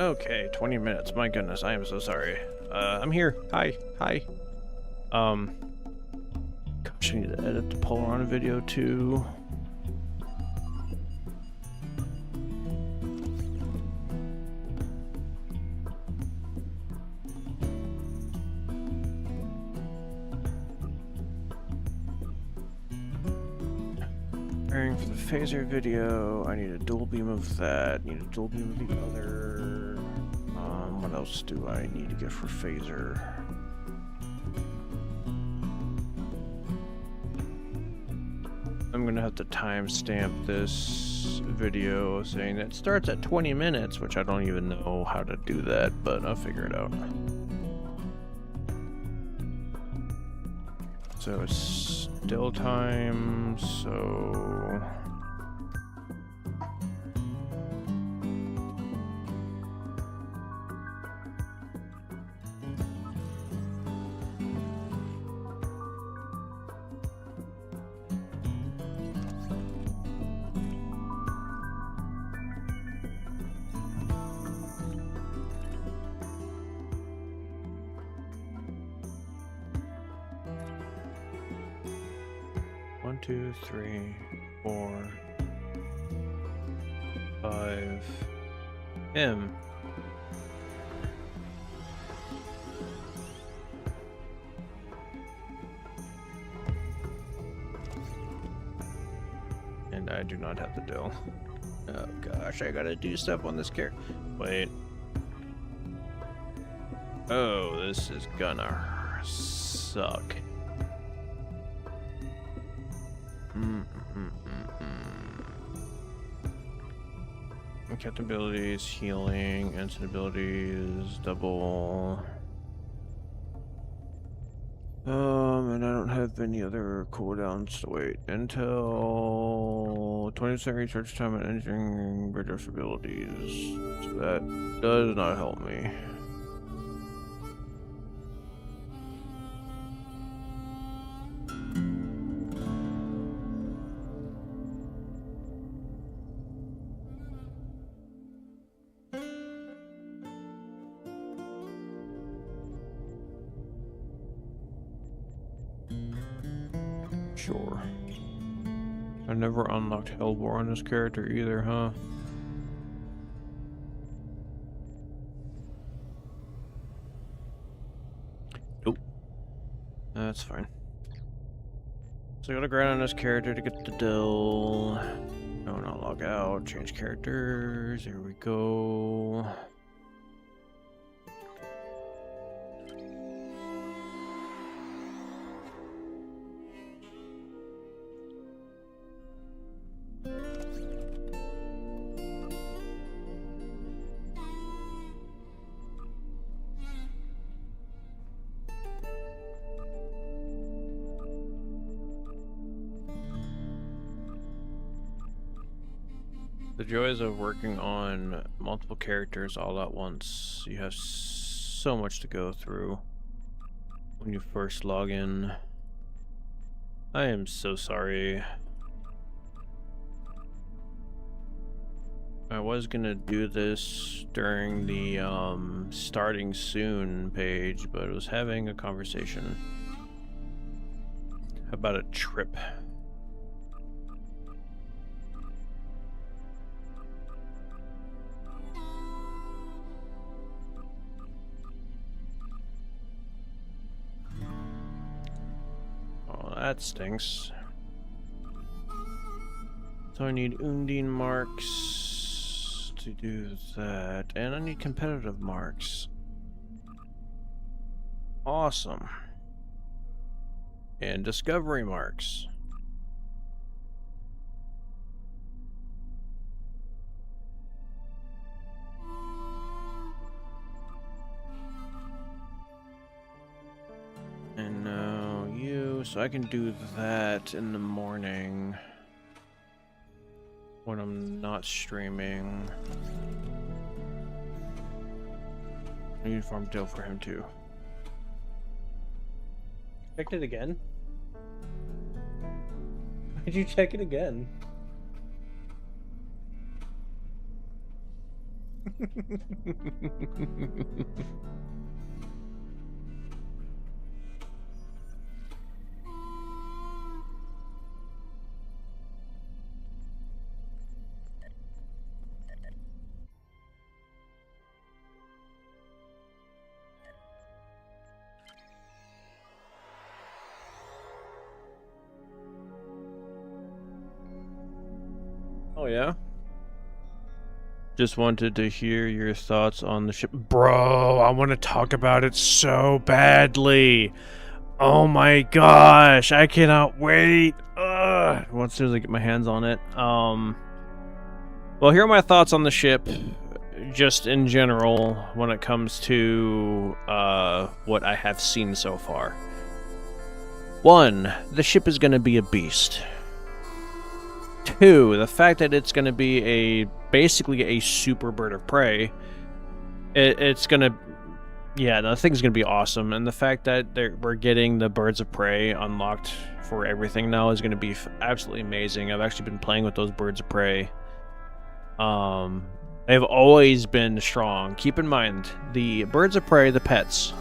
Okay, 20 minutes. My goodness, I am so sorry. I'm here. Hi. Hi. Um, gosh, I need to edit the Polaron video too. Preparing for the phaser video. I need a dual beam of that. Need a dual beam of the other. What else do I need to get for phaser? I'm gonna have to timestamp this video saying that it starts at 20 minutes, which I don't even know how to do that, but I'll figure it out. So it's still time, so... One, two, three, 4, 5. M. And I do not have the dill. Oh gosh, I gotta do stuff on this character. Wait. Oh, this is gonna suck. Captain abilities, healing, instant abilities, double. And I don't have any other cooldowns to wait until 20% research time and engineering reduce abilities. So that does not help me. Sure. I never unlocked Hellbore on this character either, huh? Nope. That's fine. So I gotta grind on this character to get the dill. No, not log out. Change characters. Here we go. The joys of working on multiple characters all at once. You have so much to go through when you first log in. I am so sorry. I was gonna do this during the starting soon page, but I was having a conversation about a trip. That stinks. So I need Undine marks to do that, and I need competitive marks. Awesome. And discovery marks. And now you, so I can do that in the morning when I'm not streaming. I need to farm dill for him too. Checked it again? Why'd you check it again? Oh yeah? Just wanted to hear your thoughts on the ship. Bro, I want to talk about it so badly. Oh my gosh, I cannot wait. Once soon as I get my hands on it. Well, here are my thoughts on the ship, just in general, when it comes to what I have seen so far. 1, the ship is going to be a beast. 2, the fact that it's going to be basically a super bird of prey, it's going to, yeah, the thing's going to be awesome. And the fact that we're getting the birds of prey unlocked for everything now is going to be absolutely amazing. I've actually been playing with those birds of prey. They've always been strong. Keep in mind, the birds of prey, the pets,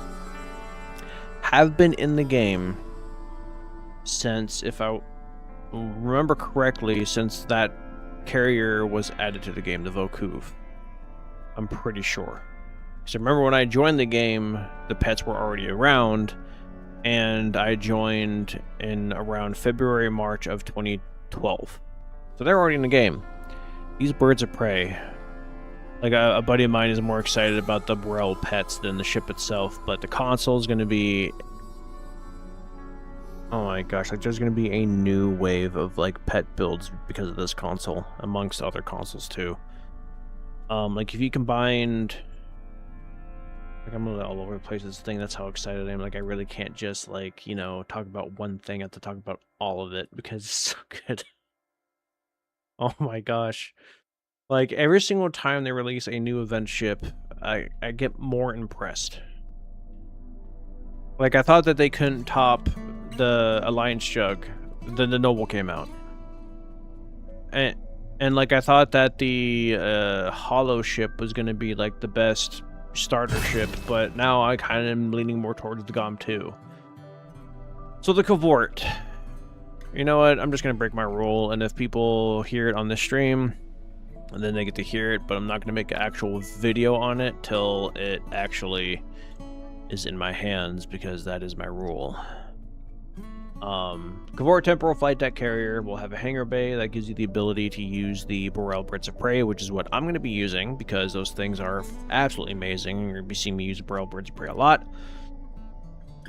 have been in the game since, if I remember correctly, since that carrier was added to the game, the Vokuv. I'm pretty sure. So remember when I joined the game, the pets were already around, and I joined in around February, March of 2012. So they're already in the game. These birds of prey, like a buddy of mine is more excited about the Burrell pets than the ship itself, but the console is going to be, oh my gosh, like there's going to be a new wave of like pet builds because of this console, amongst other consoles too. Like if you combined, like I'm all over the place with this thing, that's how excited I am. Like I really can't just like, you know, talk about one thing. I have to talk about all of it because it's so good. Oh my gosh. Like every single time they release a new event ship, I get more impressed. Like I thought that they couldn't top the Alliance Jug, then the Noble came out, and like I thought that the Hollow ship was gonna be like the best starter ship, but now I kind of am leaning more towards the GOM 2. So the Cavort, you know what? I'm just gonna break my rule, and if people hear it on this stream, and then they get to hear it, but I'm not gonna make an actual video on it till it actually is in my hands, because that is my rule. Cavort Temporal Flight Deck Carrier will have a hangar bay that gives you the ability to use the Burrell Birds of Prey, which is what I'm going to be using, because those things are absolutely amazing. You're going to be seeing me use Burrell Birds of Prey a lot.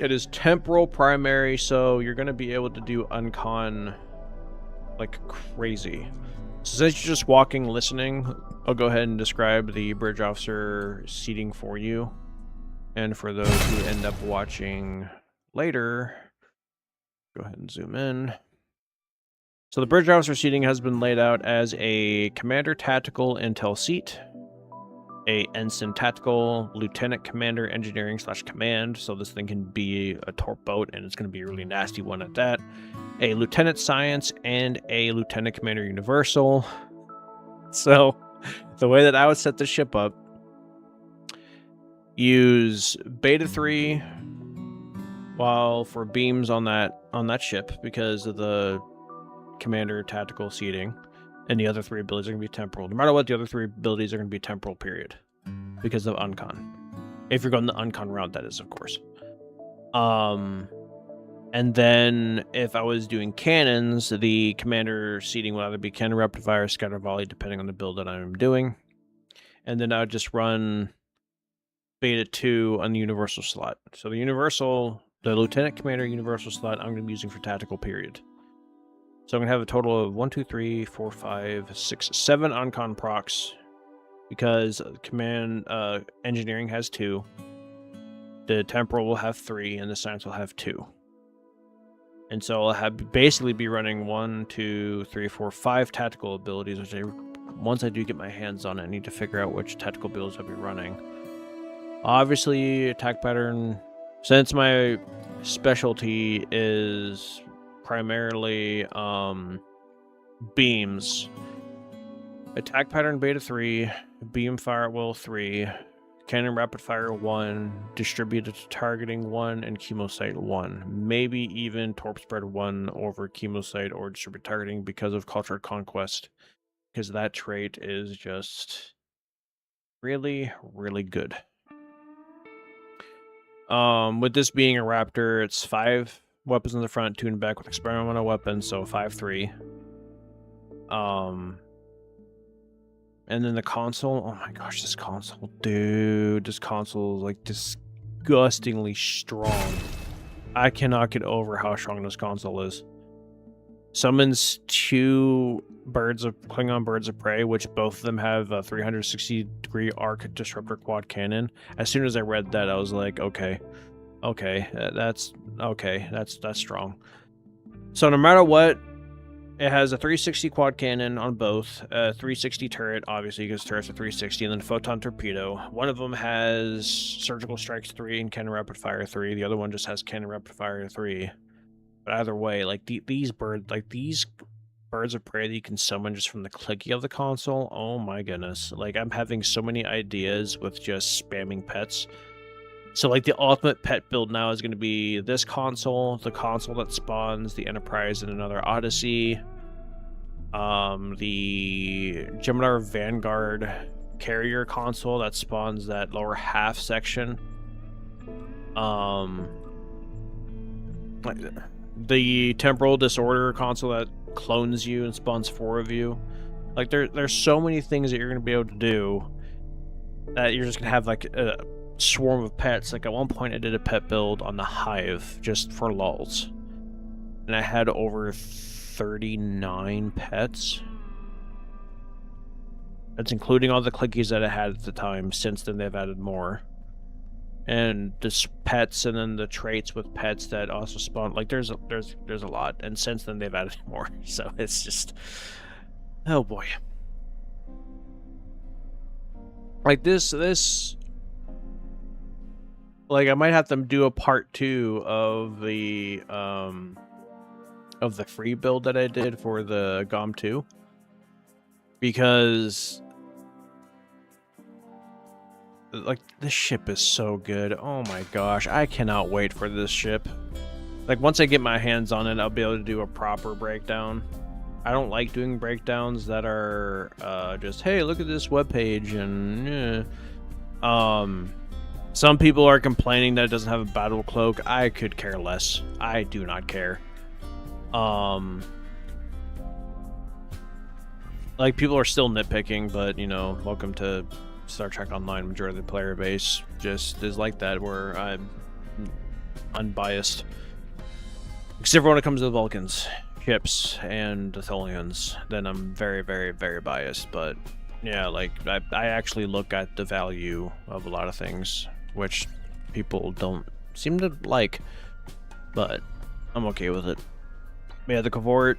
It is temporal primary, so you're going to be able to do uncon like crazy. So since you're just walking, listening, I'll go ahead and describe the bridge officer seating for you. And for those who end up watching later, go ahead and zoom in. So the bridge officer seating has been laid out as a commander tactical intel seat, a ensign tactical, lieutenant commander engineering / command, so this thing can be a torp boat, and it's going to be a really nasty one at that, a lieutenant science, and a lieutenant commander universal. So the way that I would set the ship up, use beta 3 while for beams on that ship because of the commander tactical seating, and the other 3 abilities are going to be temporal. No matter what, the other 3 abilities are going to be temporal, period, because of uncon. If you're going the uncon route, that is, of course. And then if I was doing cannons, the commander seating would either be cannon, rapid fire, scatter volley, depending on the build that I'm doing. And then I would just run beta 2 on the universal slot. So the universal, the lieutenant commander universal slot, I'm going to be using for tactical, period. So I'm going to have a total of 1, 2, 3, 4, 5, 6, 7 uncon procs, because command engineering has 2, the temporal will have 3, and the science will have 2. And so I'll have basically be running 1, 2, 3, 4, 5 tactical abilities, which once I do get my hands on it, I need to figure out which tactical builds I'll be running. Obviously, attack pattern, since my specialty is primarily beams, Attack pattern beta 3, beam fire at will 3, cannon rapid fire 1, distributed targeting 1, and chemosite 1. Maybe even torp spread 1 over chemosite or distributed targeting because of cultural conquest, because that trait is just really, really good. With this being a raptor, it's 5 weapons in the front, 2 in the back with experimental weapons, so 5-3. And then the console, oh my gosh, this console, dude, this console is like disgustingly strong. I cannot get over how strong this console is. Summons 2 Klingon birds of prey, which both of them have a 360-degree arc disruptor quad cannon. As soon as I read that, I was like, okay, that's strong. So no matter what, it has a 360 quad cannon on both, a 360 turret, obviously because turrets are 360, and then a photon torpedo. One of them has surgical strikes 3 and cannon rapid fire 3. The other one just has cannon rapid fire 3. But either way, like these birds of prey that you can summon just from the clicky of the console, oh my goodness. Like, I'm having so many ideas with just spamming pets. So like the ultimate pet build now is going to be this console, the console that spawns the Enterprise and another Odyssey, the Gemini Vanguard carrier console that spawns that lower half section, the Temporal Disorder console that clones you and spawns 4 of you. Like there's so many things that you're going to be able to do that you're just going to have like a swarm of pets. Like at one point I did a pet build on the Hive just for lulz, and I had over 39 pets. That's including all the clickies that I had at the time. Since then they've added more, and just pets, and then the traits with pets that also spawn. Like there's a lot, and since then they've added more. So it's just, oh boy. Like this like I might have to do a part 2 of the free build that I did for the GOM 2, because like this ship is so good. Oh my gosh, I cannot wait for this ship. Like once I get my hands on it, I'll be able to do a proper breakdown. I don't like doing breakdowns that are just, hey, look at this webpage, and some people are complaining that it doesn't have a battle cloak. I could care less. I do not care. Like people are still nitpicking, but you know, welcome to Star Trek Online. Majority of the player base just is like that, where I'm unbiased. Except for when it comes to the Vulcans, ships, and the Tholians, then I'm very, very, very biased. But yeah, like I actually look at the value of a lot of things, which people don't seem to like, but I'm okay with it. Yeah, the Cavort.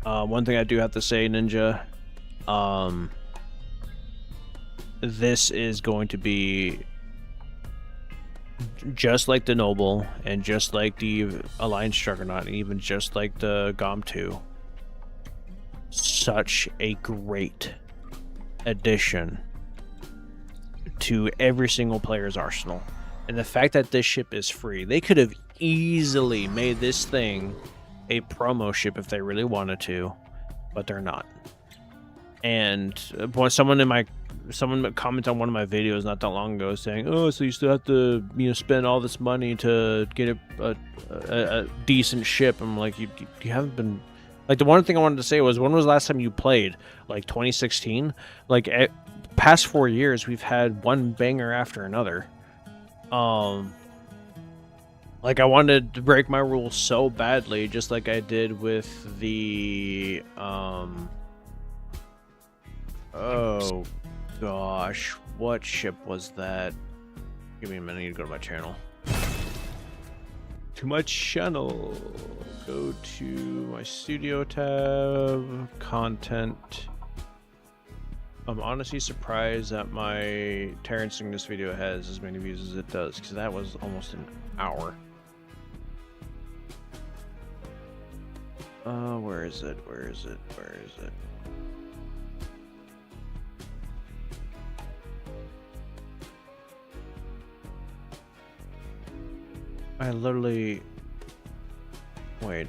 One thing I do have to say, Ninja, this is going to be just like the Noble, and just like the Alliance Juggernaut, and even just like the GOM 2. Such a great addition to every single player's arsenal. And the fact that this ship is free, they could have easily made this thing a promo ship if they really wanted to, but they're not. And when someone commented on one of my videos not that long ago saying, oh, so you still have to, you know, spend all this money to get a decent ship. I'm like, you haven't been, like, the one thing I wanted to say was, when was the last time you played? Like 2016? Like past 4 years we've had one banger after another. Like I wanted to break my rules so badly, just like I did with the oh gosh, what ship was that? Give me a minute, I need to go to my channel. To my channel. Go to my studio tab, content. I'm honestly surprised that my Terrence Ignis video has as many views as it does, because that was almost an hour. Where is it? I literally... Wait,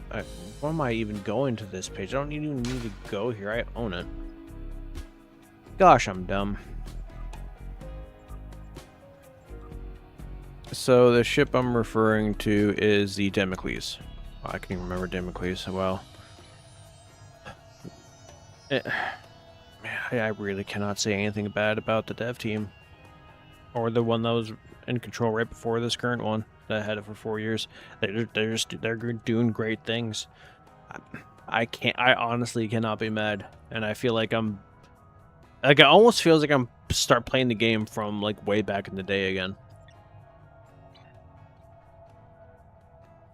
why am I even going to this page? I don't even need to go here. I own it. Gosh, I'm dumb. So the ship I'm referring to is the Damocles. I can't even remember Damocles. Well, man, I really cannot say anything bad about the dev team, or the one that was in control right before this current one that had it for 4 years. They're doing great things. I honestly cannot be mad, and I feel like it almost feels like I'm start playing the game from like way back in the day again.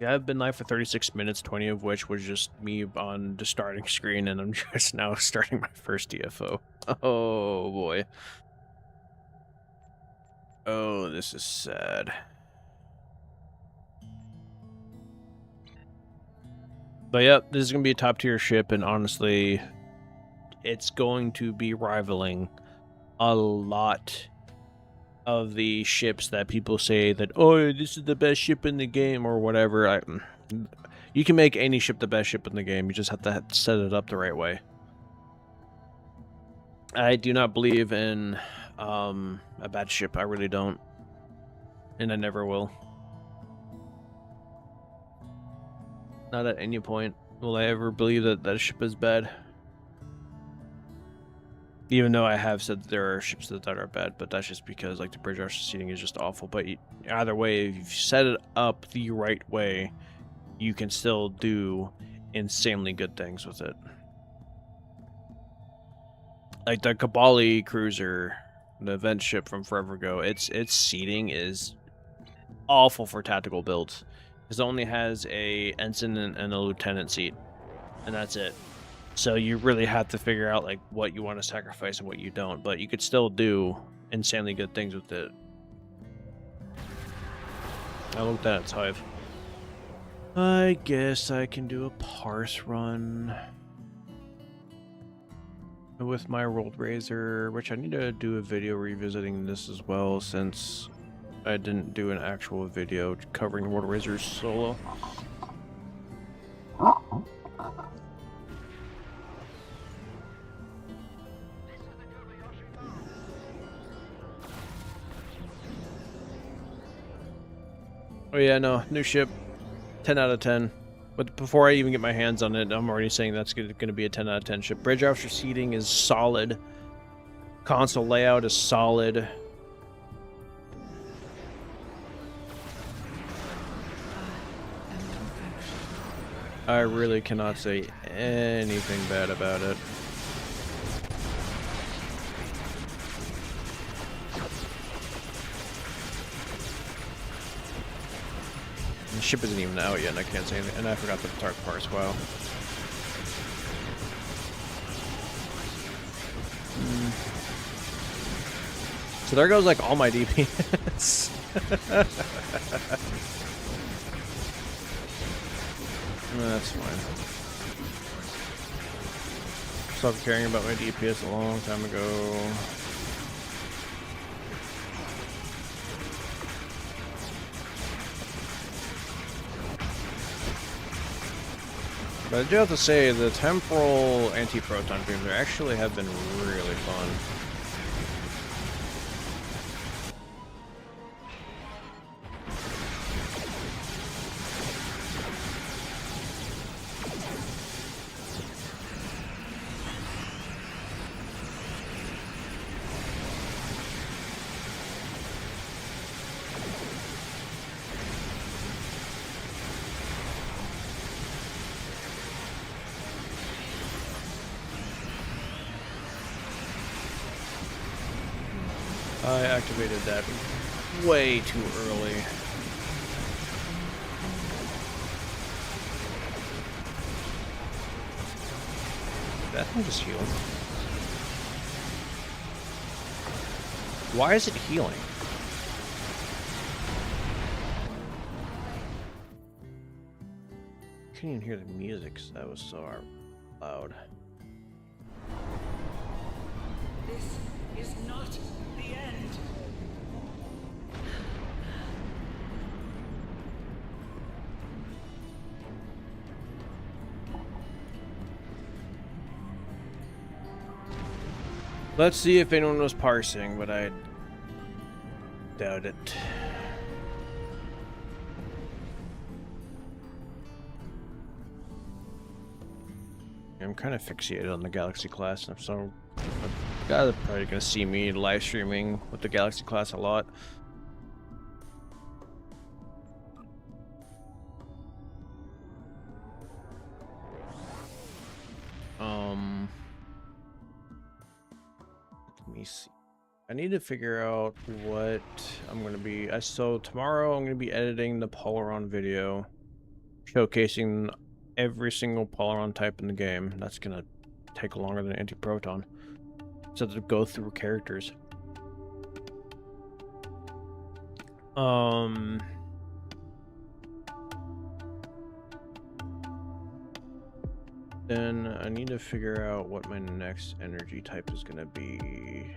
Yeah, I've been live for 36 minutes, 20 of which was just me on the starting screen, and I'm just now starting my first DFO. Oh boy. Oh, this is sad. But yeah, this is going to be a top tier ship, and honestly, it's going to be rivaling a lot of the ships that people say that, oh, this is the best ship in the game or whatever. You can make any ship the best ship in the game. You just have to set it up the right way. I do not believe in a bad ship. I really don't. And I never will. Not at any point will I ever believe that that ship is bad. Even though I have said that there are ships that are bad, but that's just because like the bridge archer seating is just awful. But either way, if you set it up the right way, you can still do insanely good things with it. Like the Kabali cruiser, the event ship from Forever Ago, its seating is awful for tactical builds. It only has a ensign and a lieutenant seat, and that's it. So you really have to figure out like what you want to sacrifice and what you don't, but you could still do insanely good things with it. I looked at its hive. I guess I can do a parse run with my World Razor, which I need to do a video revisiting this as well, since I didn't do an actual video covering World Razor solo. Oh yeah, no, new ship, 10 out of 10. But before I even get my hands on it, I'm already saying that's going to be a 10 out of 10 ship. Bridge officer seating is solid. Console layout is solid. I really cannot say anything bad about it. The ship isn't even out yet, and I can't say anything. And I forgot the Tark parse. Wow. So there goes like all my DPS. That's fine. Stopped caring about my DPS a long time ago. But I do have to say, the temporal anti-proton beams actually have been really fun. I activated that way too early. That thing just healed. Why is it healing? I couldn't even hear the music because that was so loud. This is not the end. Let's see if anyone was parsing, but I doubt it. I'm kind of fixated on the Galaxy class, and so you guys are probably gonna see me live streaming with the Galaxy class a lot. Let me see. I need to figure out what I'm gonna be. So tomorrow I'm gonna be editing the Polaron video, showcasing every single Polaron type in the game. That's gonna take longer than Anti-Proton. So to go through characters. Then I need to figure out what my next energy type is gonna be.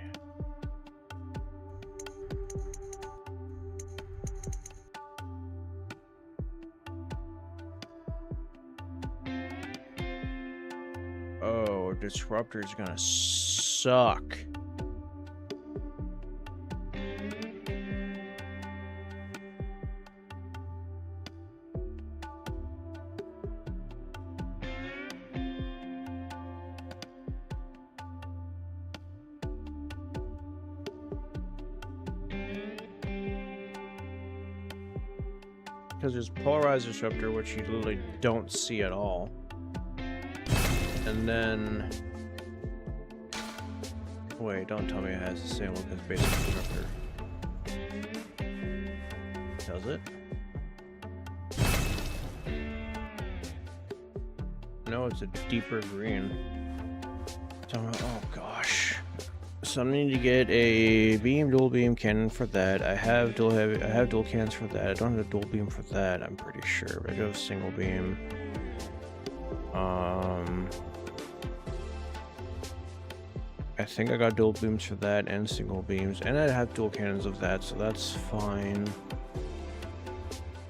Oh, Disruptor is gonna suck. Because there's Polarized Disruptor, which you literally don't see at all. And then... Wait, don't tell me it has the same look as Basic Disruptor. Does it? No, it's a deeper green. So, oh gosh. So I'm going to get a dual beam cannon for that. I have dual cannons for that. I don't have a dual beam for that, I'm pretty sure. But I do have single beam. I think I got dual beams for that and single beams, and I have dual cannons of that, so that's fine.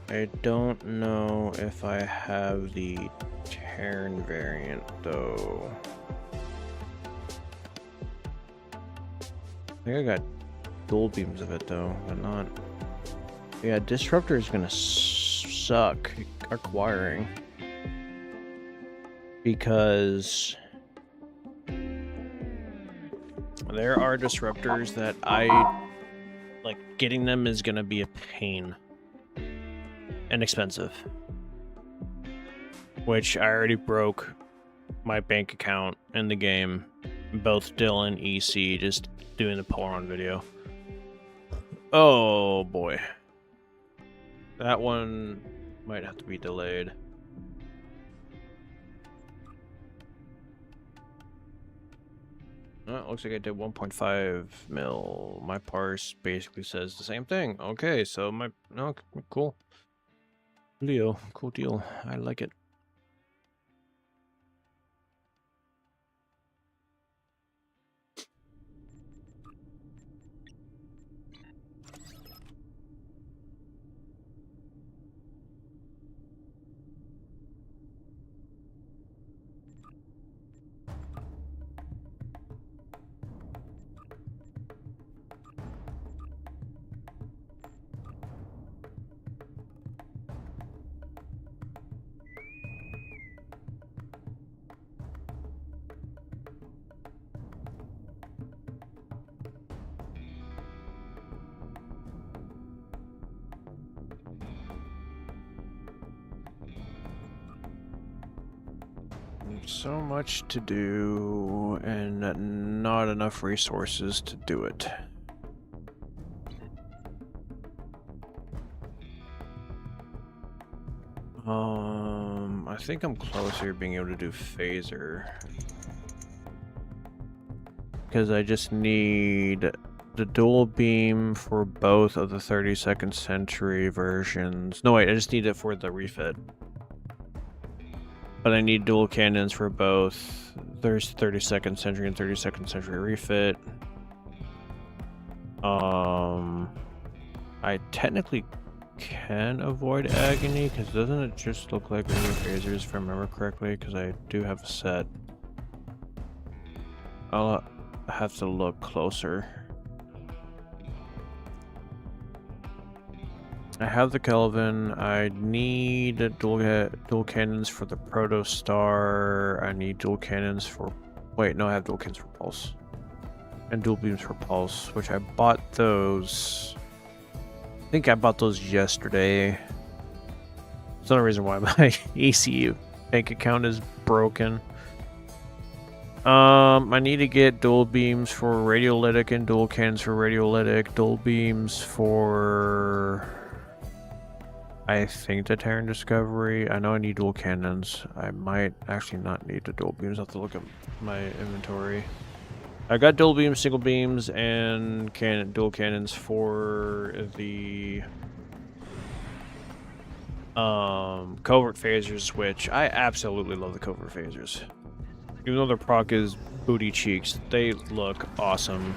I don't know if I have the Terran variant though. I think I got dual beams of it though, but not. Yeah, Disruptor is gonna suck acquiring because there are disruptors that getting them is gonna be a pain and expensive, which I already broke my bank account in the game, both Dill and EC, just doing the Polaron video. Oh boy, that one might have to be delayed. It looks like I did 1.5 mil. My parse basically says the same thing. Okay, so cool. Leo, cool deal. I like it. So much to do and not enough resources to do it. I think I'm closer to being able to do phaser, because I just need the dual beam for both of the 32nd century versions. No wait, I just need it for the refit. But I need dual cannons for both. There's 32nd century and 32nd century refit. I technically can avoid agony, because doesn't it just look like regular phasers if I remember correctly? Because I do have a set. I'll have to look closer. I have the Kelvin. I need dual cannons for the Protostar. I need dual cannons for... Wait, no, I have dual cannons for Pulse. And dual beams for Pulse, which I bought those... I think I bought those yesterday. There's no reason why my AC bank account is broken. I need to get dual beams for radiolytic and dual cannons for radiolytic. Dual beams for... I think the Terran Discovery. I know I need dual cannons. I might actually not need the dual beams. I'll have to look at my inventory. I got dual beams, single beams, and dual cannons for the covert phasers, which I absolutely love the covert phasers. Even though their proc is booty cheeks, they look awesome.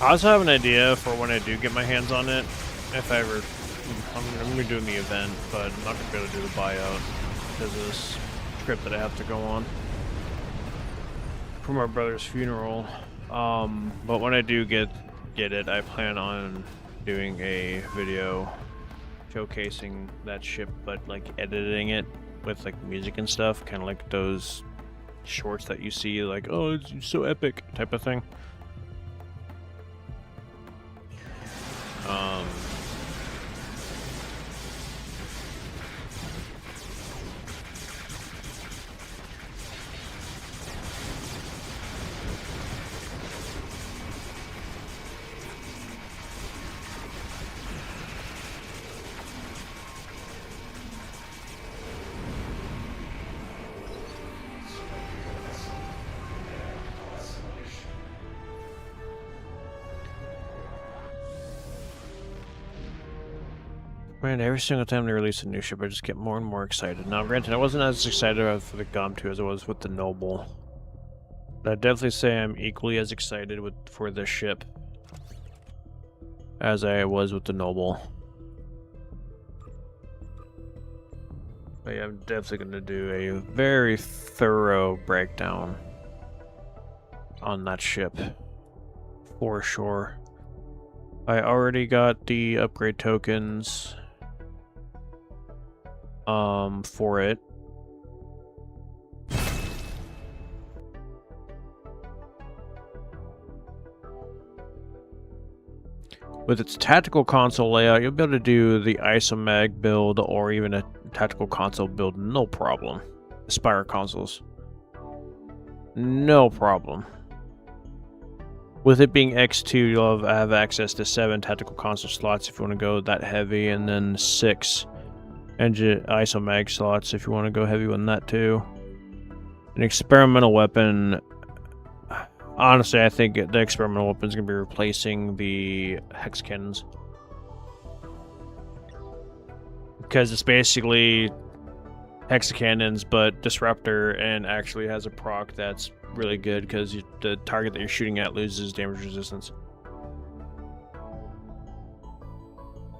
I also have an idea for when I do get my hands on it. If I ever... I'm going to be doing the event, but I'm not going to be able to do the buyout because of this trip that I have to go on for my brother's funeral. But when I do get it, I plan on doing a video showcasing that ship, but like editing it with like music and stuff, kind of like those shorts that you see, like, oh, it's so epic type of thing. Man, every single time they release a new ship, I just get more and more excited. Now, granted, I wasn't as excited for the GOM 2 as I was with the Noble. But I'd definitely say I'm equally as excited for this ship as I was with the Noble. But yeah, I'm definitely going to do a very thorough breakdown on that ship, for sure. I already got the upgrade tokens for it. With its tactical console layout, you'll be able to do the ISOMAG build or even a tactical console build, no problem. Spire consoles, no problem. With it being X2, you'll have access to 7 tactical console slots if you want to go that heavy, and then 6 engine ISOMAG slots if you want to go heavy on that too. An experimental weapon, Honestly, I think the experimental weapon is going to be replacing the hex cannons. Because it's basically hexacannons, but disruptor, and actually has a proc that's really good because the target that you're shooting at loses damage resistance.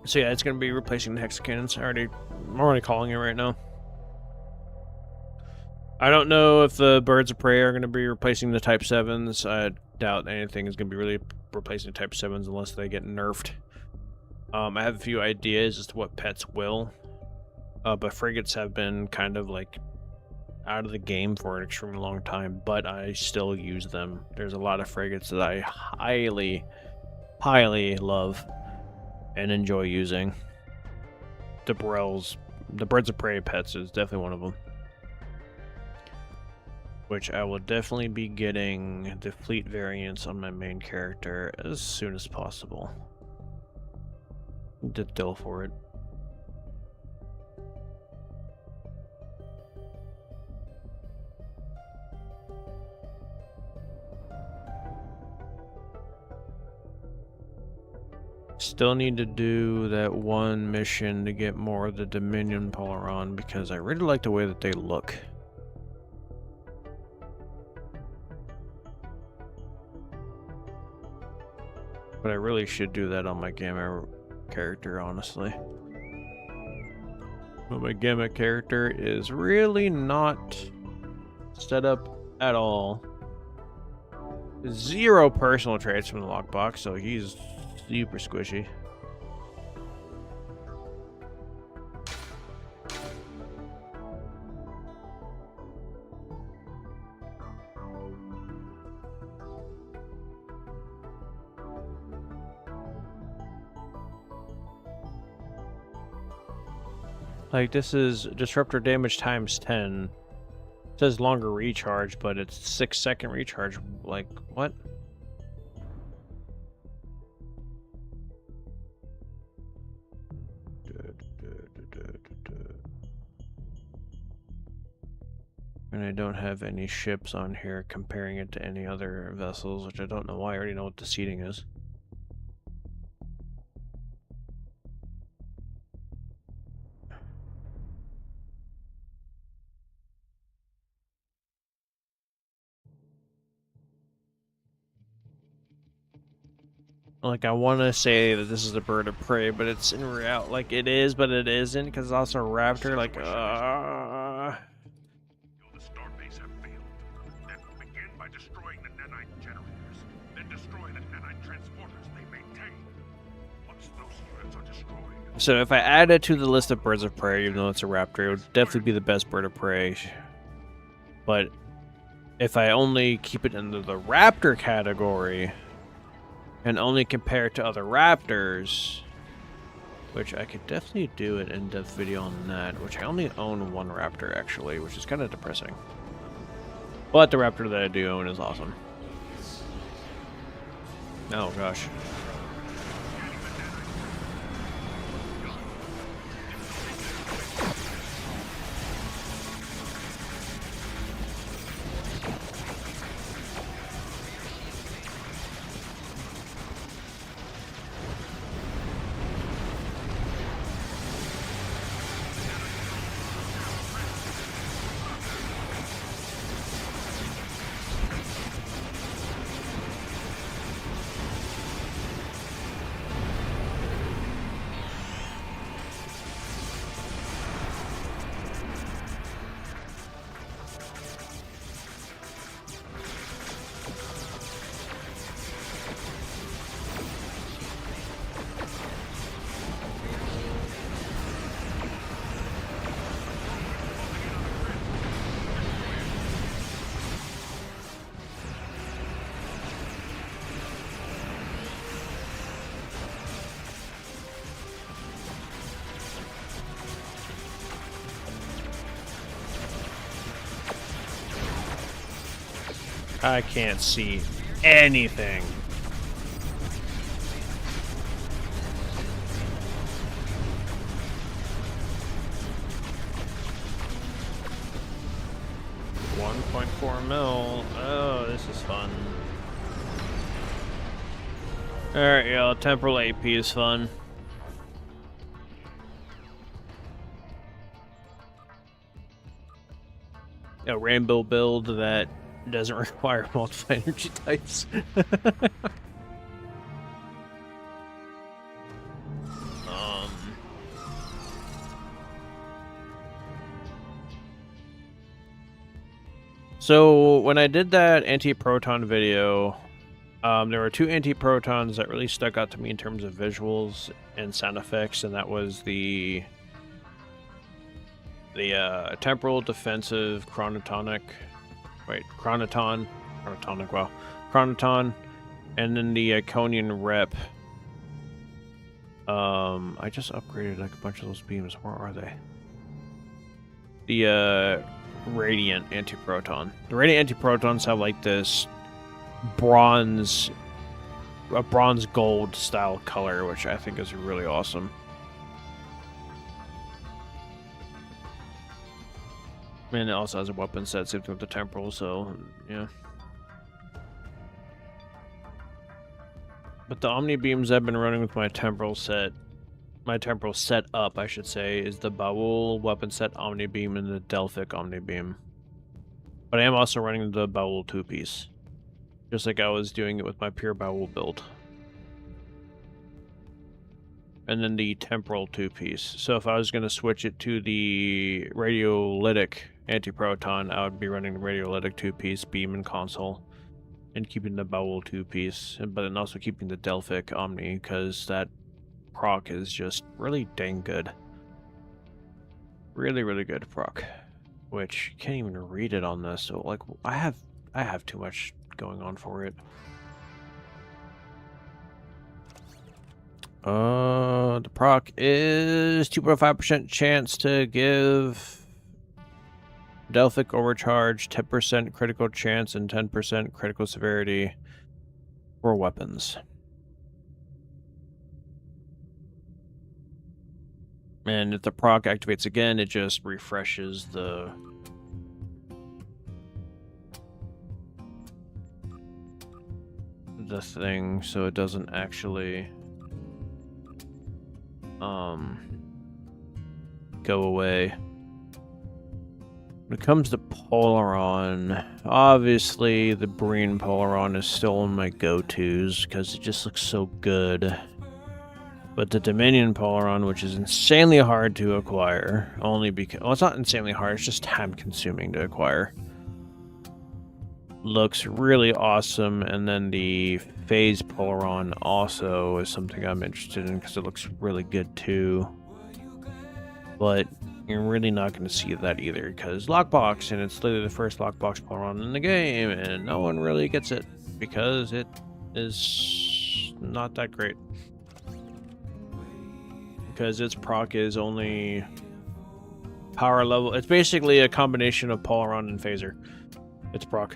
So yeah, it's going to be replacing the hexacannons. I'm already calling it right now. I don't know if the birds of prey are going to be replacing the Type 7s. I doubt anything is going to be really replacing the Type 7s unless they get nerfed. I have a few ideas as to what pets will. But frigates have been kind of like out of the game for an extremely long time, but I still use them. There's a lot of frigates that I highly, highly love and enjoy using. The Burrells, the birds of prey pets is definitely one of them. Which I will definitely be getting the fleet variants on my main character as soon as possible. The deal for it. Still need to do that one mission to get more of the Dominion Polaron because I really like the way that they look. But I really should do that on my Gamma character, honestly. But my Gamma character is really not set up at all. 0 personal traits from the lockbox, so he's super squishy. Like, this is disruptor damage times 10. It says longer recharge, but it's 6-second recharge. Like, what? And I don't have any ships on here comparing it to any other vessels, which I don't know why. I already know what the seating is. Like, I want to say that this is a bird of prey, but it's in reality, like, it is, but it isn't, because it's also a raptor, like, The starbase have failed. Then begin by destroying the nanite generators. Then destroy the nanite transporters they maintain. Once those units are destroyed, So if I add it to the list of birds of prey, even though it's a raptor, it would definitely be the best bird of prey. But if I only keep it into the raptor category, and only compare it to other raptors, which I could definitely do an in-depth video on that, which I only own 1 raptor, actually, which is kind of depressing. But the raptor that I do own is awesome. Oh, gosh. I can't see anything. $1.4 mil. Oh, this is fun. Alright, yeah, temporal AP is fun. A rainbow build that doesn't require multiple energy types. So when I did that anti-proton video, there were two anti-protons that really stuck out to me in terms of visuals and sound effects, and that was the temporal defensive chronoton, and then the Iconian rep. I just upgraded like a bunch of those beams. Where are they? The Radiant anti-proton. The Radiant anti-protons have like this bronze gold style color, which I think is really awesome. And it also has a weapon set, same thing with the temporal, so yeah. But the Omni beams I've been running with my temporal setup, I should say, is the Baul weapon set Omni beam and the Delphic Omni beam. But I am also running the Baul 2-piece, just like I was doing it with my pure Baul build. And then the temporal 2-piece. So if I was going to switch it to the radiolytic anti-proton, I would be running the radiolytic 2-piece beam and console, and keeping the Baul 2-piece, but then also keeping the Delphic Omni, because that proc is just really dang good. Really, really good proc. Which you can't even read it on this, so like I have too much going on for it. The proc is 2.5% chance to give Delphic overcharge, 10% critical chance, and 10% critical severity for weapons. And if the proc activates again, it just refreshes the thing, so it doesn't actually go away. When it comes to Polaron, obviously the Breen Polaron is still one of my go-tos because it just looks so good. But the Dominion Polaron, which is insanely hard to acquire, only because, well, it's not insanely hard, it's just time-consuming to acquire, looks really awesome. And then the Phase Polaron also is something I'm interested in because it looks really good too. But you're really not going to see that either because Lockbox, and it's literally the first Lockbox Polaron in the game, and no one really gets it because it is not that great. Because its proc is only power level. It's basically a combination of Polaron and Phaser. It's proc.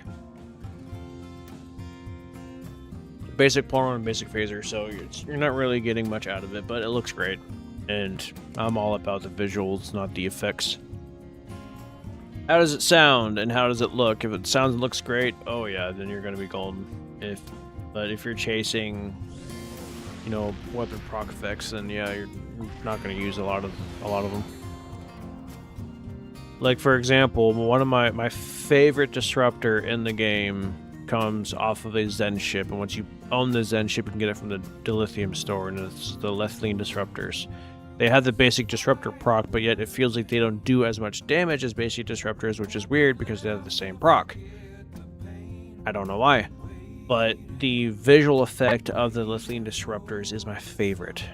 Basic Polaron and basic Phaser, so you're not really getting much out of it, but it looks great. And I'm all about the visuals, not the effects. How does it sound and how does it look? If it sounds and looks great, oh yeah, then you're gonna be golden. But if you're chasing, you know, weapon proc effects, then yeah, you're not going to use a lot of them. Like for example, one of my favorite disruptor in the game comes off of a Zen ship, and once you own the Zen ship, you can get it from the Dilithium store, and it's the Lethlean disruptors. They have the basic disruptor proc, but yet it feels like they don't do as much damage as basic disruptors, which is weird because they have the same proc. I don't know why. But the visual effect of the Lethlean disruptors is my favorite.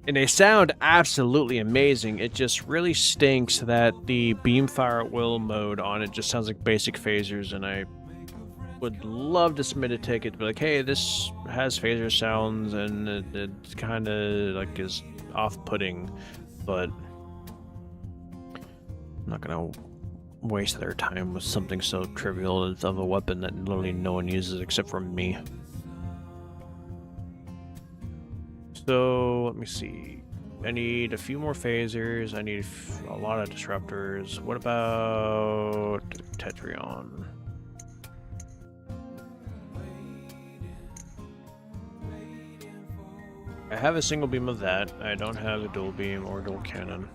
And they sound absolutely amazing. It just really stinks that the Beamfire at Will mode on it just sounds like basic phasers, and I would love to submit a ticket to be like, hey, this has phaser sounds, and it kind of like is off-putting, but I'm not gonna waste their time with something so trivial of a weapon that literally no one uses except for me. So let me see. I need a few more phasers. I need a lot of disruptors. What about Tetrion? I have a single beam of that. I don't have a dual beam or dual cannon.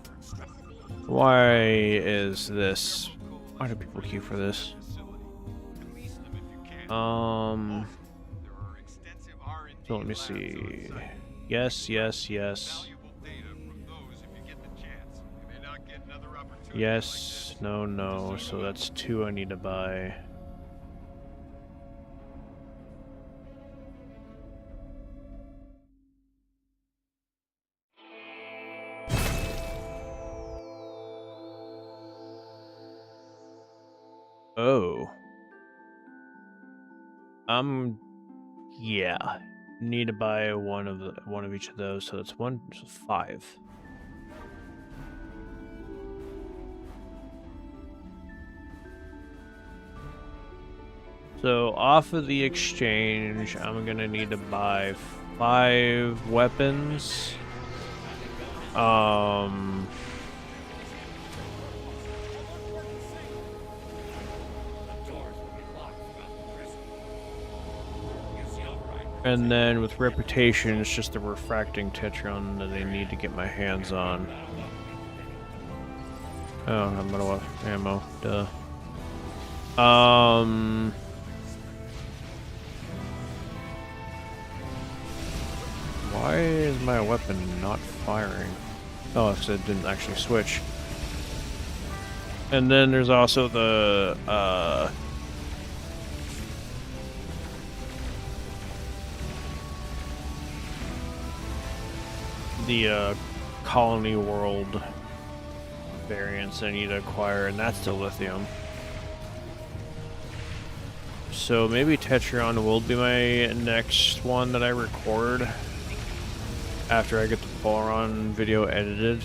Why is this? Why do people queue for this? So let me see. Yes, yes, yes. Yes, no, no. So that's 2 I need to buy. Oh. Yeah. Need to buy one of each of those, so that's 5. So off of the exchange, I'm gonna need to buy 5 weapons. And then with reputation, it's just the refracting Tetron that I need to get my hands on. Oh, I'm gonna want ammo. Duh. Why is my weapon not firing? Oh, because it didn't actually switch. And then there's also the Colony World variants I need to acquire, and that's the lithium. So maybe Tetron will be my next one that I record after I get the Polaron video edited.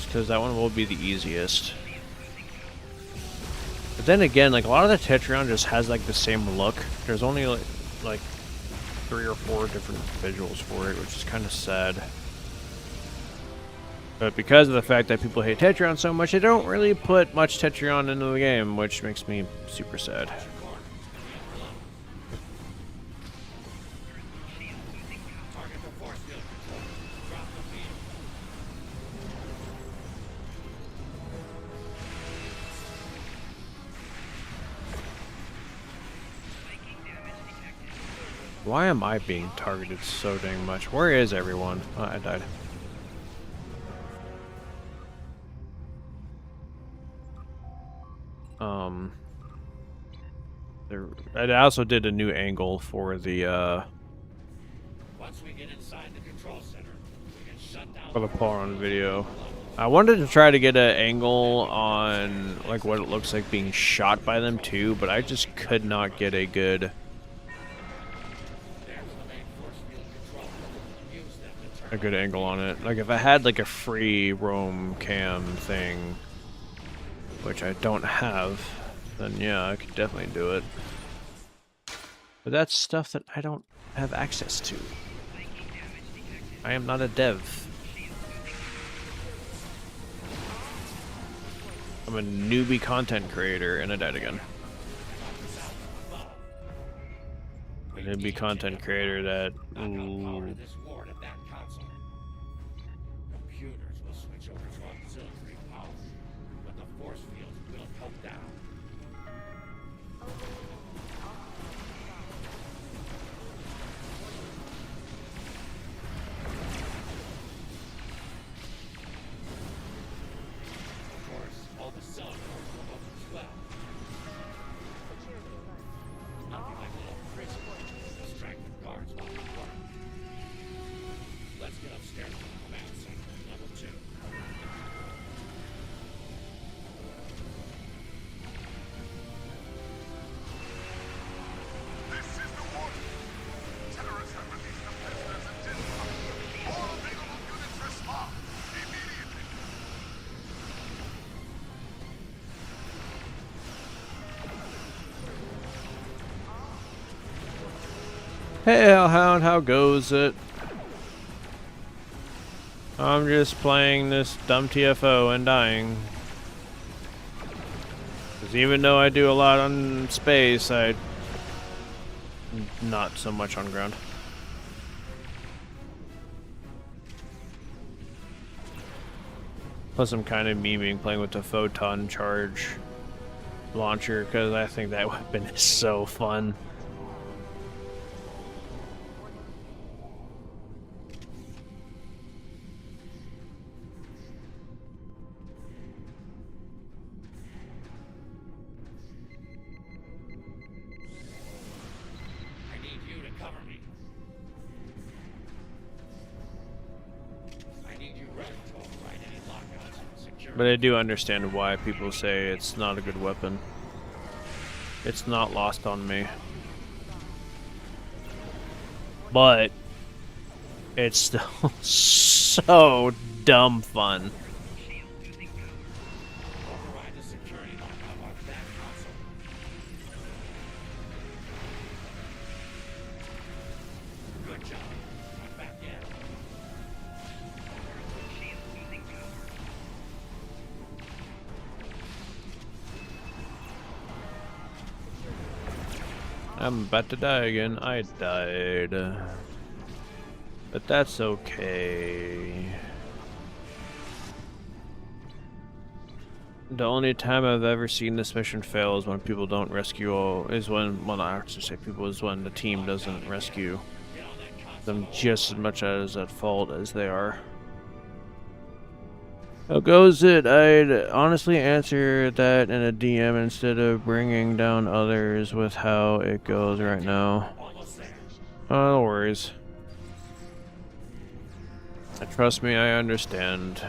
Because that one will be the easiest. But then again, like a lot of the Tetron just has like the same look. There's only like 3 or 4 different visuals for it, which is kind of sad. But because of the fact that people hate Tetron so much, they don't really put much Tetron into the game, which makes me super sad. Why am I being targeted so dang much? Where is everyone? Oh, I died. I also did a new angle for the Once we get inside the control center, we can shut down for the Polaron video. I wanted to try to get an angle on like what it looks like being shot by them too, but I just could not get a good angle on it. Like if I had like a free roam cam thing, which I don't have, then yeah, I could definitely do it. But that's stuff that I don't have access to. I am not a dev. I'm a newbie content creator, and I died again. A newbie content creator that... Ooh. Computers will switch over to auxiliary power, but the force field will come down. Of course, all the cell phones will go as well. I'll be like a little prison to distract the guards while we work. Let's get upstairs to the command center, level 2. This is the warning. Terrorists have released the prisoners in Denmark. All available units respond immediately. Hey, Hellhound, how goes it? I'm just playing this dumb TFO and dying. Because even though I do a lot on space, not so much on ground. Plus I'm kind of memeing playing with the photon charge launcher because I think that weapon is so fun. I need you to cover me. I need you ready to override any lockouts and secure. But I do understand why people say it's not a good weapon. It's not lost on me. But it's still so dumb fun. Override the security lock of our back console. Good job. I'm back in. I'm about to die again. I died. But that's okay. The only time I've ever seen this mission fail is when people don't rescue, is when, well, I actually say people, is when the team doesn't rescue them just as much as at fault as they are. How goes it? I'd honestly answer that in a DM instead of bringing down others with how it goes right now. Oh, no worries. Trust me, I understand.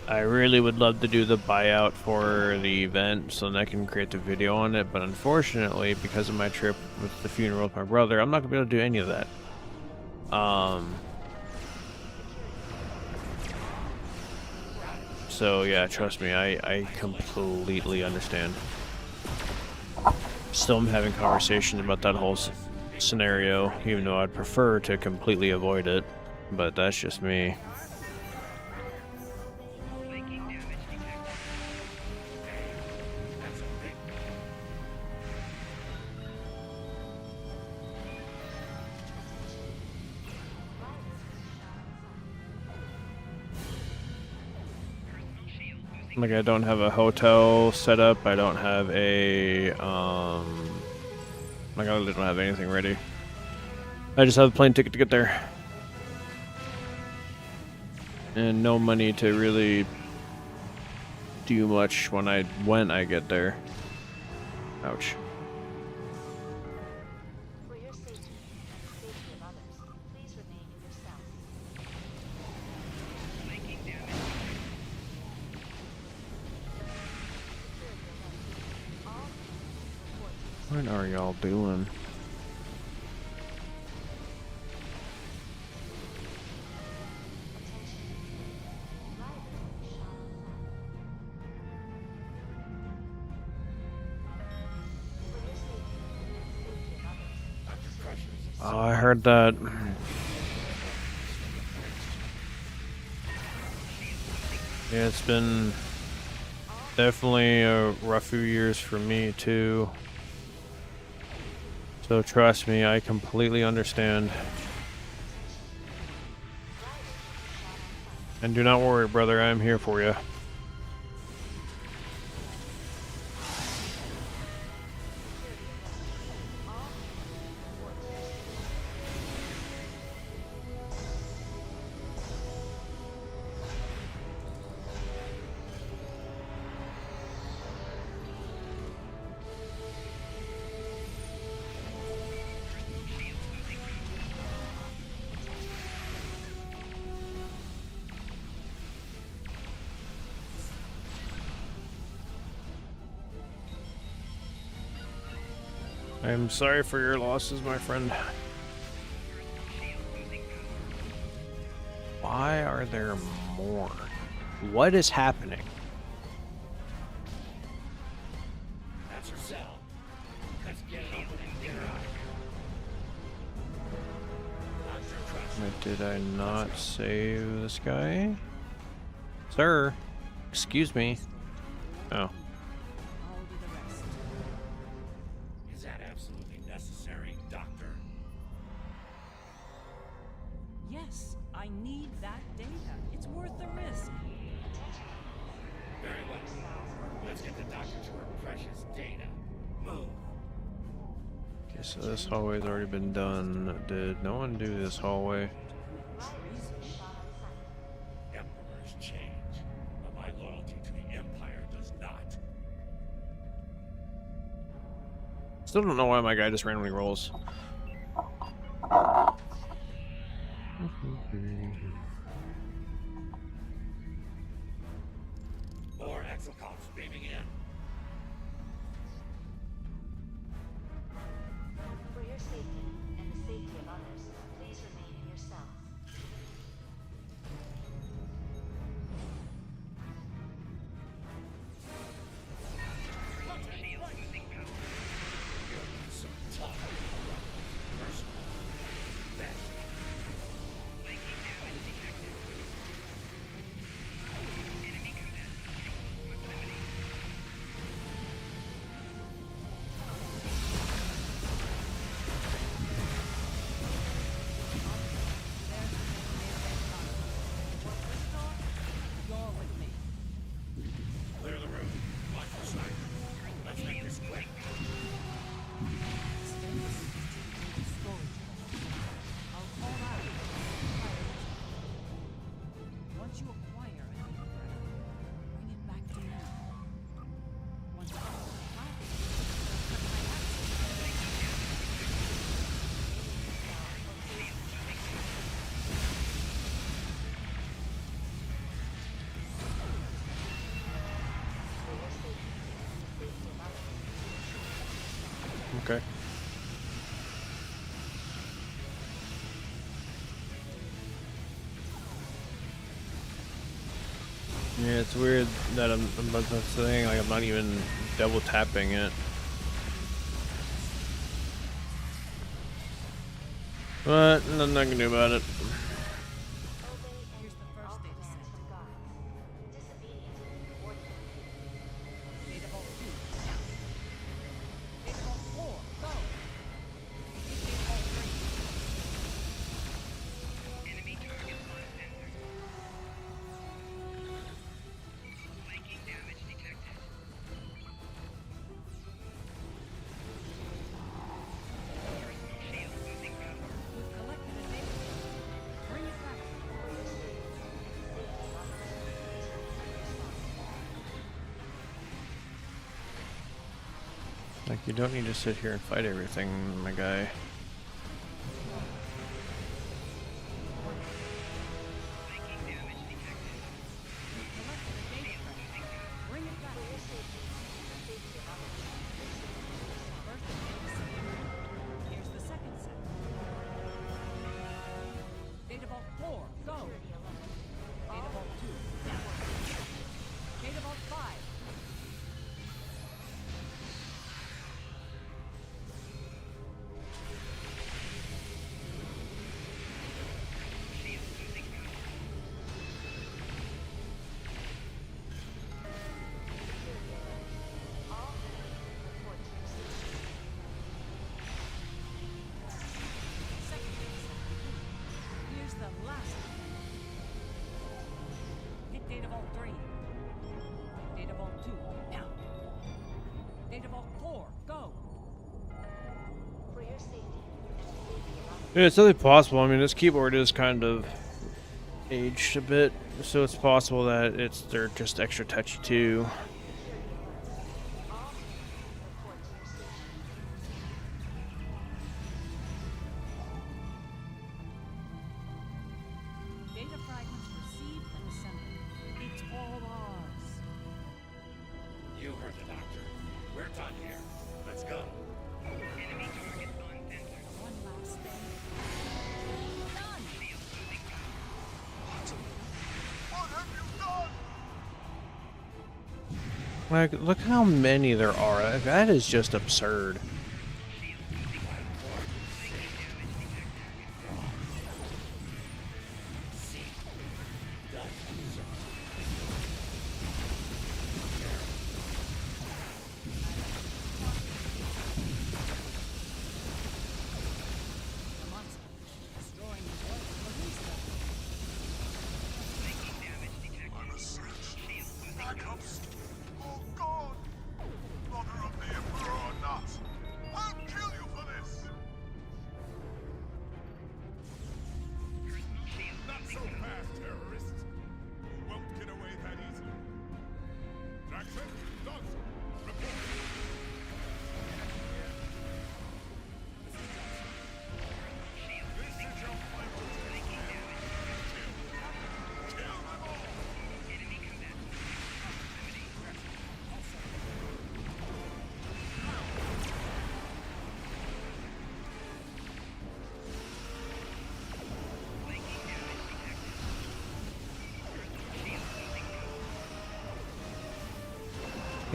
I really would love to do the buyout for the event so that I can create the video on it, but unfortunately, because of my trip with the funeral with my brother, I'm not going to be able to do any of that. So yeah, trust me, I completely understand. Still am having conversations about that whole scenario, even though I'd prefer to completely avoid it, but that's just me. Like, I don't have a hotel set up, I don't have a, like, I really don't have anything ready. I just have a plane ticket to get there. And no money to really do much when I get there. Ouch. For your safety and the safety of others, please remain in your cells. What are y'all doing? Oh, I heard that. Yeah, it's been definitely a rough few years for me too. So trust me, I completely understand. And do not worry, brother, I'm here for you. I'm sorry for your losses, my friend. Why are there more? What is happening? That's your cell. Let's get it open and get her out. Did I not save this guy? Sir, excuse me. Oh. I'll do the rest. Is that absolutely necessary, Doctor? Yes, I need that data. It's worth the risk. Very well. Let's get the Doctor to her precious data. Move. Okay, so this hallway's already been done. Did no one do this hallway? Emperors change, but my loyalty to the Empire does not. Still don't know why my guy just randomly rolls. More exocomps beaming in. For your safety and the safety of others, please remain in your cells. So tough. Personal. That. You're with me. Clear the room. Watch your side. Let's make this quick. I'll call out. Once you acquire a data thread, bring it back to me. Once it's all acquired, cut my access. For your safety and the safety of others, Okay. Yeah, it's weird that I'm saying like I'm not even double tapping it. But nothing I can do about it. obey Here's and the all first data commands set. from guards. Disobedient or Data vault 2. Data vault 4. Go. Data vault 3. We've collected a data set. Bring it back. for your safety and the safety of others, please remain in your cells. Like you don't need to sit here and fight everything, my guy. Collected a data thread. Bring it back. For your safety and the safety of others, please remain in your cells. First data set. Here's the second set. Data vault 4. Go. Security alert. Data vault 2. Data vault 5. All hands report to your station. Second data set. Here's the last one. Hit data vault 3. Data vault 2. Now. Data vault 4. Go. For your safety and the safety of others, Yeah, it's definitely possible. I mean, this keyboard is kind of aged a bit, so it's possible that they're just extra touchy too. all hands report to your station. Data fragments received and assembled. It's all ours. You heard the Doctor. We're done here. Let's go. One last thing. Done. Like, look how many there are. Like, that is just absurd.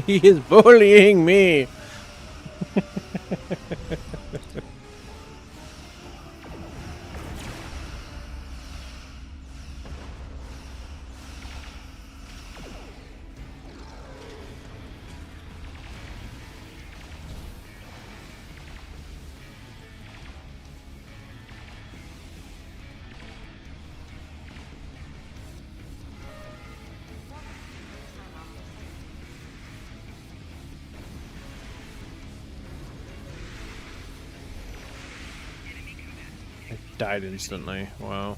He is bullying me. Died instantly. Wow.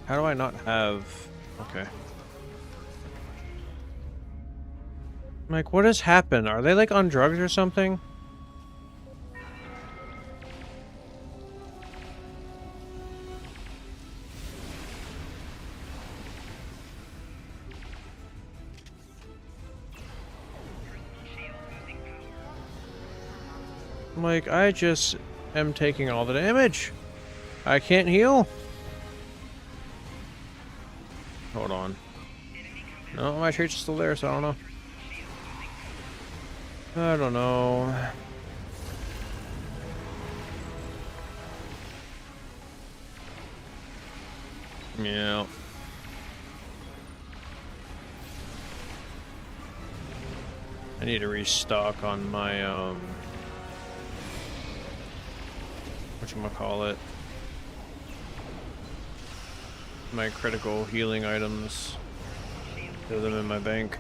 How do I not have... Okay. Like, what has happened? Are they like on drugs or something? Like, I just am taking all the damage. I can't heal. Hold on. No, my traits are still there, so I don't know. I don't know. Yeah. I need to restock on my whatchamacallit, my critical healing items. Throw them in my bank.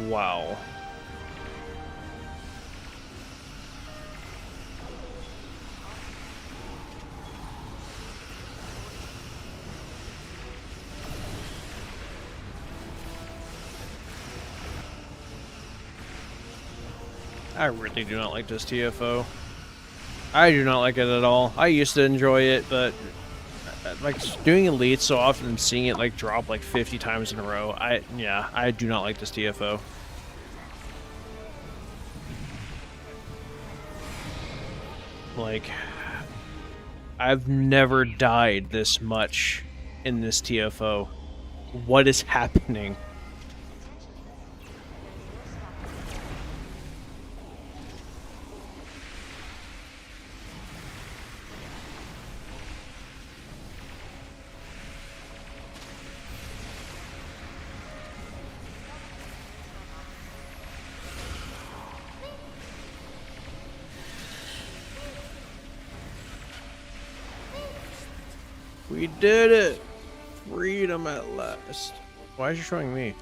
Wow. I really do not like this TFO. I do not like it at all. I used to enjoy it, but like doing Elite so often and seeing it like drop like 50 times in a row, I do not like this TFO. Like, I've never died this much in this TFO. What is happening? We did it! Freedom at last. Why is you showing me?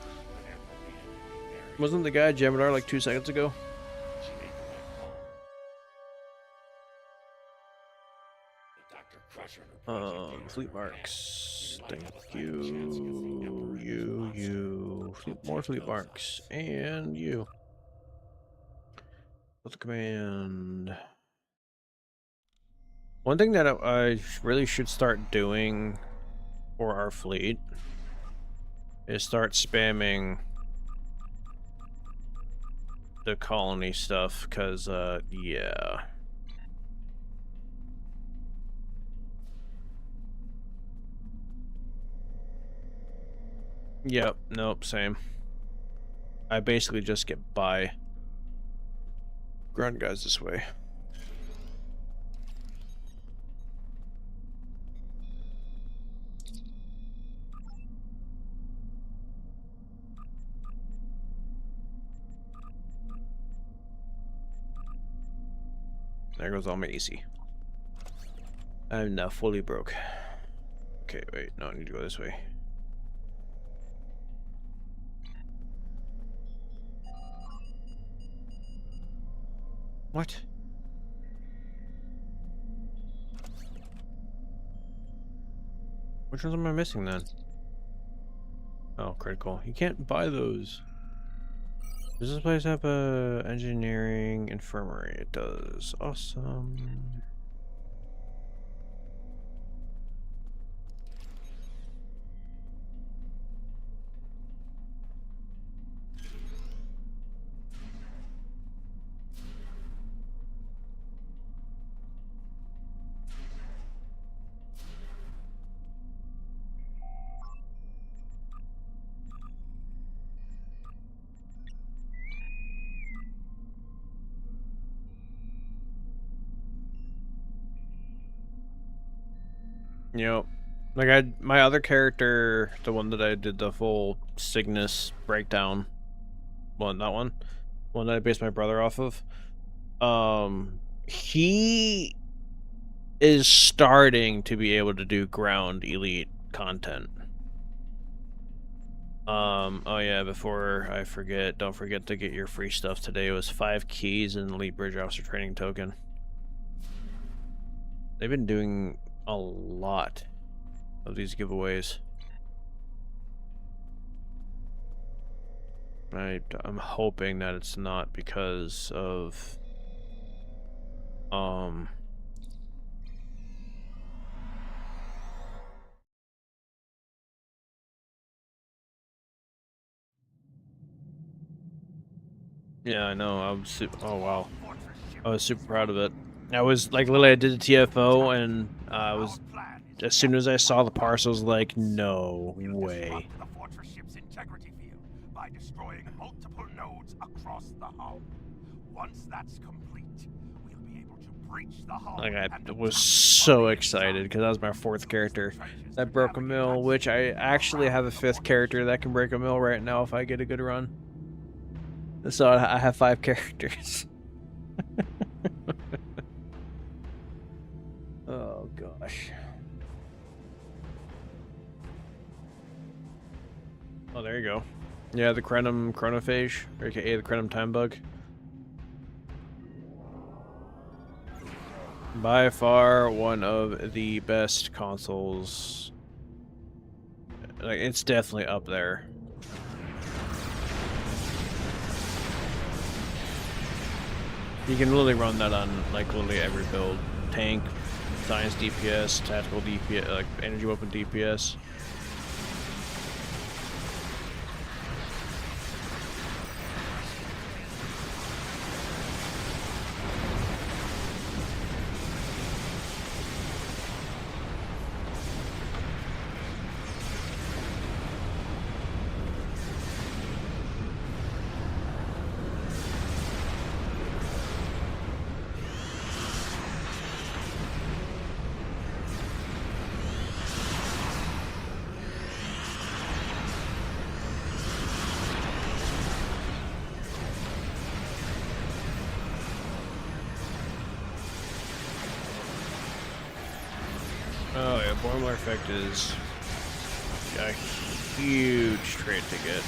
Wasn't the guy Jem'Hadar like 2 seconds ago? Fleet marks. Thank you. You. More fleet marks. And you. What's the command? One thing that I really should start doing for our fleet is start spamming the colony stuff, because, yeah. Yep, nope, same. I basically just get by. Grunt guys this way. There goes all my AC. I'm now fully broke. Okay, wait, no, I need to go this way. What? Which ones am I missing then? Oh, critical. You can't buy those. Does this place have a engineering infirmary? It does. Awesome. You know, like my other character, the one that I did the full Cygnus breakdown, one that one that I based my brother off of. He is starting to be able to do ground elite content. Oh yeah, before I forget, don't forget to get your free stuff today. It was 5 keys and elite bridge officer training token. They've been doing a lot of these giveaways. I'm hoping that it's not because of yeah, I know. Oh wow. I was super proud of it. I was like, literally, I did the TFO, and I was, as soon as I saw the parcels, like, no way. The fortress ship's integrity field by destroying multiple nodes across the hull. Once that's complete, we'll be able to breach the hull. Like, I was so excited because that was my 4th character that broke a mill, which I actually have a 5th character that can break a mill right now if I get a good run. So I have 5 characters. Oh gosh. Oh, there you go. Yeah, the Crenum Chronophage, aka the Crenum Time Bug. By far one of the best consoles. Like, it's definitely up there. You can literally run that on like literally every build. Tank, science DPS, tactical DPS, like energy weapon DPS. Oh yeah, Boimler Effect is a huge trait to get.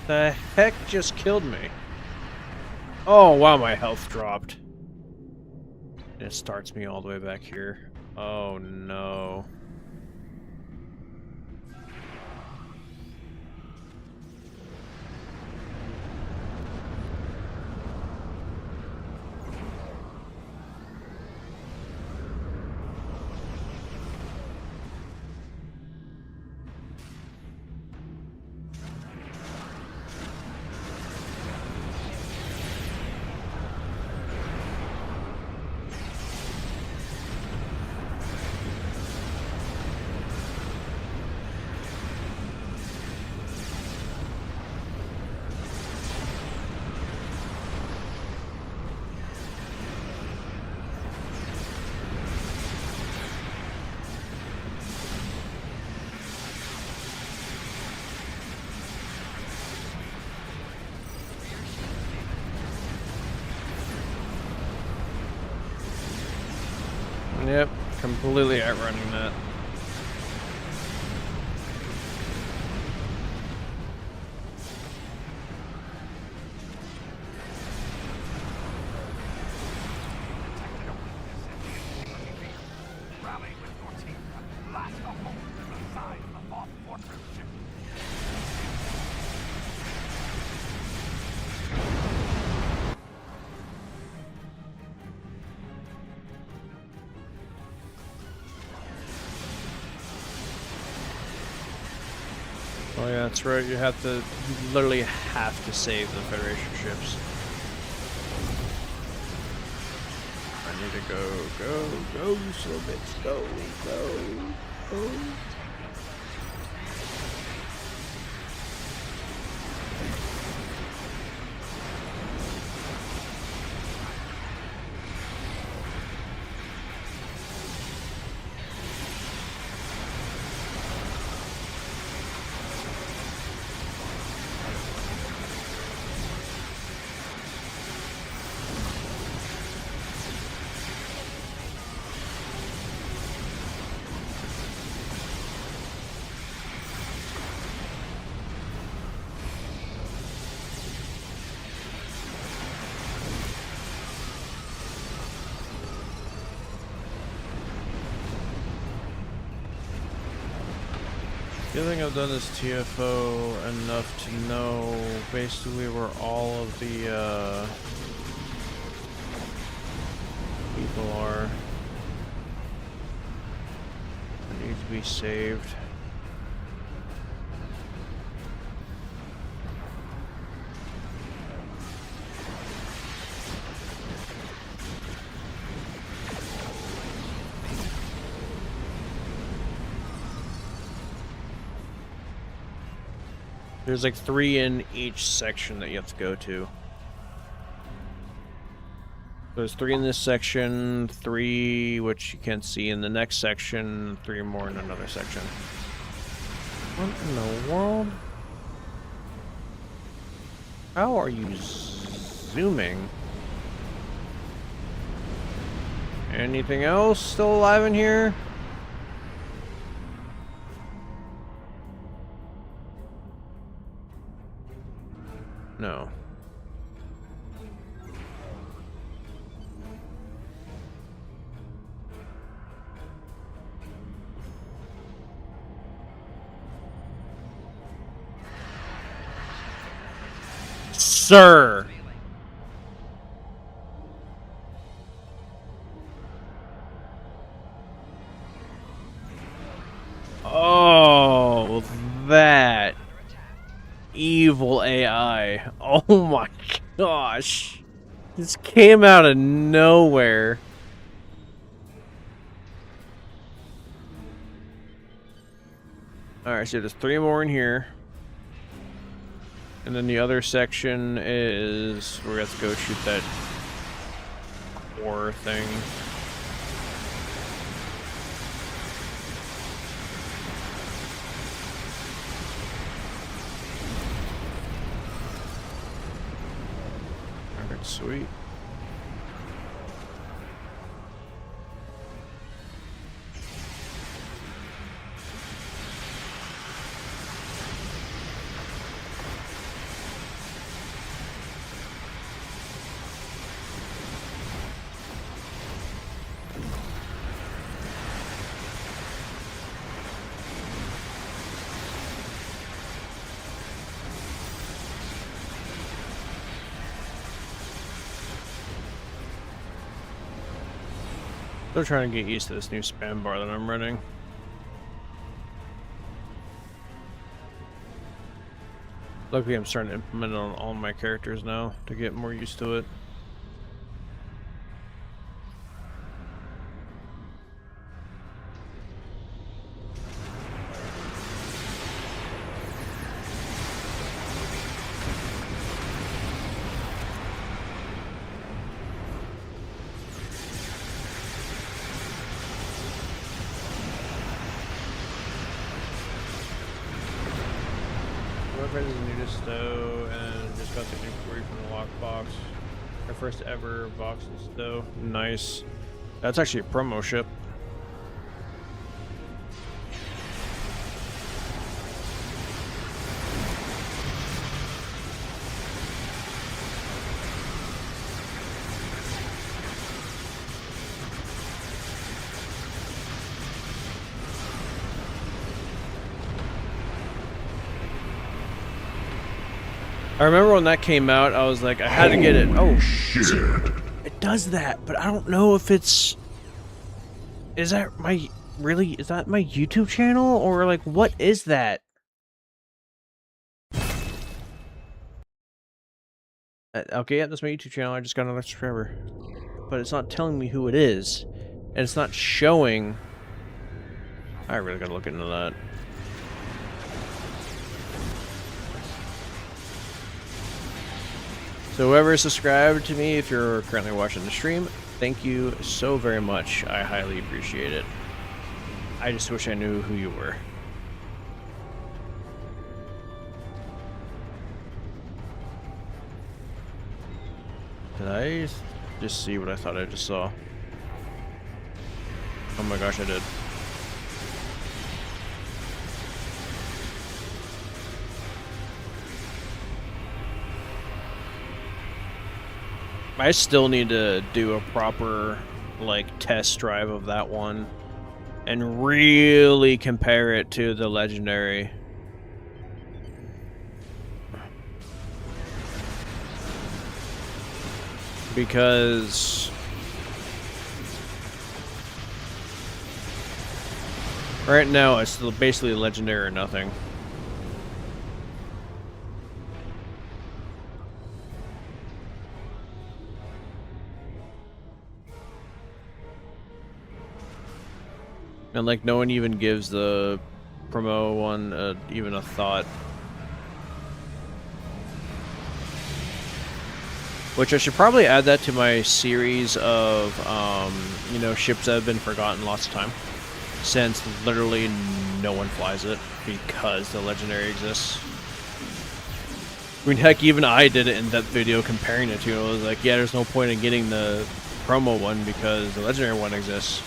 The heck just killed me? Oh wow, my health dropped. It starts me all the way back here. Oh no. Yep, completely outrunning that. Oh yeah, that's right. You have to, you literally have to save the Federation ships. I need to go, slow bits, go. I think I've done this TFO enough to know basically where all of the people are that need to be saved. There's like 3 in each section that you have to go to. There's 3 in this section, 3 which you can't see in the next section, 3 more in another section. What in the world? How are you zooming? Anything else still alive in here? No. Sir. Oh, that evil AI. Oh my gosh. This came out of nowhere. Alright, so there's 3 more in here. And then the other section is where we have to go shoot that horror thing. Alright, sweet. Still trying to get used to this new spam bar that I'm running. Luckily, I'm starting to implement it on all my characters now to get more used to it. Is new to Stowe and just got the inquiry from the lockbox. Our first ever box in Stowe. Nice. That's actually a promo ship. I remember when that came out, I was like, I had to get it. Oh, shit. It does that, but I don't know if it's... Is that my... Really? Is that my YouTube channel? Or, like, what is that? Okay, yeah, that's my YouTube channel. I just got another subscriber. But it's not telling me who it is. And it's not showing... I really gotta look into that. So whoever is subscribed to me, if you're currently watching the stream, thank you so very much. I highly appreciate it. I just wish I knew who you were. Did I just see what I thought I just saw? Oh my gosh, I did. I still need to do a proper, like, test drive of that one and really compare it to the Legendary. Because right now it's still basically Legendary or nothing. And like no one even gives the promo one even a thought. Which I should probably add that to my series of, you know, ships that have been forgotten lots of time. Since literally no one flies it because the Legendary exists. I mean, heck, even I did it in that video comparing it to. I was like, yeah, there's no point in getting the promo one because the Legendary one exists.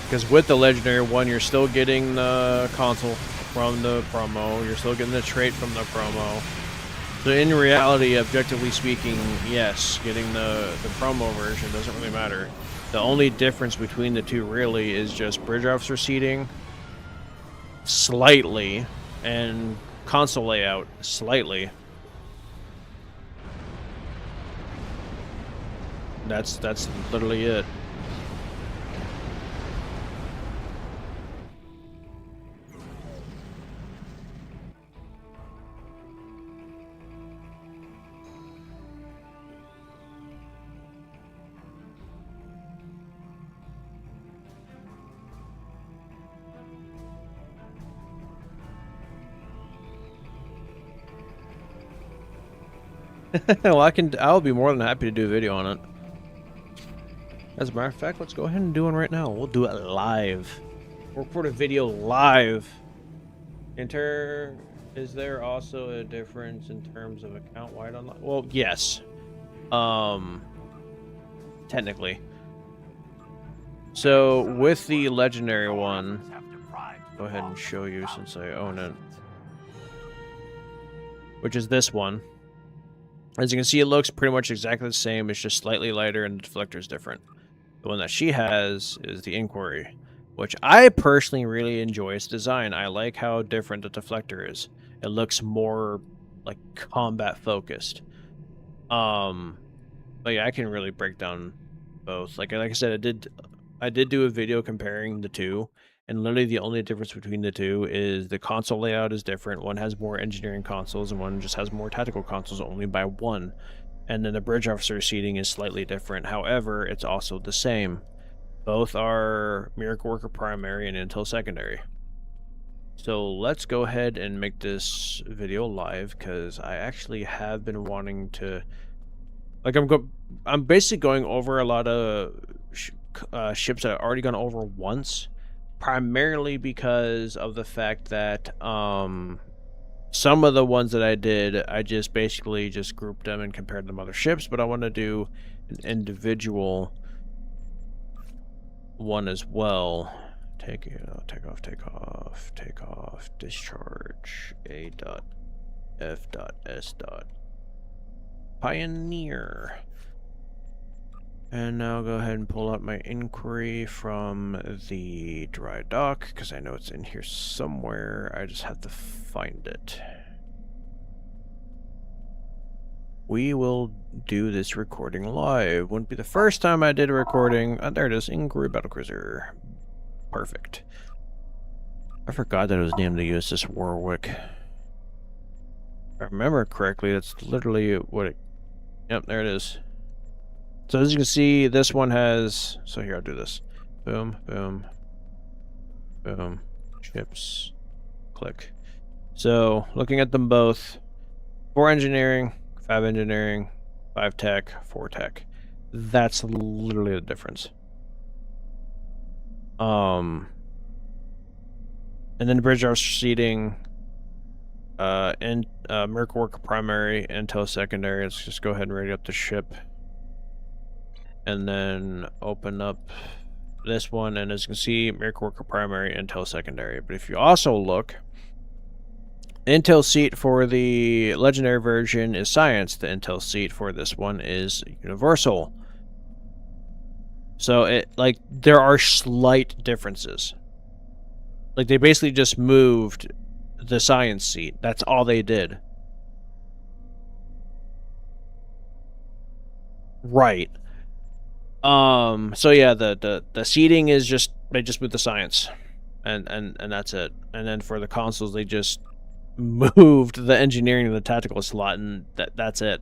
Because with the Legendary one, you're still getting the console from the promo. You're still getting the trait from the promo. So in reality, objectively speaking, yes, getting the promo version doesn't really matter. The only difference between the two really is just bridge officer seating slightly and console layout slightly. That's literally it. Well, I'll be more than happy to do a video on it. As a matter of fact, let's go ahead and do one right now. We'll do it live. We'll record a video live. Is there also a difference in terms of account wide unlock? Well, yes. Technically. So with the Legendary one, go ahead and show you since I own it. Which is this one. As you can see, it looks pretty much exactly the same. It's just slightly lighter and the deflector is different. The one that she has is the Inquiry, which I personally really enjoy its design. I like how different the deflector is. It looks more like combat focused. But yeah, I can really break down both. Like I said, I did do a video comparing the two. And literally the only difference between the two is the console layout is different. One has more engineering consoles and one just has more tactical consoles only by one. And then the bridge officer seating is slightly different. However, it's also the same. Both are Miracle Worker primary and Intel secondary. So let's go ahead and make this video live because I actually have been wanting to... Like I'm basically going over a lot of ships that I've already gone over once. Primarily because of the fact that some of the ones that I did, I just basically just grouped them and compared them to other ships, but I want to do an individual one as well. Take off, discharge, A.F.S. Pioneer. And now I'll go ahead and pull up my Inquiry from the dry dock, because I know it's in here somewhere. I just have to find it. We will do this recording live. Wouldn't be the first time I did a recording. Oh, there it is, Inquiry Battlecruiser. Perfect. I forgot that it was named the USS Warwick. If I remember correctly, that's literally what it... Yep, there it is. So as you can see, this one has... So here, I'll do this. Boom, boom, boom, ships, click. So, looking at them both, 4 engineering, 5 engineering, 5 tech, 4 tech. That's literally the difference. And then bridge arch seating, and Miracle Worker primary, Intel secondary. Let's just go ahead and ready up the ship. And then open up this one, and as you can see, Miracle Worker primary, Intel secondary. But if you also look, Intel seat for the legendary version is science. The Intel seat for this one is universal. So it, like, there are slight differences. Like, they basically just moved the science seat. That's all they did. Right. So yeah, the seating is just, they just moved the science. And that's it. And then for the consoles, they just moved the engineering to the tactical slot, and that's it.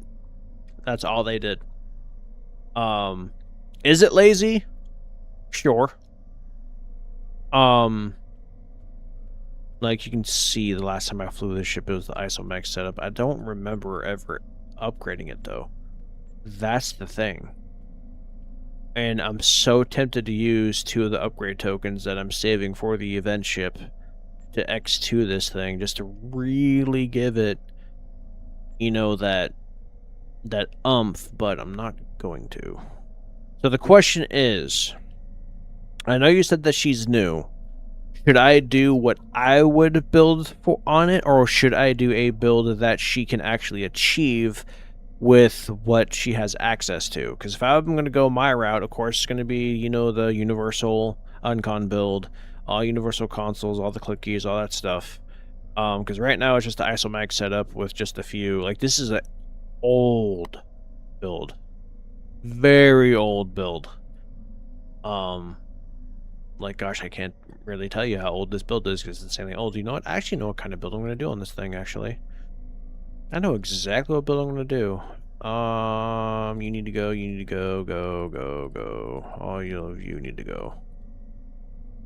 That's all they did. Is it lazy? Sure. Like you can see, the last time I flew this ship, it was the ISOMAX setup. I don't remember ever upgrading it though. That's the thing. And I'm so tempted to use 2 of the upgrade tokens that I'm saving for the event ship to X2 this thing, just to really give it, you know, that umph, but I'm not going to. So the question is, I know you said that she's new. Should I do what I would build for on it, or should I do a build that she can actually achieve with what she has access to? Because if I'm going to go my route, of course, it's going to be, you know, the universal uncon build, all universal consoles, all the click keys, all that stuff. Because right now it's just the ISOMAX setup with just a few. Like, this is an old build. Very old build. Like, gosh, I can't really tell you how old this build is because it's insanely old. You know what? I actually know what kind of build I'm going to do on this thing, actually. I know exactly what build I'm going to do. You need to go, go. All of you need to go.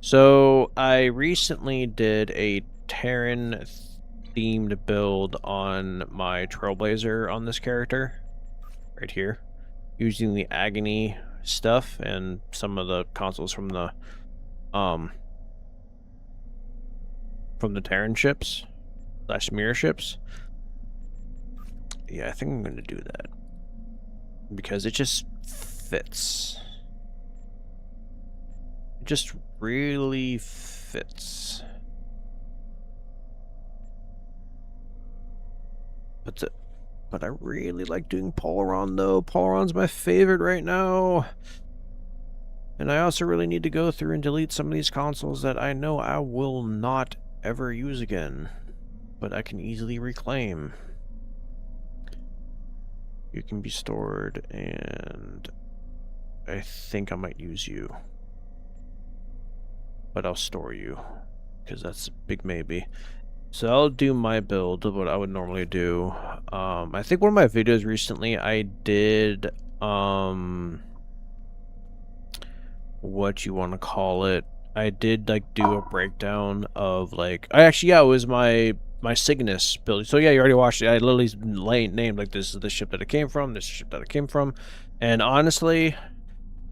So, I recently did a Terran themed build on my Trailblazer on this character. Right here. Using the Agony stuff and some of the consoles from the Terran ships / mirror ships. Yeah, I think I'm going to do that because it just fits. It just really fits. But I really like doing Polaron though. Polaron's my favorite right now. And I also really need to go through and delete some of these consoles that I know I will not ever use again, but I can easily reclaim. You can be stored, and I think I might use you. But I'll store you, because that's a big maybe. So I'll do my build, what I would normally do. I think one of my videos recently, I did, what you want to call it. I did, like, do a breakdown of, like, it was my Cygnus build. So yeah, you already watched it. I literally named, like, this is the ship that it came from, this ship that it came from. And honestly,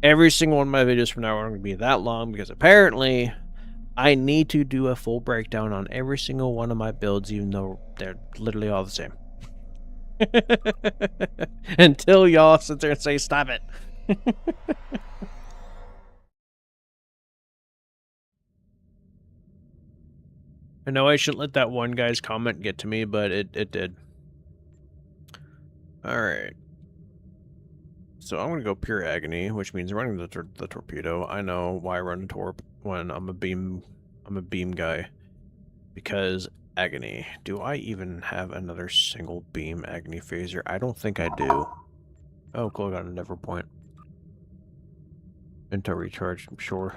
every single one of my videos from now on are going to be that long, because apparently I need to do a full breakdown on every single one of my builds, even though they're literally all the same. Until y'all sit there and say, stop it. I know I shouldn't let that one guy's comment get to me, but it did. Alright. So I'm going to go pure agony, which means running the torpedo. I know why I run a torp when I'm a beam guy. Because agony. Do I even have another single beam agony phaser? I don't think I do. Oh, cool, I got a never point. Intel recharge, I'm sure.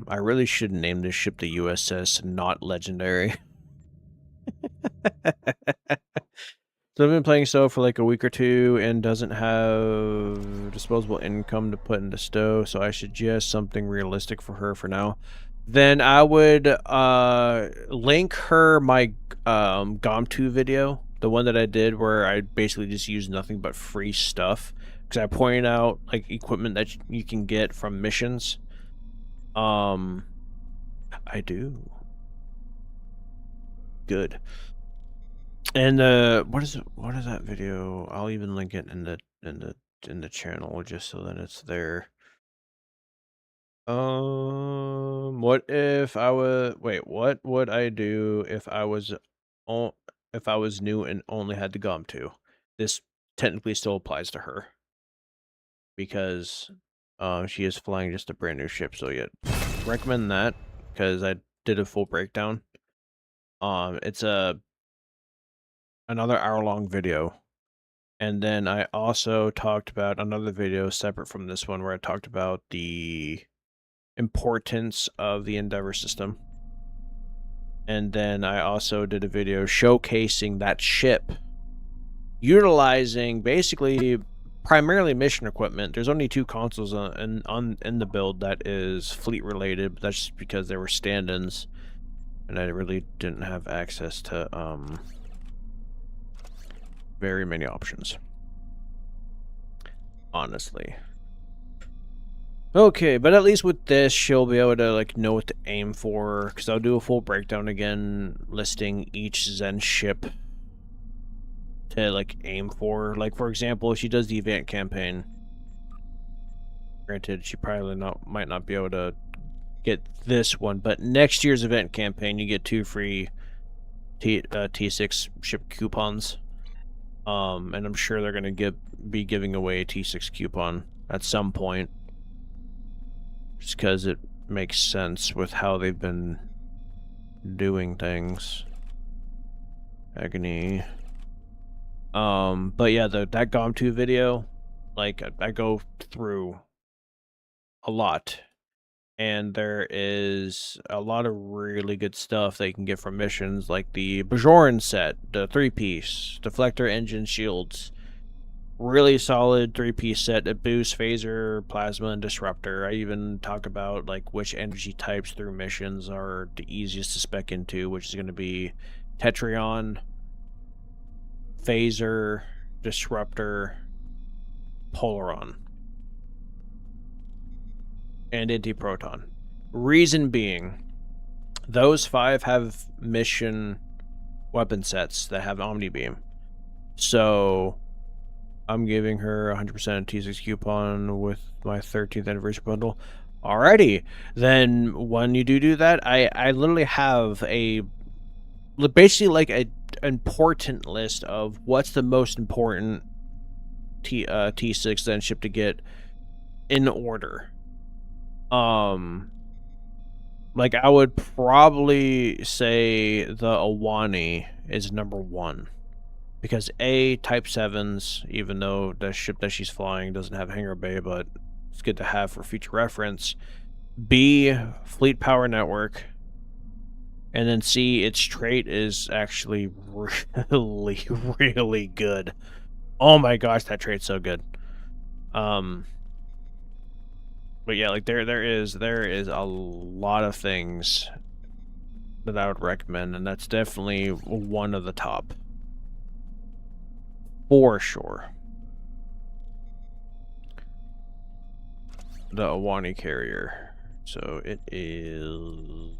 I really should name this ship the USS Not Legendary. So I've been playing Stowe for like a week or two and doesn't have disposable income to put into Stowe, so I suggest something realistic for her for now. Then I would link her my GOM2 video, the one that I did where I basically just used nothing but free stuff, because I pointed out like equipment that you can get from missions. I do. Good. And what is that video? I'll even link it in the channel just so that it's there. What if I was what would I do if I was new and only had the GOM2? This technically still applies to her because she is flying just a brand new ship, so yeah, recommend that because I did a full breakdown. It's another hour-long video, and then I also talked about another video separate from this one where I talked about the importance of the Endeavor system, and then I also did a video showcasing that ship utilizing basically primarily mission equipment. There's only 2 consoles in the build that is fleet related, but that's just because they were stand-ins and I really didn't have access to very many options, honestly. Okay, but at least with this, she'll be able to like know what to aim for, because I'll do a full breakdown again, listing each Zen ship to like aim for. Like for example, if she does the event campaign, granted she probably might not be able to get this one, but next year's event campaign you get 2 free T6 ship coupons. And I'm sure they're gonna be giving away a T6 coupon at some point, just because it makes sense with how they've been doing things. Agony. But yeah, that GOM2 video, like I go through a lot, and there is a lot of really good stuff that you can get from missions, like the Bajoran set, the 3-piece, deflector, engine, shields. Really solid 3-piece set that boosts phaser, plasma, and disruptor. I even talk about like which energy types through missions are the easiest to spec into, which is going to be Tetrion, phaser, disruptor, Polaron, and anti-proton. Reason being, those 5 have mission weapon sets that have Omni-Beam. So I'm giving her 100% T6 coupon with my 13th anniversary bundle. Alrighty, then when you do that, I literally have basically like an important list of what's the most important T6 Zen ship to get in order. Like I would probably say the Awani is number 1. Because A, Type 7s, even though the ship that she's flying doesn't have hangar bay, but it's good to have for future reference. B, Fleet Power Network. And then C, its trait is actually really, really good. Oh my gosh, that trait's so good. But yeah, like there is a lot of things that I would recommend, and that's definitely one of the top. For sure. The Awani carrier. So it is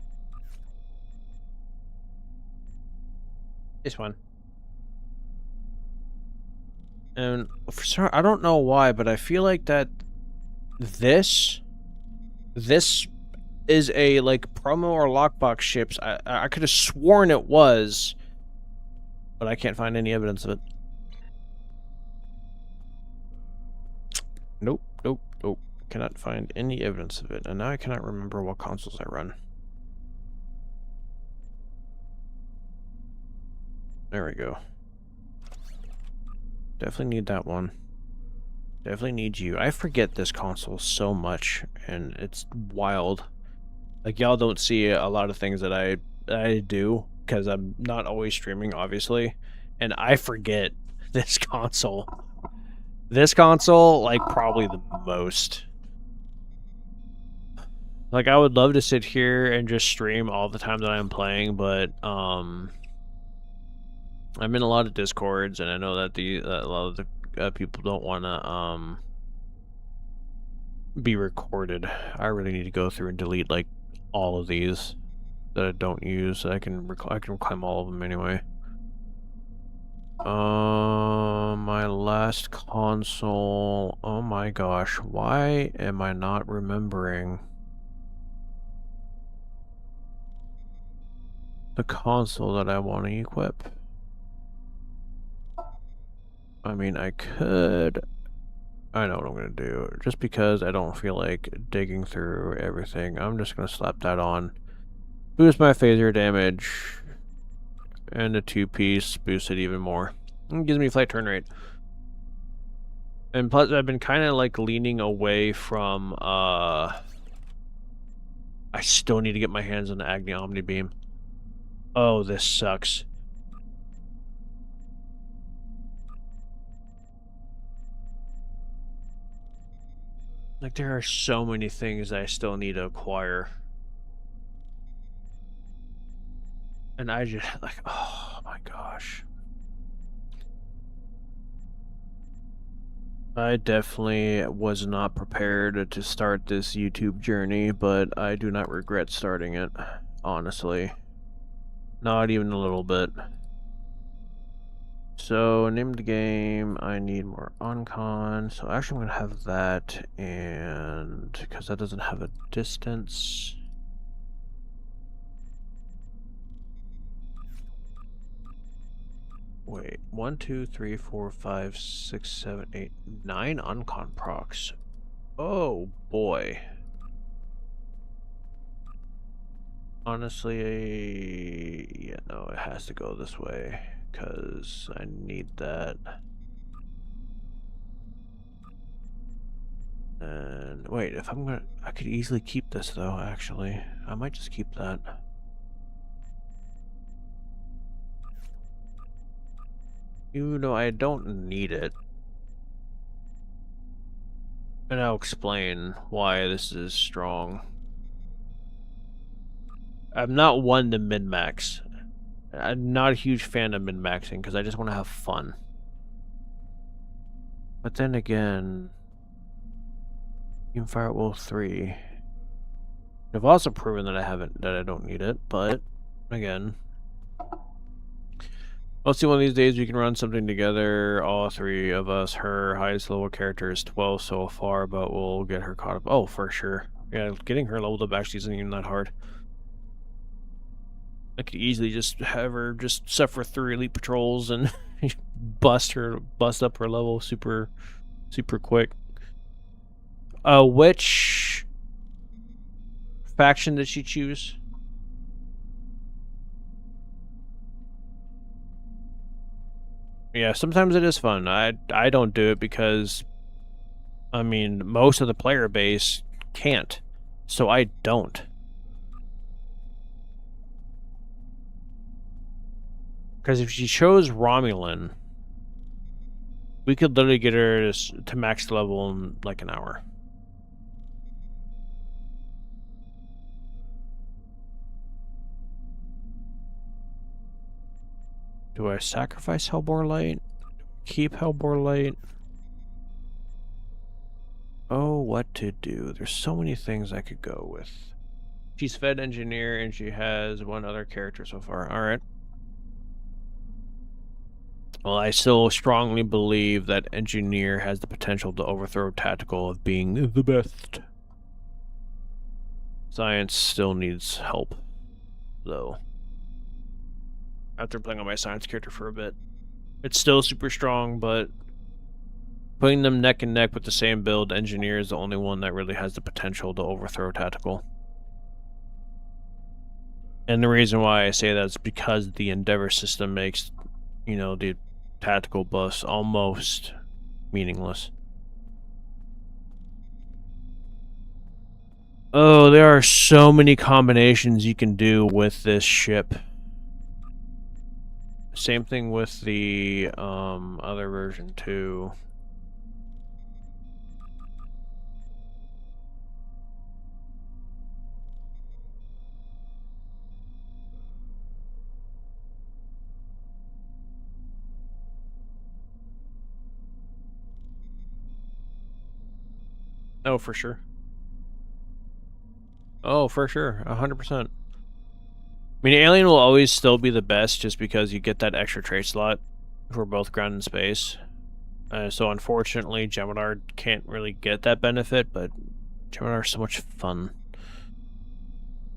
this one. And for some, I don't know why, but I feel like that this is a like promo or lockbox ships. I could have sworn it was, but I can't find any evidence of it. Nope. Cannot find any evidence of it, and now I cannot remember what consoles I run. There we go. Definitely need that one. Definitely need you. I forget this console so much, and it's wild. Like, y'all don't see a lot of things that I do because I'm not always streaming, obviously, and I forget this console. This console, like, probably the most. Like, I would love to sit here and just stream all the time that I'm playing, but I'm in a lot of Discords, and I know that a lot of the people don't want to be recorded. I really need to go through and delete like all of these that I don't use. I can reclaim all of them anyway. My last console. Oh my gosh, why am I not remembering the console that I want to equip? I mean, I could. I know what I'm going to do. Just because I don't feel like digging through everything, I'm just going to slap that on. Boost my phaser damage. And the 2-piece boosts it even more. It gives me flight turn rate. And plus, I've been kind of like leaning away from, I still need to get my hands on the Agni Omni Beam. Oh, this sucks. Like, there are so many things I still need to acquire. And I just, like, oh my gosh. I definitely was not prepared to start this YouTube journey, but I do not regret starting it, honestly. Not even a little bit. So, name of the game, I need more Oncon. So, actually, I'm going to have that, and because that doesn't have a distance. Wait, 1, 2, 3, 4, 5, 6, 7, 8, 9 Oncon procs. Oh boy. Honestly, yeah, no, it has to go this way. Because I need that. And wait, if I'm gonna, I could easily keep this though, actually. I might just keep that. Even though I don't need it. And I'll explain why this is strong. I'm not one to min-max. I'm not a huge fan of min-maxing because I just want to have fun. But then again, Team Fire at Will 3. I've also proven that I don't need it, but again, let's see, one of these days we can run something together, all three of us. Her highest level character is 12 so far, but we'll get her caught up. Oh, for sure. Yeah, getting her leveled up actually isn't even that hard. I could easily just have her just suffer through elite patrols and bust up her level super quick. Which faction did she choose? Yeah, sometimes it is fun. I don't do it because, I mean, most of the player base can't, so I don't. Because if she chose Romulan, we could literally get her to max level in like an hour. Do I sacrifice Hellbore Light? Keep Hellbore Light? Oh, what to do? There's so many things I could go with. She's fed engineer and she has one other character so far. Alright. Well, I still strongly believe that engineer has the potential to overthrow tactical of being the best. Science still needs help, though. After playing on my science character for a bit, it's still super strong, but putting them neck and neck with the same build, engineer is the only one that really has the potential to overthrow tactical. And the reason why I say that is because the Endeavor system makes, you know, the tactical buffs almost meaningless. Oh, there are so many combinations you can do with this ship. Same thing with the other version too. Oh, for sure. Oh, for sure. 100%. I mean, Alien will always still be the best just because you get that extra trait slot for both ground and space. So unfortunately, Gemidar can't really get that benefit, but Gemidar is so much fun.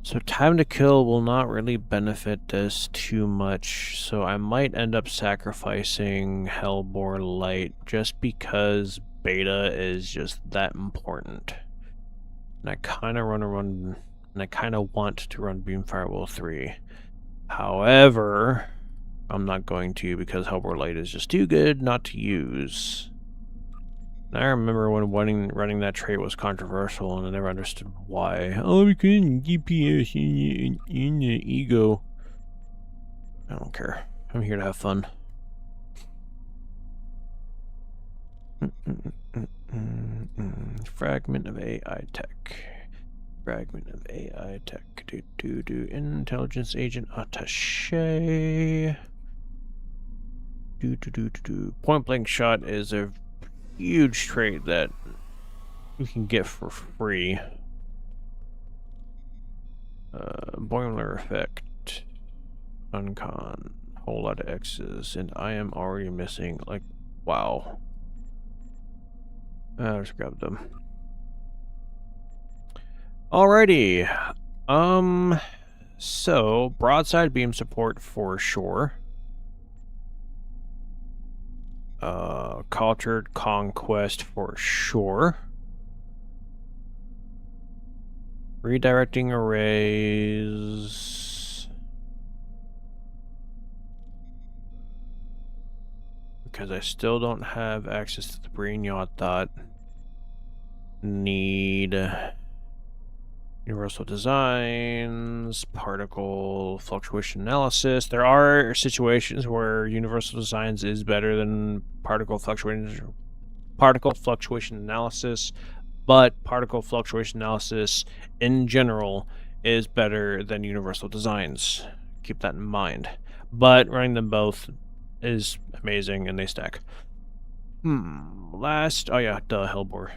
So time to kill will not really benefit this too much, so I might end up sacrificing Hellbore Light just because Beta is just that important. And I kind of want to run Beamfire Will 3. However, I'm not going to because Hellbore Light is just too good not to use. And I remember when running that trait was controversial and I never understood why. Oh, because DPS in the ego. I don't care. I'm here to have fun. Fragment of AI tech. Fragment of AI tech. Intelligence agent attaché. Point blank shot is a huge trait that you can get for free. Boiler effect. Uncon. Whole lot of X's. And I am already missing, like, wow. I'll just grab them. Alrighty. So, broadside beam support for sure. Cultured Conquest for sure. Redirecting arrays. Because I still don't have access to the Brignotte Dot. Need universal designs, particle fluctuation analysis. There are situations where universal designs is better than particle fluctuation analysis, but particle fluctuation analysis in general is better than universal designs. Keep that in mind. But running them both is amazing and they stack. Last, oh yeah, duh, Hellbore.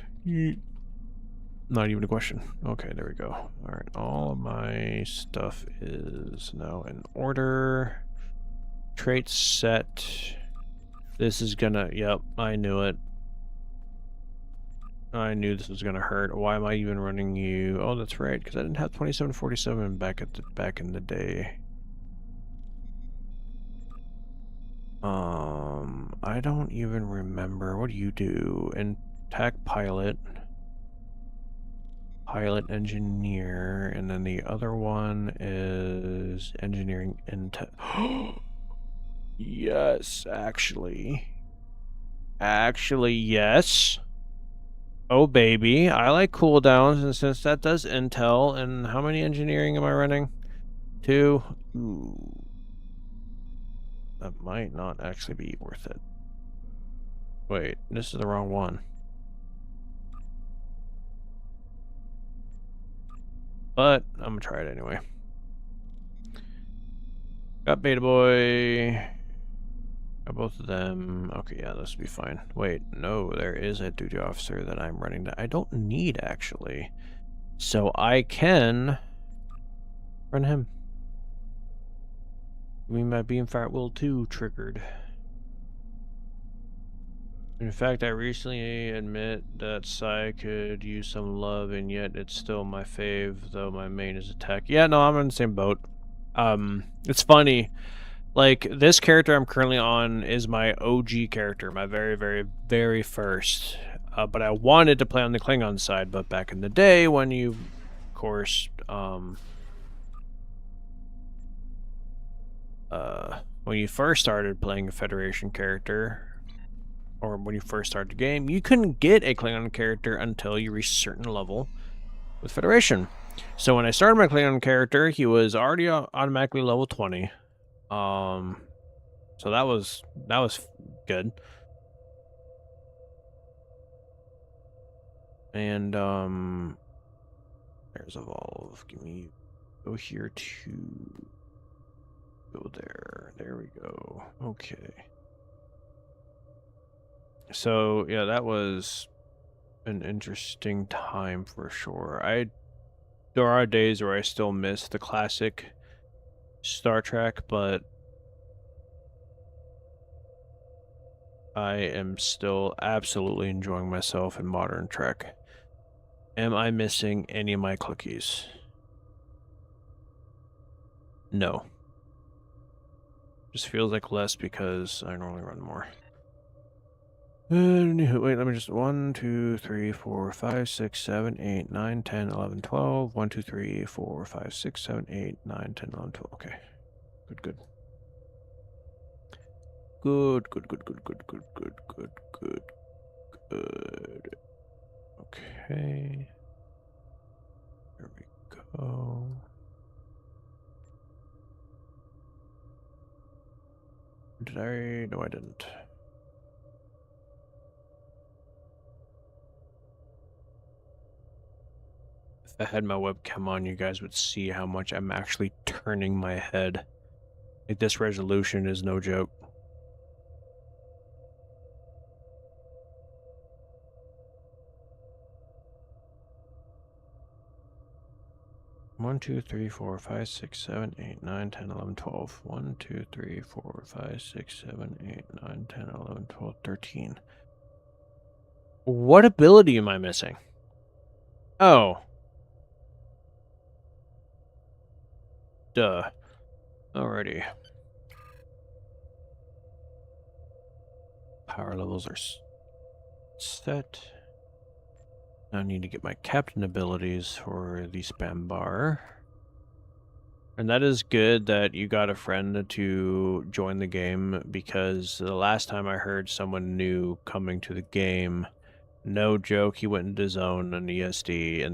Not even a question. Okay, there we go. Alright, all of my stuff is now in order. Traits set. This is gonna, yep, I knew it. I knew this was gonna hurt. Why am I even running you? Oh, that's right, because I didn't have 2747 back in the day. I don't even remember. What do you do? Attack pilot. Pilot engineer, and then the other one is engineering intel. Yes, actually. Actually, yes. Oh, baby. I like cooldowns, and since that does intel, and how many engineering am I running? 2. Ooh. That might not actually be worth it. Wait, this is the wrong one. But I'm gonna try it anyway. Got Beta Boy. Got both of them. Okay, yeah, this will be fine. Wait, no, there is a duty officer that I'm running that I don't need actually. So I can run him. I mean, my Beamfire at Will 2 triggered. In fact, I recently admit that Psy could use some love, and yet it's still my fave, though my main is attack. Yeah, no, I'm in the same boat. It's funny. Like, this character I'm currently on is my OG character, my very, very, very first. But I wanted to play on the Klingon side, but back in the day when you, of course, when you first started playing a Federation character, or when you first started the game, you couldn't get a Klingon character until you reached a certain level. with Federation. So when I started my Klingon character, he was already automatically level 20. So that was good. And there's Evolve. Give me go here to go there. There we go. Okay. So yeah, that was an interesting time for sure. There are days where I still miss the classic Star Trek, but I am still absolutely enjoying myself in modern Trek. Am I missing any of my cookies? No. Just feels like less because I normally run more. Wait, let me just 1, 2, 3, 4, 5, 6, 7, 8, 9, 10, 11, 12. 1, 2, 3, 4, 5, 6, 7, 8, 9, 10, 11, 12. Okay. Good. Good. Okay. There we go. Did I? No, I didn't. If I had my webcam on, you guys would see how much I'm actually turning my head. Like, this resolution is no joke. One, 2, 3, 4, 5, 6, 7, 8, 9, 10, 11, 12. 1, 2, 3, 4, 5, 6, 7, 8, 9, 10, 11, 12, 13. What ability am I missing? Oh. Duh. Alrighty. Power levels are set. I need to get my captain abilities for the spam bar. And that is good that you got a friend to join the game, because the last time I heard someone new coming to the game, no joke, he went into zone and ESD, and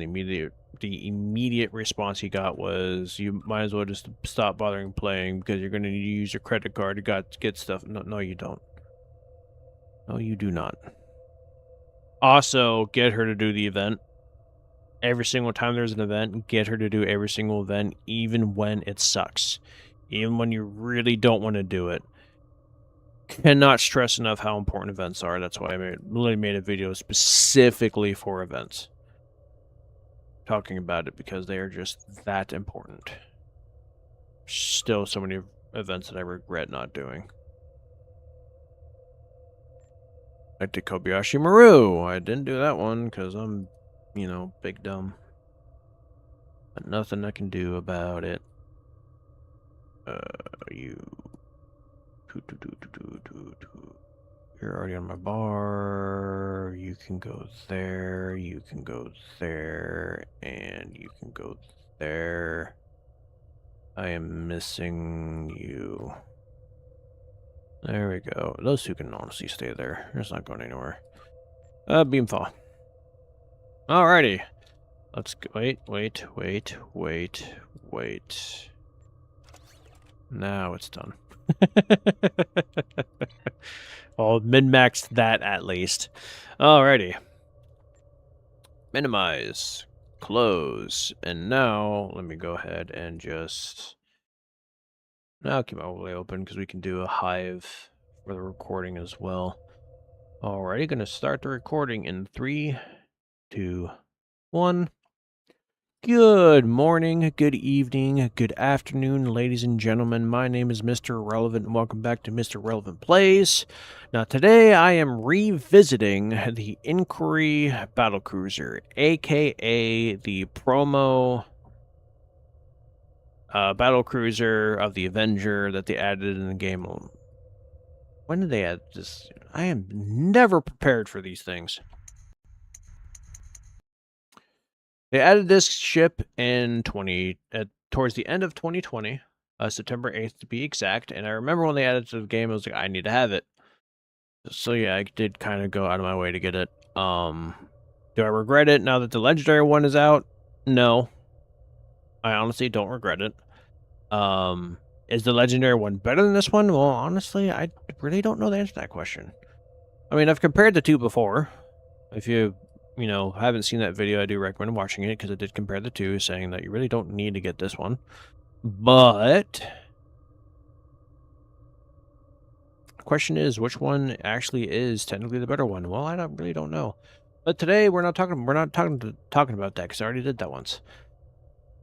the immediate response he got was, you might as well just stop bothering playing because you're going to need to use your credit card to get stuff. No, you don't. No, you do not. Also, get her to do the event. Every single time there's an event, get her to do every single event, even when it sucks. Even when you really don't want to do it. Cannot stress enough how important events are. That's why I literally made a video specifically for events. Talking about it, because they are just that important. Still so many events that I regret not doing. I did Kobayashi Maru. I didn't do that one because I'm, you know, big dumb. But nothing I can do about it. You're already on my bar. You can go there. You can go there. And you can go there. I am missing you. There we go. Those two can honestly stay there. It's not going anywhere. Beamfall. Alrighty. Let's go. Wait. Now it's done. I'll min-max that at least. Alrighty. Minimize. Close. And now, let me go ahead and just... Now keep my overlay open because we can do a hive for the recording as well. Alrighty, gonna start the recording in 3, 2, 1. Good morning, good evening, good afternoon, ladies and gentlemen. My name is Mr. Relevant, and welcome back to Mr. Relevant Plays. Now, today I am revisiting the Inquiry Battlecruiser, aka the promo battlecruiser of the Avenger that they added in the game. When did they add this? I am never prepared for these things. They added this ship in towards the end of 2020, September 8th to be exact. And I remember when they added it to the game, I was like, I need to have it. So yeah, I did kind of go out of my way to get it. Do I regret it now that the legendary one is out? No, I honestly don't regret it. Is the legendary one better than this one? Well, honestly, I really don't know the answer to that question. I mean, I've compared the two before. If you haven't seen that video, I do recommend watching it because I did compare the two, saying that you really don't need to get this one. But the question is, which one actually is technically the better one? Well, I really don't know. But today we're not talking about that because I already did that once.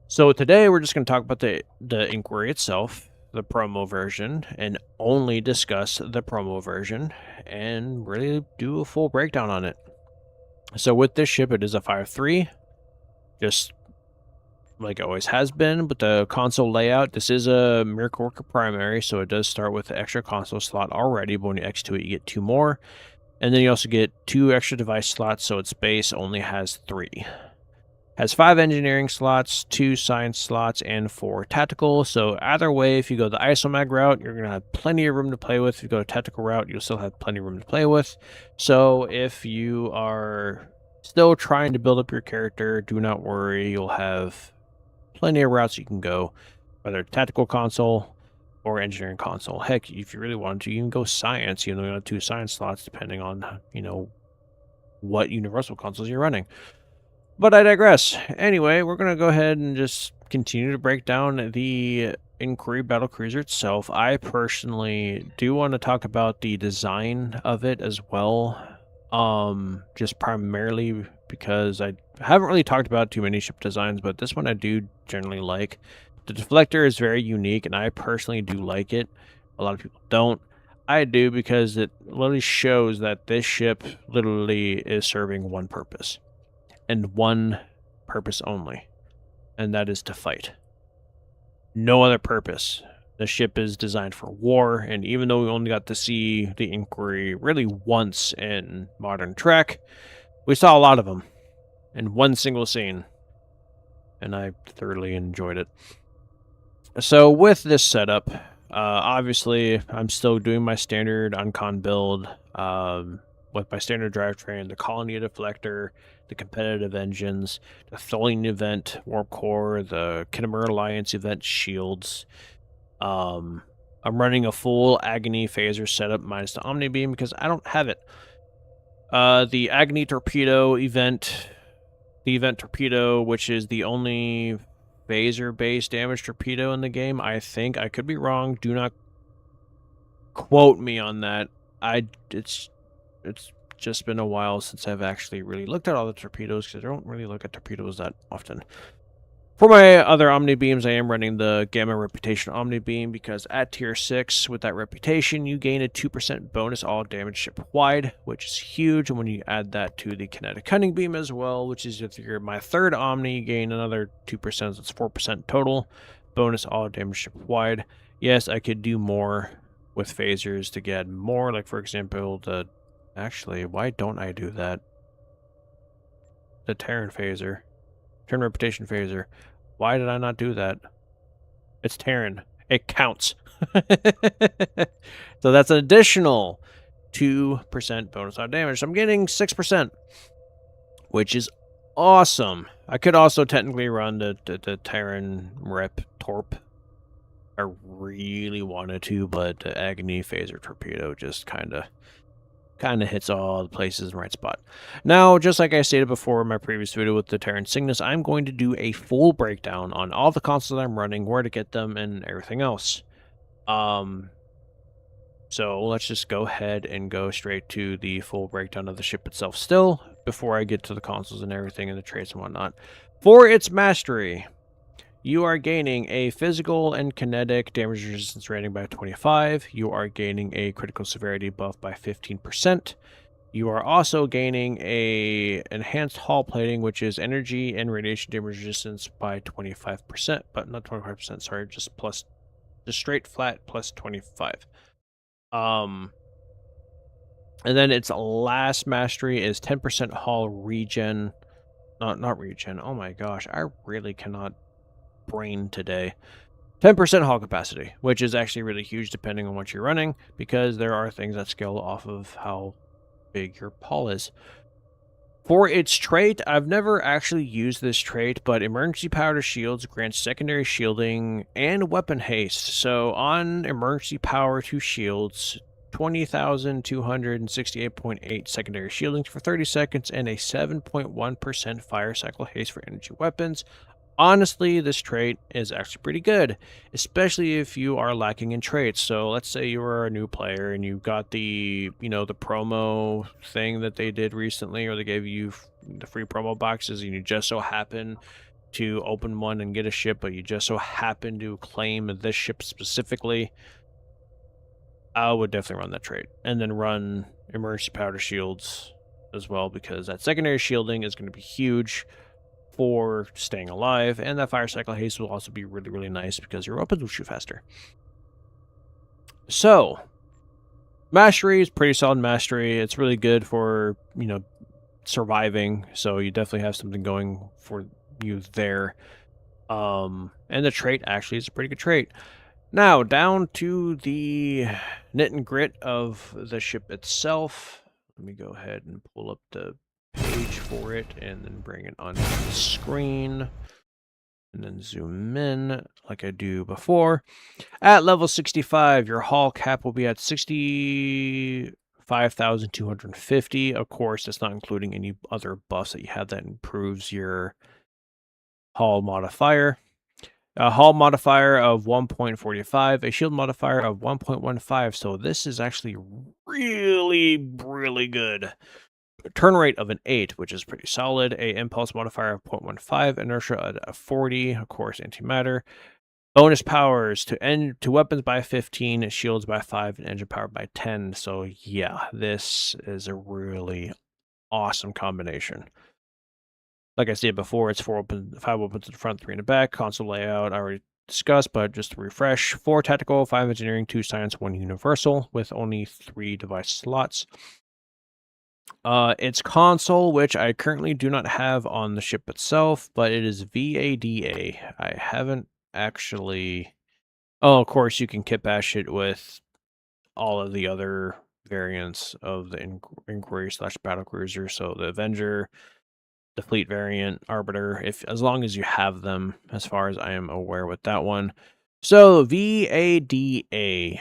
So today we're just going to talk about the inquiry itself, the promo version, and only discuss the promo version and really do a full breakdown on it. So with this ship, it is a 5-3, just like it always has been. But the console layout, this is a Miracle Worker primary, so it does start with the extra console slot already, but when you X to it, you get 2 more. And then you also get 2 extra device slots, so its base only has 3. Has 5 engineering slots, 2 science slots, and 4 tactical. So either way, if you go the isomag route, you're going to have plenty of room to play with. If you go the tactical route, you'll still have plenty of room to play with. So if you are still trying to build up your character, do not worry. You'll have plenty of routes you can go, whether tactical console or engineering console. Heck, if you really wanted to, you can go science. You have 2 science slots depending on, what universal consoles you're running. But I digress. Anyway, we're going to go ahead and just continue to break down the Inquiry Battlecruiser itself. I personally do want to talk about the design of it as well. Just primarily because I haven't really talked about too many ship designs, but this one I do generally like. The deflector is very unique, and I personally do like it. A lot of people don't. I do because it literally shows that this ship literally is serving one purpose. And one purpose only, and that is to fight. No other purpose. The ship is designed for war, and even though we only got to see the Inquiry really once in Modern Trek, we saw a lot of them in one single scene, and I thoroughly enjoyed it. So with this setup, obviously I'm still doing my standard Uncon build, with my standard drivetrain, the Colony Deflector, the competitive engines, the Tholian event Warp Core, the Khitomer Alliance event shields. I'm running a full Agony phaser setup minus the Omni Beam because I don't have it. The Agony Torpedo event, the Event Torpedo, which is the only phaser-based damage torpedo in the game, I think. I could be wrong. Do not quote me on that. It's just been a while since I've actually really looked at all the torpedoes because I don't really look at torpedoes that often. For my other Omni Beams, I am running the Gamma Reputation Omni Beam because at tier 6, with that reputation, you gain a 2% bonus all damage ship-wide, which is huge. And when you add that to the Kinetic Cunning Beam as well, which is if you're my 3rd Omni, you gain another 2%, so it's 4% total bonus all damage ship-wide. Yes, I could do more with phasers to get more, like for example, the... Actually, why don't I do that? The Terran phaser. Terran Reputation phaser. Why did I not do that? It's Terran. It counts. So that's an additional 2% bonus on damage. So I'm getting 6%, which is awesome. I could also technically run the Terran Rep Torp. I really wanted to, but the Agony Phaser Torpedo just kind of hits all the places in the right spot. Now, just like I stated before in my previous video with the Terran Cygnus, I'm going to do a full breakdown on all the consoles I'm running, where to get them, and everything else. So let's just go ahead and go straight to the full breakdown of the ship itself still, before I get to the consoles and everything and the traits and whatnot. For its mastery, you are gaining a physical and kinetic damage resistance rating by 25. You are gaining a critical severity buff by 15%. You are also gaining a enhanced hull plating, which is energy and radiation damage resistance by 25%, but not 25%, sorry, just straight flat plus 25. And then its last mastery is 10% hull regen. Not regen. Oh my gosh, I really cannot brain today. 10% hull capacity, which is actually really huge depending on what you're running, because there are things that scale off of how big your hull is. For its trait, I've never actually used this trait, but emergency power to shields grants secondary shielding and weapon haste. So on emergency power to shields, 20,268.8 secondary shielding for 30 seconds and a 7.1% fire cycle haste for energy weapons. Honestly, this trait is actually pretty good, especially if you are lacking in traits. So let's say you are a new player and you got the, the promo thing that they did recently, or they gave you the free promo boxes, and you just so happen to open one and get a ship, but you just so happen to claim this ship specifically. I would definitely run that trait, and then run emergency powder shields as well, because that secondary shielding is going to be huge for staying alive, and that fire cycle haste will also be really, really nice because your weapons will shoot faster. So, mastery is pretty solid mastery. It's really good for, surviving, so you definitely have something going for you there. And the trait actually is a pretty good trait. Now, down to the knit and grit of the ship itself. Let me go ahead and pull up the page for it and then bring it onto the screen and then zoom in like I do before. At level 65, your hull cap will be at 65,250. Of course, that's not including any other buffs that you have that improves your hull modifier. A hull modifier of 1.45, a shield modifier of 1.15, so this is actually really, really good. Turn rate of an 8, which is pretty solid. A impulse modifier of 0.15, inertia at 40, of course, antimatter. Bonus powers to weapons by 15, shields by 5, and engine power by 10. So yeah, this is a really awesome combination. Like I said before, it's 5 weapons in the front, 3 in the back. Console layout I already discussed, but just to refresh: 4 tactical, 5 engineering, 2 science, 1 universal, with only 3 device slots. It's console, which I currently do not have on the ship itself, but it is VADA. I haven't actually... Oh, of course, you can kit bash it with all of the other variants of the Inquiry / Battlecruiser, so the Avenger, the Fleet variant, Arbiter, as long as you have them, as far as I am aware with that one. So, VADA.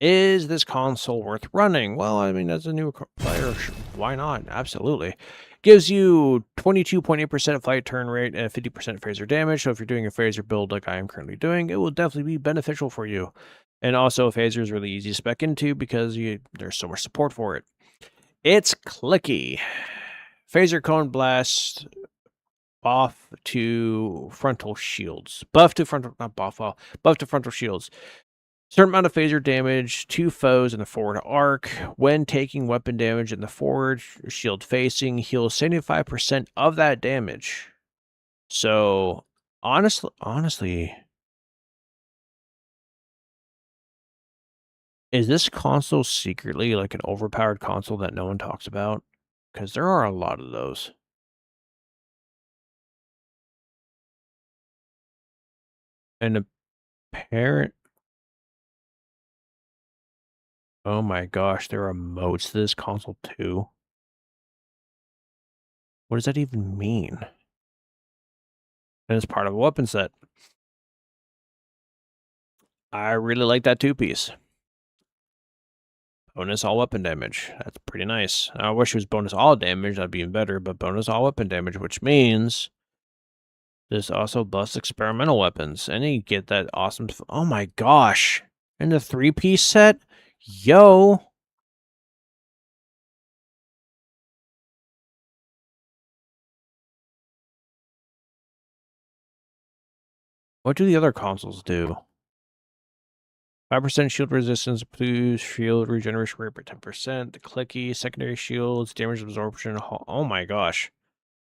Is this console worth running? Well, I mean, as a new player, why not? Absolutely. Gives you 22.8% flight turn rate and 50% phaser damage. So if you're doing a phaser build like I am currently doing, it will definitely be beneficial for you. And also, phaser is really easy to spec into because there's so much support for it. It's clicky. Phaser cone blast buff to frontal shields. Buff to frontal shields. Certain amount of phaser damage to foes in the forward arc. When taking weapon damage in the forward shield facing, heals 75% of that damage. So, honestly, is this console secretly like an overpowered console that no one talks about? Because there are a lot of those. And apparent... Oh my gosh, there are modes to this console too. What does that even mean? And it's part of a weapon set. I really like that 2-piece. Bonus all weapon damage. That's pretty nice. I wish it was bonus all damage, that'd be even better, but bonus all weapon damage, which means this also busts experimental weapons. And you get that awesome... Oh my gosh! And the 3-piece set? Yo! What do the other consoles do? 5% shield resistance, boost shield regeneration rate by 10%, the clicky, secondary shields, damage absorption. Oh my gosh.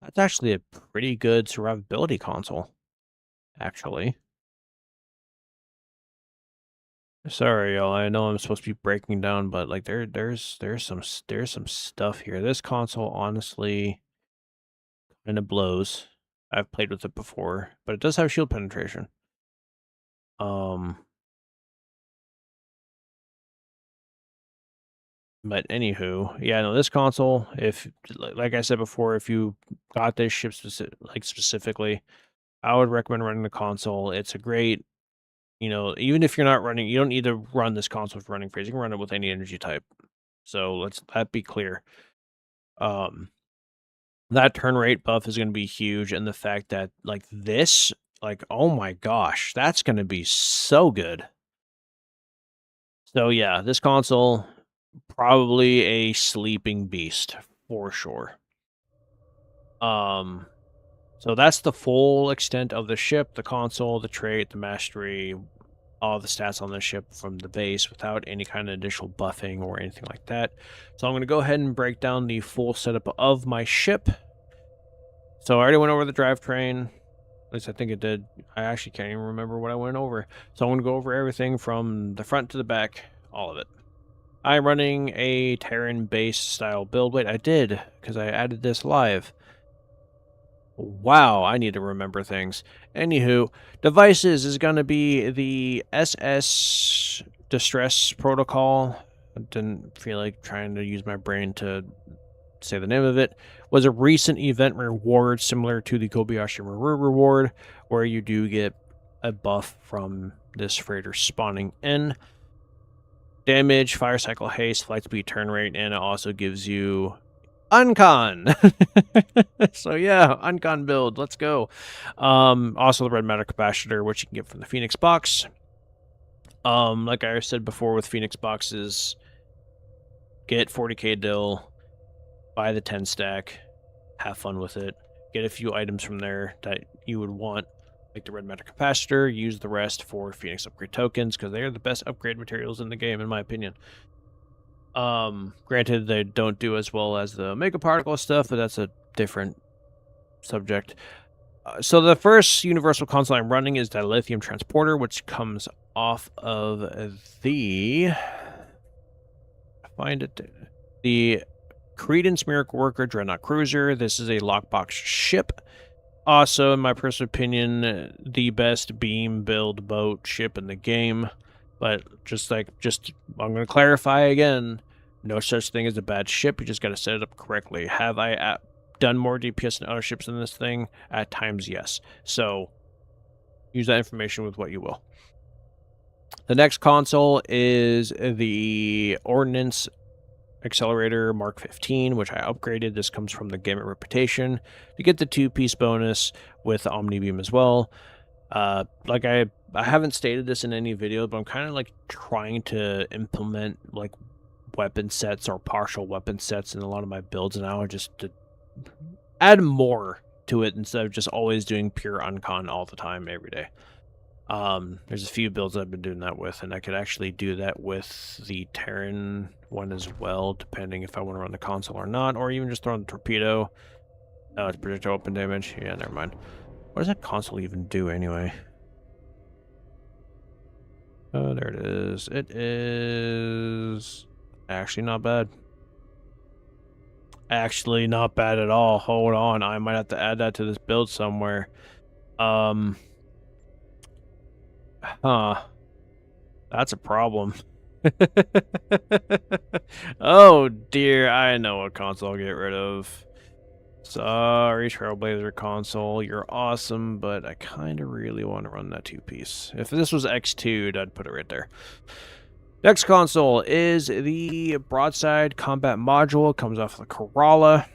That's actually a pretty good survivability console. Actually. Sorry, y'all. I know I'm supposed to be breaking down, but like there's some stuff here. This console honestly kind of blows. I've played with it before, but it does have shield penetration. But anywho, yeah, no, this console, if like I said before, if you got this ship specifically, I would recommend running the console. It's a great, even if you're not running, you don't need to run this console for running phase. You can run it with any energy type. So let's that be clear. That turn rate buff is going to be huge, and the fact that like this, like oh my gosh, that's going to be so good. So yeah, this console probably a sleeping beast for sure. So that's the full extent of the ship, the console, the trait, the mastery, all the stats on the ship from the base without any kind of additional buffing or anything like that. So I'm going to go ahead and break down the full setup of my ship. So I already went over the drivetrain. At least I think it did. I actually can't even remember what I went over. So I'm going to go over everything from the front to the back, all of it. I'm running a Terran base style build. Wait, I did, because I added this live. Wow, I need to remember things. Anywho, devices is going to be the SS Distress Protocol. I didn't feel like trying to use my brain to say the name of it. Was a recent event reward similar to the Kobayashi Maru reward, where you do get a buff from this freighter spawning in. Damage, fire cycle haste, flight speed, turn rate, and it also gives you Uncon. So yeah, Uncon build. Let's go. Also the red matter capacitor, which you can get from the Phoenix box. Like I said before with Phoenix boxes, get 40k dill, buy the 10 stack, have fun with it, get a few items from there that you would want, like the red matter capacitor, use the rest for Phoenix upgrade tokens, because they are the best upgrade materials in the game, in my opinion. Granted, they don't do as well as the mega particle stuff, but that's a different subject. So the first universal console I'm running is the Lithium Transporter, which comes off of the Credence Miracle Worker Dreadnought Cruiser. This is a lockbox ship. Also, in my personal opinion, the best beam build boat ship in the game. But I'm going to clarify again, no such thing as a bad ship. You just got to set it up correctly. Have I done more DPS than other ships in this thing? At times, yes. So use that information with what you will. The next console is the Ordnance Accelerator Mark 15, which I upgraded. This comes from the Gamut Reputation to get the 2-piece bonus with the Omnibeam as well. Like I haven't stated this in any video, but I'm kind of like trying to implement like weapon sets or partial weapon sets in a lot of my builds now, just to add more to it instead of just always doing pure uncon all the time every day. There's a few builds I've been doing that with, and I could actually do that with the Terran one as well, depending if I want to run the console or not, or even just throw in the torpedo. It's projectile open damage. Yeah, never mind. What does that console even do anyway? Oh, there it is. It is actually not bad. Actually not bad at all. Hold on. I might have to add that to this build somewhere. That's a problem. Oh dear, I know what console I'll get rid of. Sorry, Trailblazer console, you're awesome, but I kind of really want to run that 2-piece. If this was X2'd, I'd put it right there. Next console is the Broadside Combat Module. It comes off the Corolla.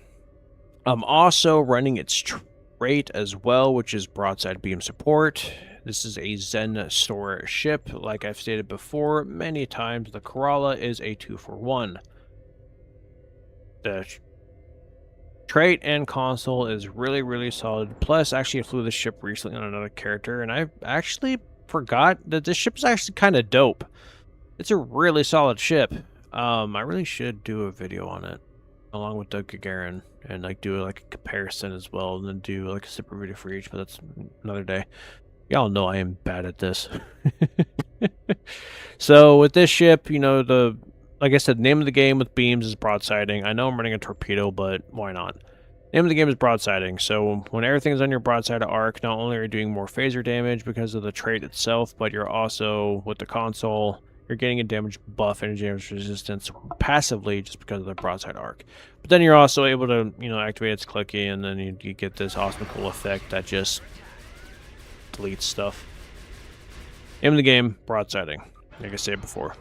I'm also running its trait as well, which is Broadside Beam Support. This is a Zen Store ship. Like I've stated before many times, the Corolla is a 2-for-1. The trait and console is really, really solid. Plus, actually, I flew this ship recently on another character, and I actually forgot that this ship is actually kind of dope. It's a really solid ship. I really should do a video on it, along with Doug Gagarin, and like do like a comparison as well, and then do like a separate video for each, but that's another day. Y'all know I am bad at this. So with this ship, you know, like I said, name of the game with beams is broadsiding. I know I'm running a torpedo, but why not? Name of the game is broadsiding, so when everything's on your broadside arc, not only are you doing more phaser damage because of the trait itself, but you're also, with the console, you're getting a damage buff and a damage resistance passively just because of the broadside arc. But then you're also able to, you know, activate its clicky, and then you get this awesome cool effect that just deletes stuff. Aim of the game, broadsiding, like I said before.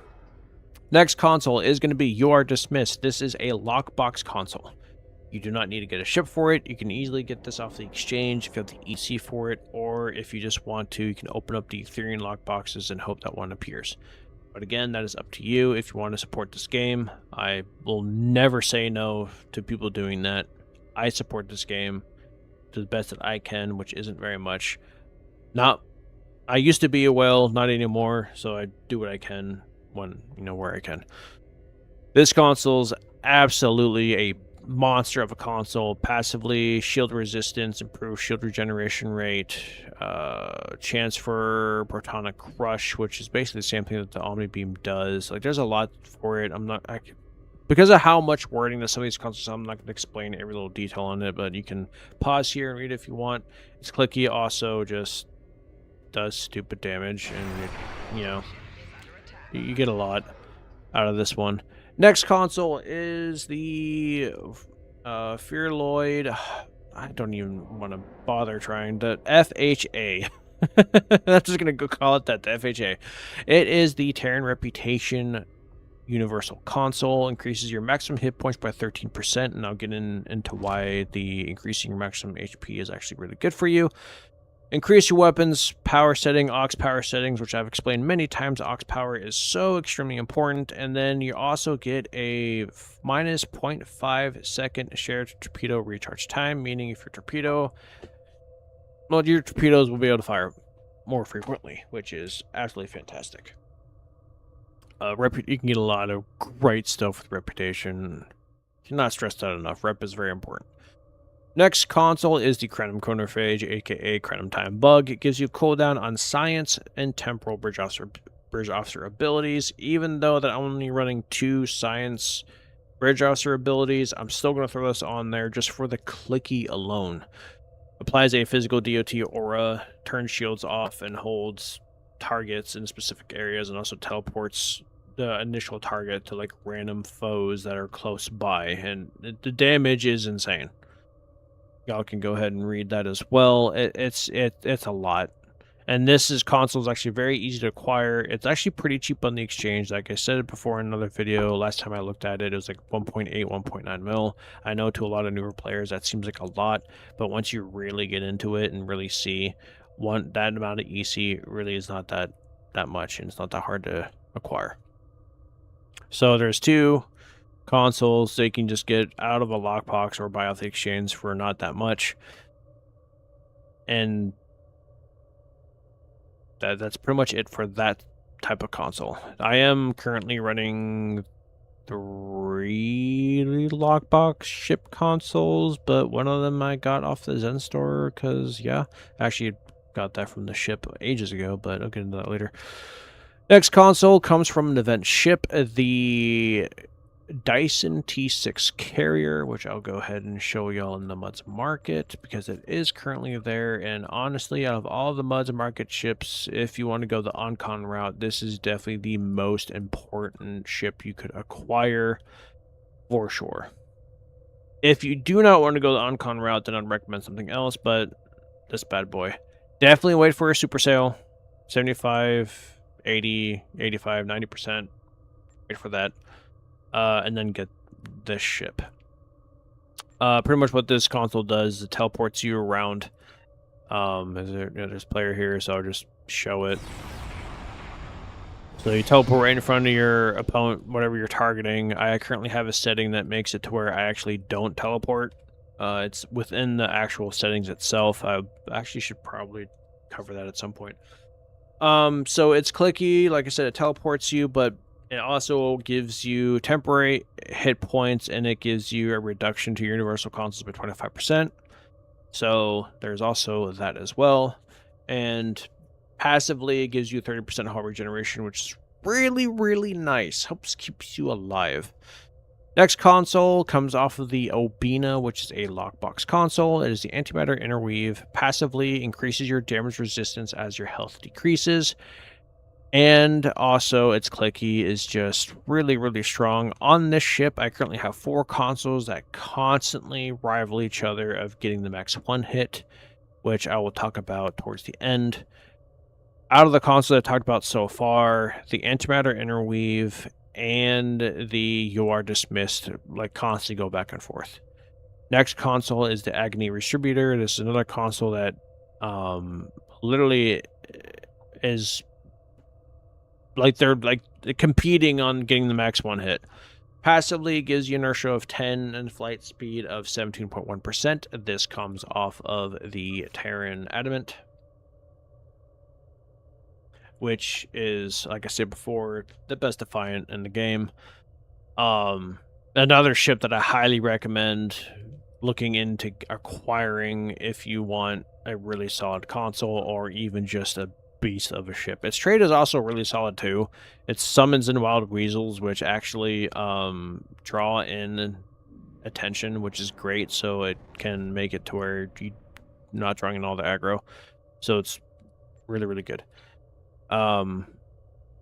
Next console is going to be You Are Dismissed. This is a lockbox console. You do not need to get a ship for it. You can easily get this off the exchange if you have the EC for it, or if you just want to, you can open up the Ethereum lockboxes and hope that one appears. But again, that is up to you if you want to support this game. I will never say no to people doing that. I support this game to the best that I can, which isn't very much. I used to be a whale, not anymore, so I do what I can when, you know, where I can. This console's absolutely a monster of a console. Passively, shield resistance, improved shield regeneration rate, chance for protonic crush, which is basically the same thing that the Omni Beam does. Like, there's a lot for it. Because of how much wording that some of these consoles, I'm not going to explain every little detail on it, but you can pause here and read it if you want. It's clicky, also just does stupid damage, and you know, you get a lot out of this one. Next console is the Fearloid. I don't even want to bother trying. The FHA. I'm just going to go call it that, the FHA. It is the Terran Reputation Universal Console. Increases your maximum hit points by 13%, and I'll get into why the increasing your maximum HP is actually really good for you. Increase your weapons power setting, aux power settings, which I've explained many times. Aux power is so extremely important. And then you also get a minus 0.5 second shared torpedo recharge time, meaning if your torpedoes will be able to fire more frequently, which is absolutely fantastic. You can get a lot of great stuff with Reputation. Cannot stress that enough. Rep is very important. Next console is the Crenum Chronophage, aka Crenum Time Bug. It gives you cooldown on Science and Temporal Bridge Officer abilities. Even though that I'm only running 2 Science Bridge Officer abilities, I'm still going to throw this on there just for the clicky alone. Applies a physical DOT aura, turns shields off, and holds targets in specific areas, and also teleports the initial target to like random foes that are close by. And the damage is insane. Y'all can go ahead and read that as well. It's a lot. And this console is actually very easy to acquire. It's actually pretty cheap on the exchange. Like I said it before in another video, last time I looked at it, it was like 1.8, 1.9 mil. I know to a lot of newer players that seems like a lot, but once you really get into it and really see that amount of EC really is not that much, and it's not that hard to acquire. So there's 2 consoles, so you can just get out of a lockbox or buy off the exchange for not that much, and that's pretty much it for that type of console. I am currently running 3 lockbox ship consoles, but one of them I got off the Zen store because, yeah, actually got that from the ship ages ago, but I'll get into that later. Next console comes from an event ship, the Dyson T6 Carrier, which I'll go ahead and show y'all in the Muds Market because it is currently there. And honestly, out of all the Muds Market ships, if you want to go the Oncon route, this is definitely the most important ship you could acquire for sure. If you do not want to go the Oncon route, then I'd recommend something else, but this bad boy, definitely wait for a super sale. 75, 80, 85, 90%. Wait for that. And then get this ship. Pretty much what this console does is it teleports you around. There's a player here, so I'll just show it. So you teleport right in front of your opponent, whatever you're targeting. I currently have a setting that makes it to where I actually don't teleport. It's within the actual settings itself. I actually should probably cover that at some point. So it's clicky. Like I said, it teleports you, but it also gives you temporary hit points, and it gives you a reduction to your universal consoles by 25%. So there's also that as well. And passively, it gives you 30% hull regeneration, which is really, really nice. Helps keeps you alive. Next console comes off of the Obina, which is a lockbox console. It is the Antimatter Interweave. Passively increases your damage resistance as your health decreases. And also, its clicky is just really, really strong. On this ship, I currently have 4 consoles that constantly rival each other of getting the max 1 hit, which I will talk about towards the end. Out of the consoles I talked about so far, the Antimatter Interweave and the You Are Dismissed like constantly go back and forth. Next console is the Agony Redistributor. This is another console that literally is like they're like competing on getting the max 1 hit. Passively gives you inertia of 10 and flight speed of 17.1%. This comes off of the Terran Adamant, which is, like I said before, the best Defiant in the game. Another ship that I highly recommend looking into acquiring if you want a really solid console or even just a beast of a ship. Its trade is also really solid too. It summons in wild weasels, which actually draw in attention, which is great. So it can make it to where you're not drawing in all the aggro. So it's really, really good.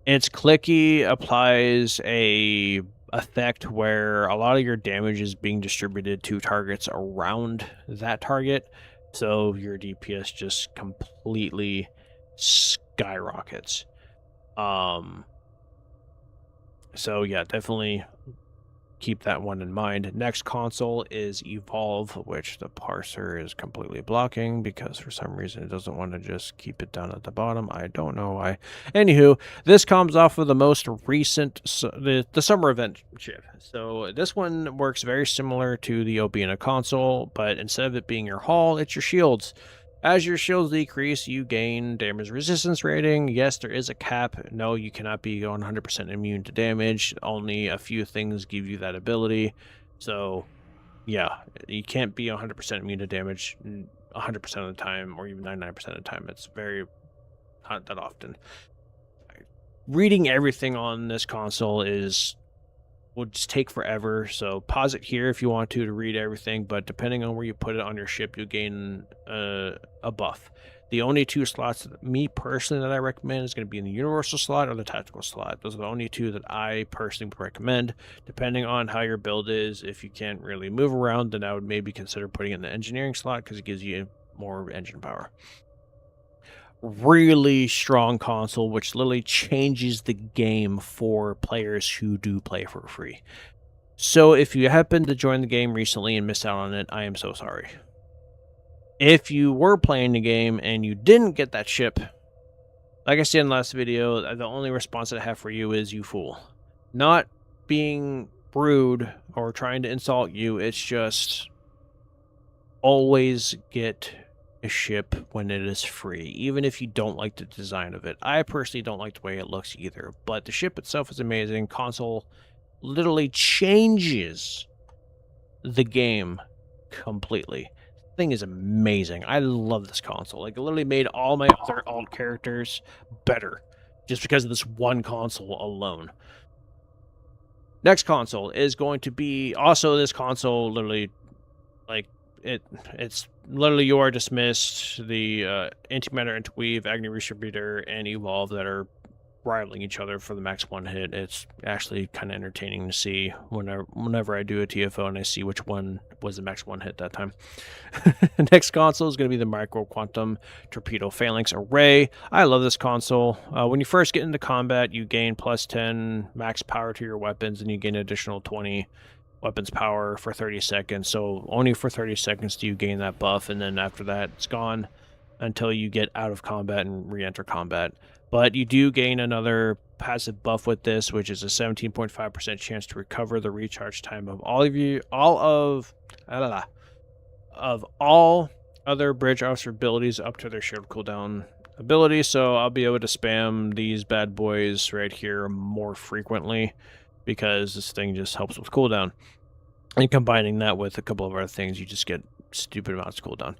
Its clicky applies a effect where a lot of your damage is being distributed to targets around that target, so your DPS just completely skyrockets. So yeah, definitely keep that one in mind. Next console is Evolve, which the parser is completely blocking because for some reason it doesn't want to just keep it down at the bottom. I don't know why. Anywho, this comes off of the most recent, the summer event ship. So this one works very similar to the Obina console, but instead of it being your hull, it's your shields. As your shields decrease, you gain damage resistance rating. Yes, there is a cap. No, you cannot be 100% immune to damage. Only a few things give you that ability. So, yeah, you can't be 100% immune to damage 100% of the time, or even 99% of the time. It's very not that often. Reading everything on this console would just take forever, so pause it here if you want to read everything, but depending on where you put it on your ship, you gain a buff. The only 2 slots, me personally, that I recommend is going to be in the universal slot or the tactical slot. Those are the only 2 that I personally would recommend. Depending on how your build is, if you can't really move around, then I would maybe consider putting it in the engineering slot because it gives you more engine power. Really strong console, which literally changes the game for players who do play for free. So if you happen to join the game recently and miss out on it, I am so sorry. If you were playing the game and you didn't get that ship, like I said in the last video, the only response that I have for you is you fool. Not being rude or trying to insult you, it's just always get a ship when it is free, even if you don't like the design of it. I personally don't like the way it looks either, but the ship itself is amazing. Console literally changes the game completely. The thing is amazing. I love this console. Like, it literally made all my other alt characters better just because of this one console alone. Next console is going to be also this console literally like it's literally You Are Dismissed, the Antimatter Interweave, Agony Redistributor, and Evolve that are rivaling each other for the max 1 hit. It's actually kind of entertaining to see whenever I do a TFO and I see which one was the max 1 hit that time. Next console is going to be the Micro Quantum Torpedo Phalanx Array. I love this console. When you first get into combat, you gain plus 10 max power to your weapons, and you gain additional 20 weapons power for 30 seconds. So only for 30 seconds do you gain that buff, and then after that it's gone until you get out of combat and re-enter combat. But you do gain another passive buff with this, which is a 17.5% chance to recover the recharge time of all other bridge officer abilities up to their shield cooldown ability. So I'll be able to spam these bad boys right here more frequently, because this thing just helps with cooldown. And combining that with a couple of other things, you just get stupid amounts of cooldown.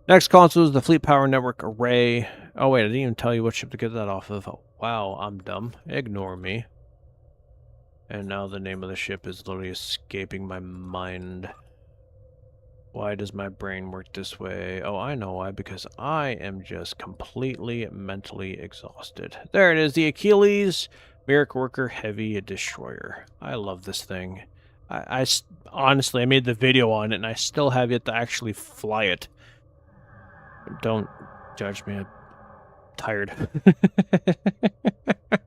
Next console is the Fleet Power Network Array. Oh wait, I didn't even tell you what ship to get that off of. Oh, wow, I'm dumb. Ignore me. And now the name of the ship is literally escaping my mind. Why does my brain work this way? Oh, I know why. Because I am just completely mentally exhausted. There it is. The Achilles Miracle Worker Heavy Destroyer. I love this thing. Honestly, I made the video on it, and I still have yet to actually fly it. Don't judge me. I'm tired.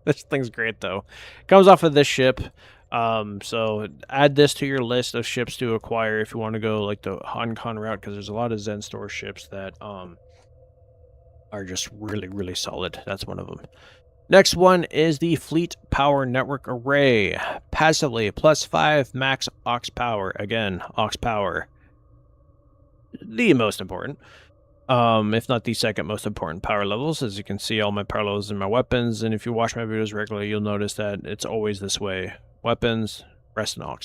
This thing's great, though. Comes off of this ship. So add this to your list of ships to acquire if you want to go like the HonCon route, because there's a lot of Zen Store ships that are just really solid. That's one of them. Next one is the Fleet Power Network Array. Passively +5 max aux power. Again, aux power. The most important. If not the second most important power levels. As you can see, all my power levels in my weapons, and if you watch my videos regularly, you'll notice that it's always this way. Weapons, rest and aux.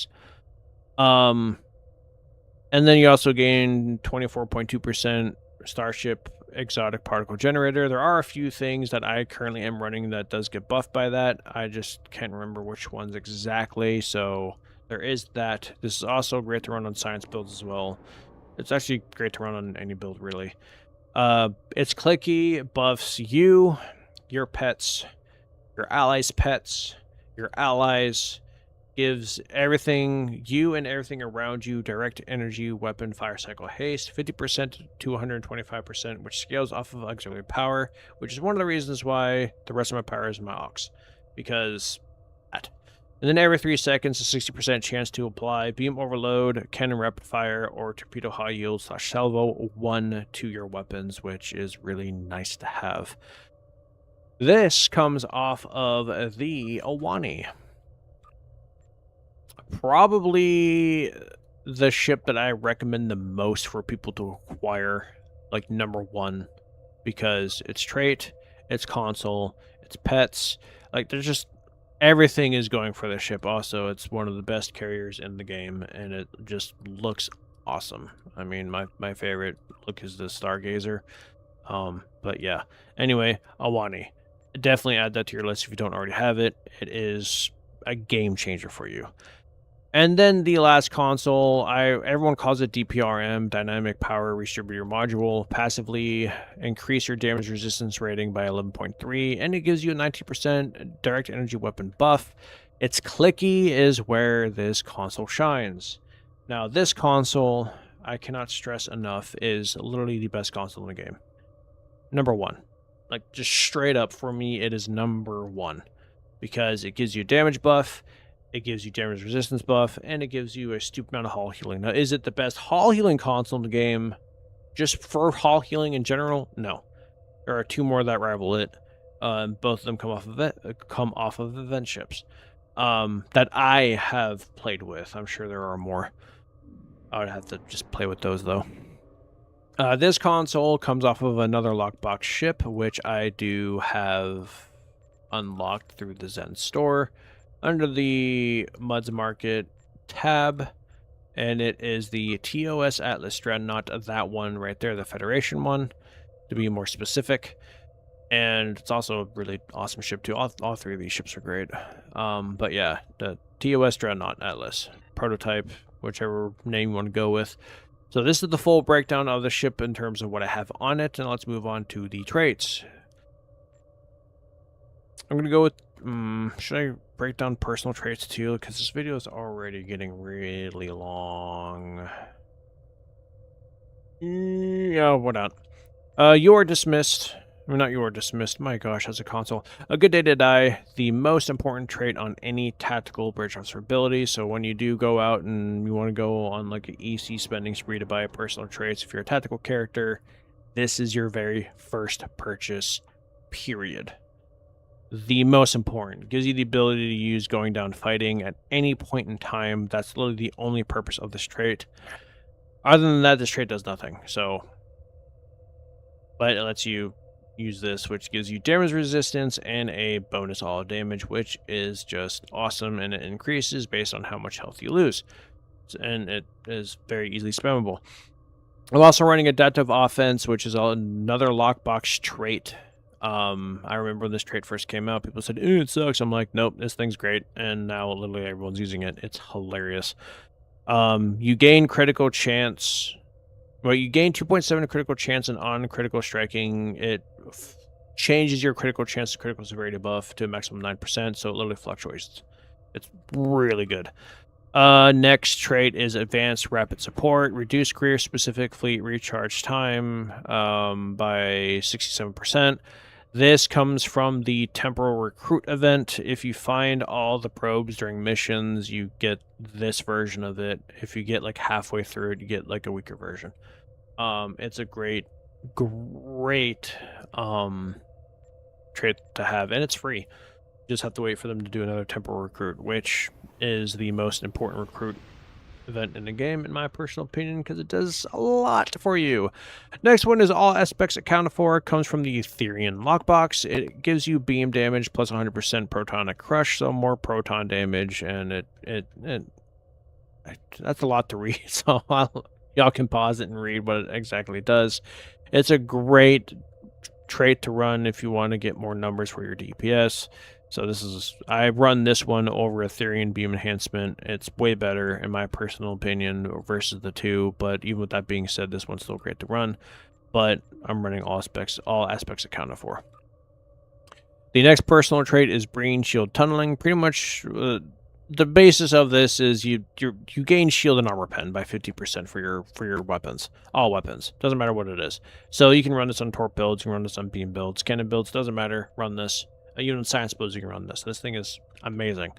And then you also gain 24.2% Starship Exotic Particle Generator. There are a few things that I currently am running that does get buffed by that. I just can't remember which ones exactly, so there is that. This is also great to run on science builds as well. It's actually great to run on any build, really. It's clicky, buffs you, your pets, your allies' pets, your allies, gives everything, you and everything around you, direct energy, weapon, fire cycle haste, 50% to 125%, which scales off of auxiliary power, which is one of the reasons why the rest of my power is my aux, because that. And then every 3 seconds, a 60% chance to apply beam overload, cannon rapid fire, or torpedo high yield / salvo 1 to your weapons, which is really nice to have. This comes off of the Awani. Probably the ship that I recommend the most for people to acquire, like #1, because it's trait, it's console, it's pets, like there's just everything is going for this ship. Also, it's one of the best carriers in the game, and it just looks awesome. I mean, my favorite look is the Stargazer. But yeah. Anyway, Awani. Definitely add that to your list if you don't already have it. It is a game changer for you. And then the last console, everyone calls it DPRM, Dynamic Power Redistributor Module. Passively increase your damage resistance rating by 11.3, and it gives you a 90% direct energy weapon buff. Its clicky is where this console shines. Now, this console, I cannot stress enough, is literally the best console in the game. #1. Like, just straight up, for me, it is #1. Because it gives you a damage buff, it gives you damage resistance buff, and it gives you a stupid amount of hull healing. Now, is it the best hull healing console in the game just for hull healing in general? No. There are 2 more that rival it. Both of them come off of event ships that I have played with. I'm sure there are more. I would have to just play with those, though. This console comes off of another lockbox ship, which I do have unlocked through the Zen Store under the Muds Market tab, and it is the TOS Atlas Dreadnought, that one right there, the Federation one, to be more specific. And it's also a really awesome ship too. All 3 of these ships are great. But yeah, the TOS Dreadnought Atlas prototype, whichever name you want to go with. So this is the full breakdown of the ship in terms of what I have on it, and let's move on to the traits. I'm gonna go with should I break down personal traits too? Because this video is already getting really long. Yeah, why not? You are dismissed. I mean, not you are dismissed. My gosh, as a console. A good day to die. The most important trait on any tactical bridge officer ability. So when you do go out and you want to go on like an EC spending spree to buy personal traits, if you're a tactical character, this is your very first purchase, period. The most important. Gives you the ability to use going down fighting at any point in time. That's literally the only purpose of this trait. Other than that, this trait does nothing. So, but it lets you use this, which gives you damage resistance and a bonus all damage, which is just awesome, and it increases based on how much health you lose. And it is very easily spammable. I'm also running Adaptive Offense, which is another lockbox trait. I remember when this trait first came out, people said, "Ew, it sucks." I'm like, nope, this thing's great. And now literally everyone's using it. It's hilarious. You gain critical chance Well, you gain 2.7 critical chance and on critical striking. It changes your critical chance to critical severity buff to a maximum 9%, so it literally fluctuates. It's really good. Next trait is Advanced Rapid Support. Reduce career-specific fleet recharge time by 67%. This comes from the Temporal Recruit event. If you find all the probes during missions, you get this version of it. If you get like halfway through it, you get like a weaker version. It's a great trait to have, and it's free. You just have to wait for them to do another Temporal Recruit, which is the most important recruit event in the game, in my personal opinion, because it does a lot for you. Next one is All Aspects Accounted For. It comes from the Therian lockbox. It gives you beam damage plus 100% protonic crush, so more proton damage, and that's a lot to read, so y'all can pause it and read what it exactly does. It's a great trait to run if you want to get more numbers for your DPS. So I run this one over a Therian beam enhancement. It's way better in my personal opinion versus the two, but even with that being said, this one's still great to run. But I'm running all aspects Accounted For. The next personal trait is Breen Shield Tunneling. Pretty much the basis of this is you gain shield and armor pen by 50% for your weapons. All weapons. Doesn't matter what it is. So you can run this on torp builds, you can run this on beam builds, cannon builds, doesn't matter, run this. Even in science builds you can run this. This thing is amazing.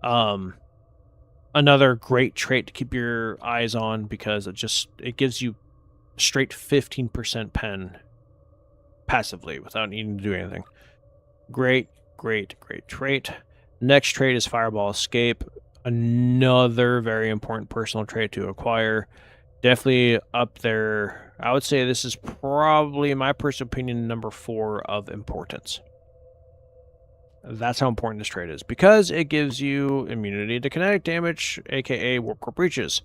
Another great trait to keep your eyes on because it gives you straight 15% pen passively without needing to do anything. Great trait. Next trait is Fireball Escape. Another very important personal trait to acquire. Definitely up there. I would say this is probably, in my personal opinion, number 4 of importance. That's how important this trait is, because it gives you immunity to kinetic damage, aka Warp Core Breaches.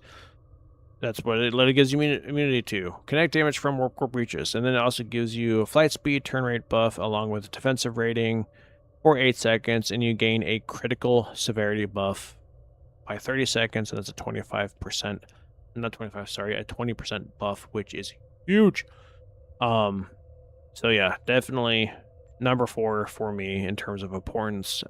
That's what it literally gives you immunity to. Kinetic damage from Warp Core Breaches. And then it also gives you a flight speed, turn rate buff, along with a defensive rating for 8 seconds, and you gain a critical severity buff by 30 seconds, and that's a 25%, not 25, sorry, a 20% buff, which is huge. So yeah, definitely number 4 for me in terms of importance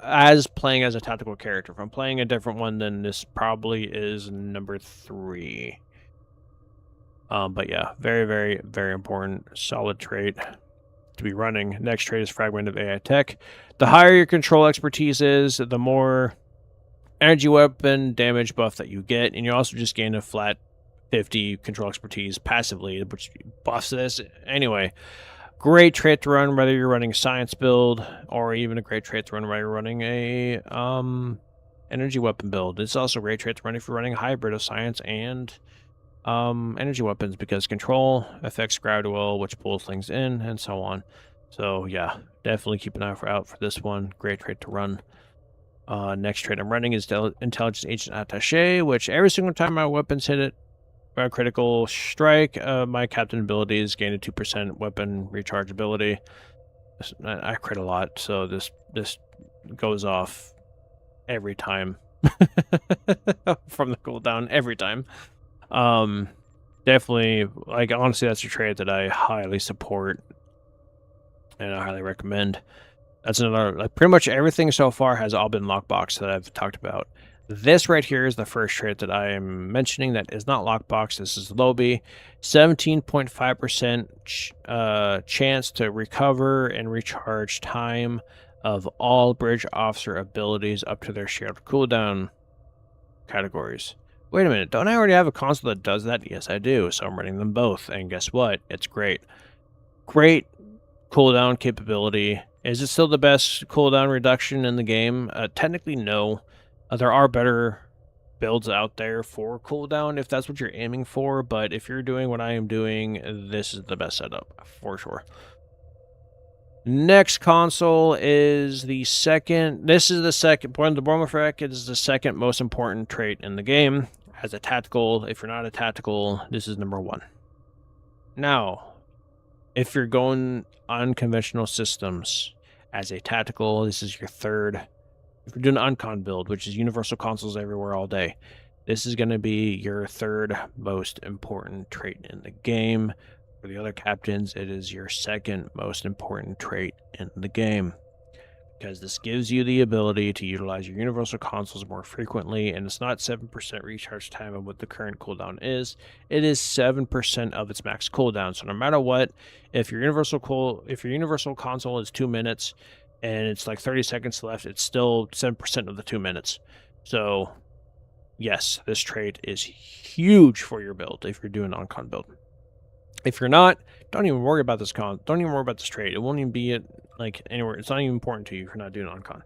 as playing as a tactical character. If I'm playing a different one, then this probably is number 3. But yeah, very important, solid trait to be running. Next trait is Fragment of AI Tech. The higher your control expertise is, the more energy weapon damage buff that you get, and you also just gain a flat 50 control expertise passively, which buffs this anyway. Great trait to run whether you're running a science build, or even a great trait to run whether you're running a energy weapon build. It's also a great trait to run if you're running a hybrid of science and energy weapons, because control affects gradual, which pulls things in, and so on. So yeah, definitely keep an eye out for this one. Great trait to run. Next trait I'm running is Intelligence Agent Attaché, which every single time my weapons hit it, a critical strike, my captain abilities gain a 2% weapon recharge ability. I crit a lot, so this goes off every time from the cooldown every time. Definitely, like, honestly, that's a trait that I highly support and I highly recommend. That's another, like, pretty much everything so far has all been lockbox that I've talked about. This right here is the first trait that I am mentioning that is not lockbox. This is Lobby. 17.5% chance to recover and recharge time of all bridge officer abilities up to their shared cooldown categories. Wait a minute, don't I already have a console that does that? Yes, I do, so I'm running them both, and guess what? It's great. Great cooldown capability. Is it still the best cooldown reduction in the game? Technically, no. There are better builds out there for cooldown if that's what you're aiming for, but if you're doing what I am doing, this is the best setup, for sure. Next console is the second. This is the second. Born the Bormafrek is the second most important trait in the game. As a tactical, if you're not a tactical, this is number 1. Now, if you're going unconventional systems as a tactical, this is your third. If you're doing an uncon build, which is universal consoles everywhere all day, This is going to be your third most important trait in the game. For the other captains, it is your second most important trait in the game, because this gives you the ability to utilize your universal consoles more frequently, and it's not 7% recharge time of what the current cooldown is. It is 7% of its max cooldown. So no matter what, if your universal console is 2 minutes and it's like 30 seconds left, it's still 7% of the 2 minutes. So yes, this trait is huge for your build if you're doing an on-con build. If you're not, don't even worry about this don't even worry about this trait. It won't even be like anywhere. It's not even important to you if you're not doing on-con.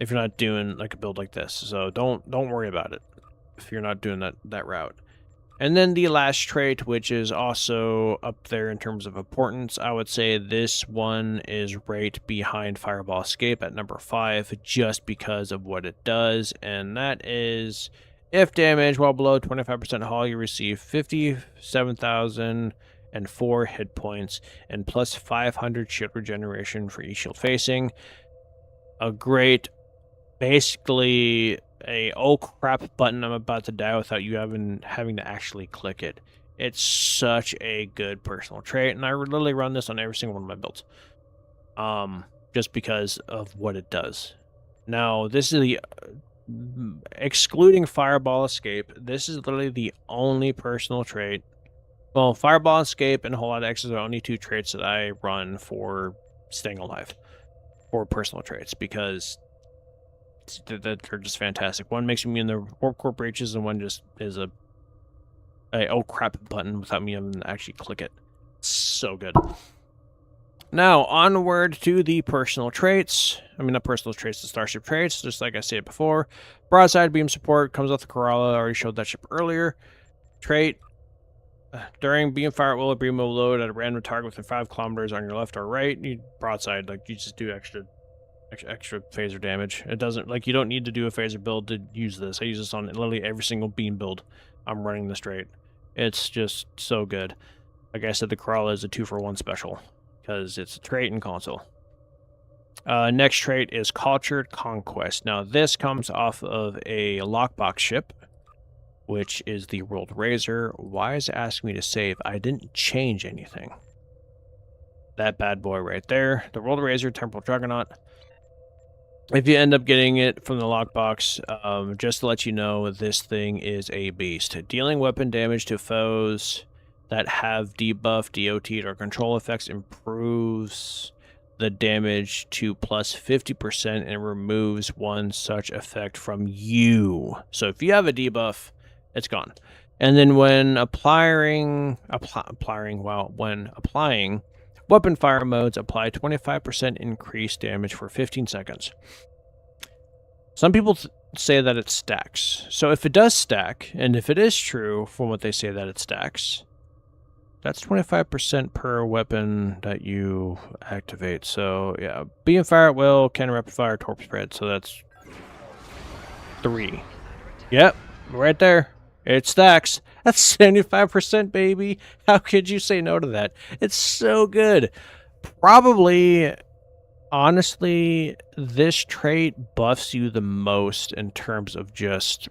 If you're not doing like a build like this. So don't worry about it if you're not doing that route. And then the last trait, which is also up there in terms of importance, I would say this one is right behind Fireball Escape at number 5, just because of what it does, and that is, if damage while below 25% hull, you receive 57,004 hit points and plus 500 shield regeneration for each shield facing. A great, basically a oh crap button, I'm about to die, without you having to actually click it. It's such a good personal trait, and I literally run this on every single one of my builds, just because of what it does. Now, this is the excluding Fireball Escape, this is literally the only personal trait. Well, Fireball Escape and a whole lot of X's are the only 2 traits that I run for staying alive, for personal traits, because they're just fantastic. One makes me in the Warp Core breaches, and one just is a oh crap button without me having to actually click it. So good. Now, onward to the personal traits. I mean, not personal traits, the starship traits, just like I said before. Broadside beam support comes off the Corolla. I already showed that ship earlier. Trait. During beam fire at will, a beam will load at a random target within 5 kilometers on your left or right. You broadside, like, you just do extra phaser damage. It doesn't, like, you don't need to do a phaser build to use this. I use this on literally every single beam build I'm running this trait. It's just so good. Like I said, the Corolla is a 2-for-1 special, because it's a trait and console. Next trait is Cultured Conquest. Now, this comes off of a lockbox ship, which is the World Razor. Why is it asking me to save? I didn't change anything. That bad boy right there. The World Razor, Temporal Juggernaut. If you end up getting it from the lockbox, just to let you know, this thing is a beast. Dealing weapon damage to foes that have debuff, DOT, or control effects improves the damage to plus 50% and removes one such effect from you. So if you have a debuff, it's gone. And then when applying weapon fire modes, apply 25% increased damage for 15 seconds. Some people say that it stacks. So if it does stack, and if it is true from what they say that it stacks, that's 25% per weapon that you activate. So yeah, beam fire at will, cannon rapid fire, torp spread. So that's 3. Yep, right there. It stacks. That's 75%, baby. How could you say no to that? It's so good. Probably, honestly, this trait buffs you the most in terms of just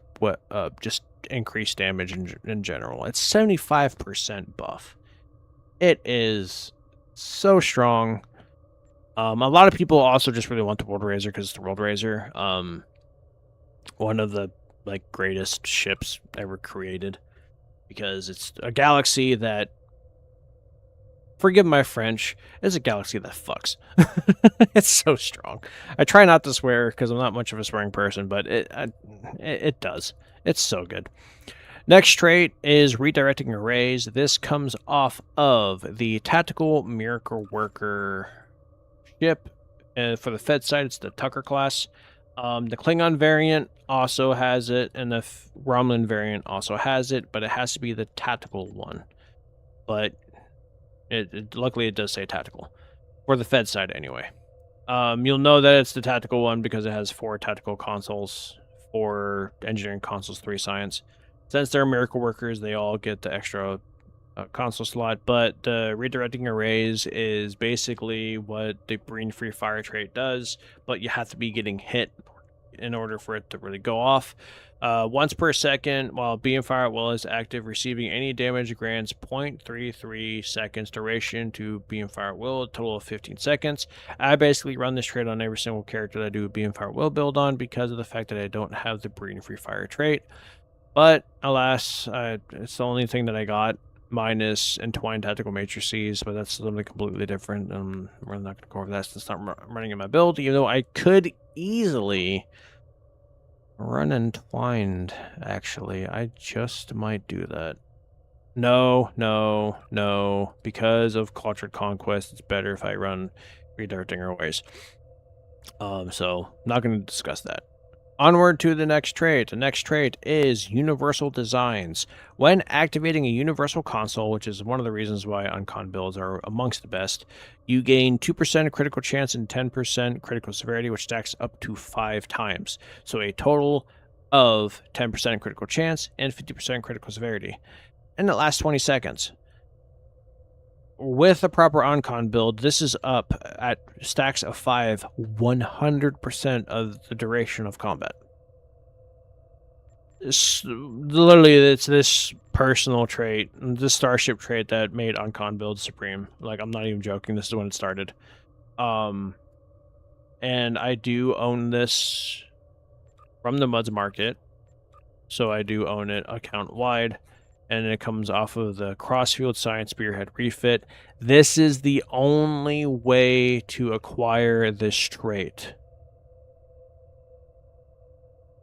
increased damage in general. It's 75% buff. It is so strong. A lot of people also just really want the World Razor because it's the World Razor. One of the greatest ships ever created, because it's a galaxy that, forgive my French, is a galaxy that fucks. It's so strong. I try not to swear because I'm not much of a swearing person, but it does. It's so good. Next trait is Redirecting Arrays. This comes off of the Tactical Miracle Worker ship. For the Fed side, it's the Tucker class. The Klingon variant also has it, and the Romulan variant also has it, but it has to be the tactical one. But luckily it does say tactical. For the Fed side, anyway. You'll know that it's the tactical one because it has 4 tactical consoles, 4 engineering consoles, 3 science. Since they're miracle workers, they all get the extra console slot, but the Redirecting Arrays is basically what the Green Free Fire trait does, but you have to be getting hit in order for it to really go off. Once per second while beam fire at will is active, receiving any damage grants 0.33 seconds duration to beam fire at will, a total of 15 seconds. I basically run this trait on every single character that I do a beam fire at will build on because of the fact that I don't have the breeding free fire trait. But alas, it's the only thing that I got, minus entwined tactical matrices, but that's something completely different. We're not going to go over that since it's not running in my build, even though I could easily run entwined, actually. I just might do that. No, because of Cultured Conquest, it's better if I run Redirecting Airways. So, not going to discuss that. Onward to the next trait. The next trait is Universal Designs. When activating a Universal Console, which is one of the reasons why Uncon builds are amongst the best, you gain 2% critical chance and 10% critical severity, which stacks up to 5 times. So a total of 10% critical chance and 50% critical severity. And it lasts 20 seconds. With a proper Uncon build, this is up at stacks of 5, 100% of the duration of combat. It's this personal trait, this starship trait that made Uncon build supreme. Like, I'm not even joking, this is when it started. And I do own this from the Muds Market, so I do own it account-wide. And it comes off of the Crossfield Science Spearhead refit. This is the only way to acquire this trait.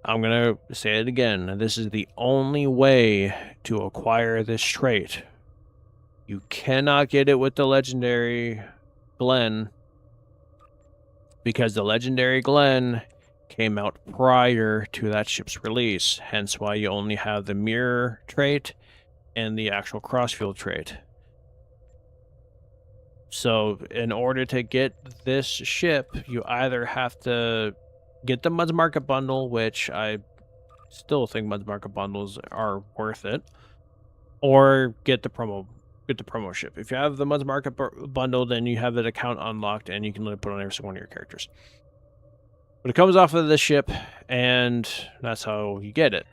I'm going to say it again. This is the only way to acquire this trait. You cannot get it with the Legendary Glen, because the Legendary Glen came out prior to that ship's release. Hence why you only have the Mirror trait and the actual Crossfield trait. So in order to get this ship, you either have to get the Muds Market bundle, which I still think Muds Market bundles are worth it, or get the promo ship. If you have the Muds Market bundle, then you have that account unlocked and you can let it put on every single one of your characters. But it comes off of the ship, and that's how you get it.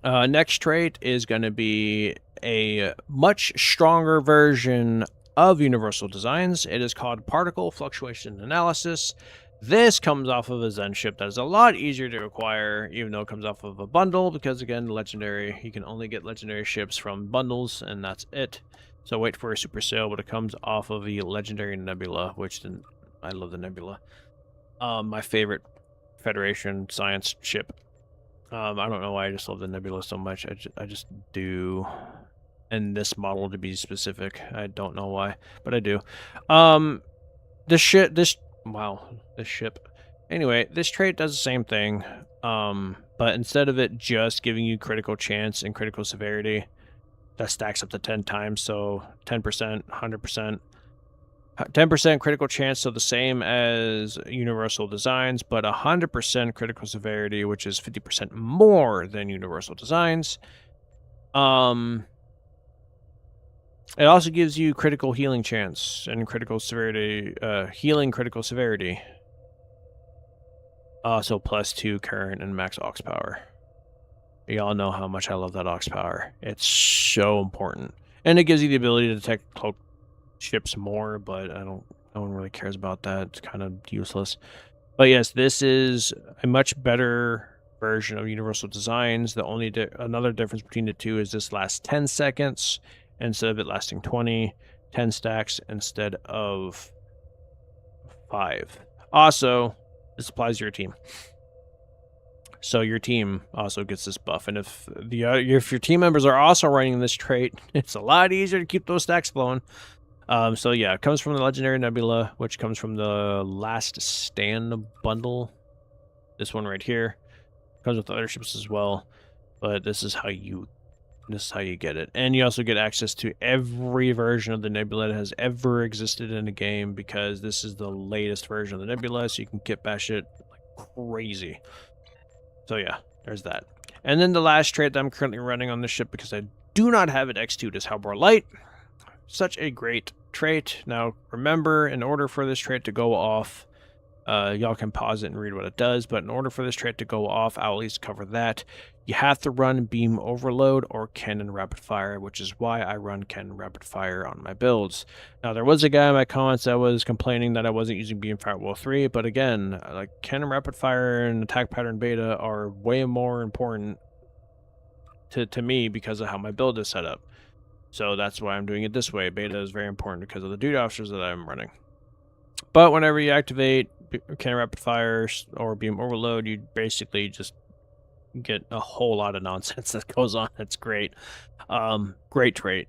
Next trait is going to be a much stronger version of Universal Designs. It is called Particle Fluctuation Analysis. This comes off of a Zen ship that is a lot easier to acquire, even though it comes off of a bundle, because again, legendary, you can only get legendary ships from bundles, and that's it. So wait for a super sale, but it comes off of the Legendary Nebula, which I love the Nebula. My favorite Federation science ship. I don't know why I just love the Nebula so much. I just do. And this model, to be specific, I don't know why, but I do. This ship. Anyway, this trait does the same thing. But instead of it just giving you critical chance and critical severity, that stacks up to 10 times. So 10%, 100%. 10% critical chance, so the same as Universal Designs, but 100% critical severity, which is 50% more than Universal Designs. It also gives you critical healing chance and critical severity, healing critical severity. So +2 current and max aux power. Y'all know how much I love that aux power. It's so important. And it gives you the ability to detect cloak ships more, but no one really cares about that. It's kind of useless. But yes, this is a much better version of Universal Designs. The only another difference between the two is this lasts 10 seconds instead of it lasting 20, 10 stacks instead of 5. Also, this applies to your team. So your team also gets this buff, and if your team members are also running this trait, it's a lot easier to keep those stacks flowing. So yeah, it comes from the Legendary Nebula, which comes from the Last Stand bundle. This one right here comes with other ships as well, but this is how you get it. And you also get access to every version of the Nebula that has ever existed in a game, because this is the latest version of the Nebula, so you can kit bash it like crazy. So yeah, there's that. And then the last trait that I'm currently running on this ship, because I do not have it X2'd, is Halbor Light. Such a great trait. Now remember, in order for this trait to go off, Y'all can pause it and read what it does, but in order for this trait to go off, I'll at least cover that. You have to run Beam Overload or Cannon Rapid Fire, which is why I run Cannon Rapid Fire on my builds. Now, there was a guy in my comments that was complaining that I wasn't using Beam Firewall 3, but again, like Cannon Rapid Fire and Attack Pattern Beta are way more important to me because of how my build is set up. So that's why I'm doing it this way. Beta is very important because of the dude officers that I'm running. But whenever you activate Cannon Rapid Fire or Beam Overload, you basically just get a whole lot of nonsense that goes on. It's great. Great trait.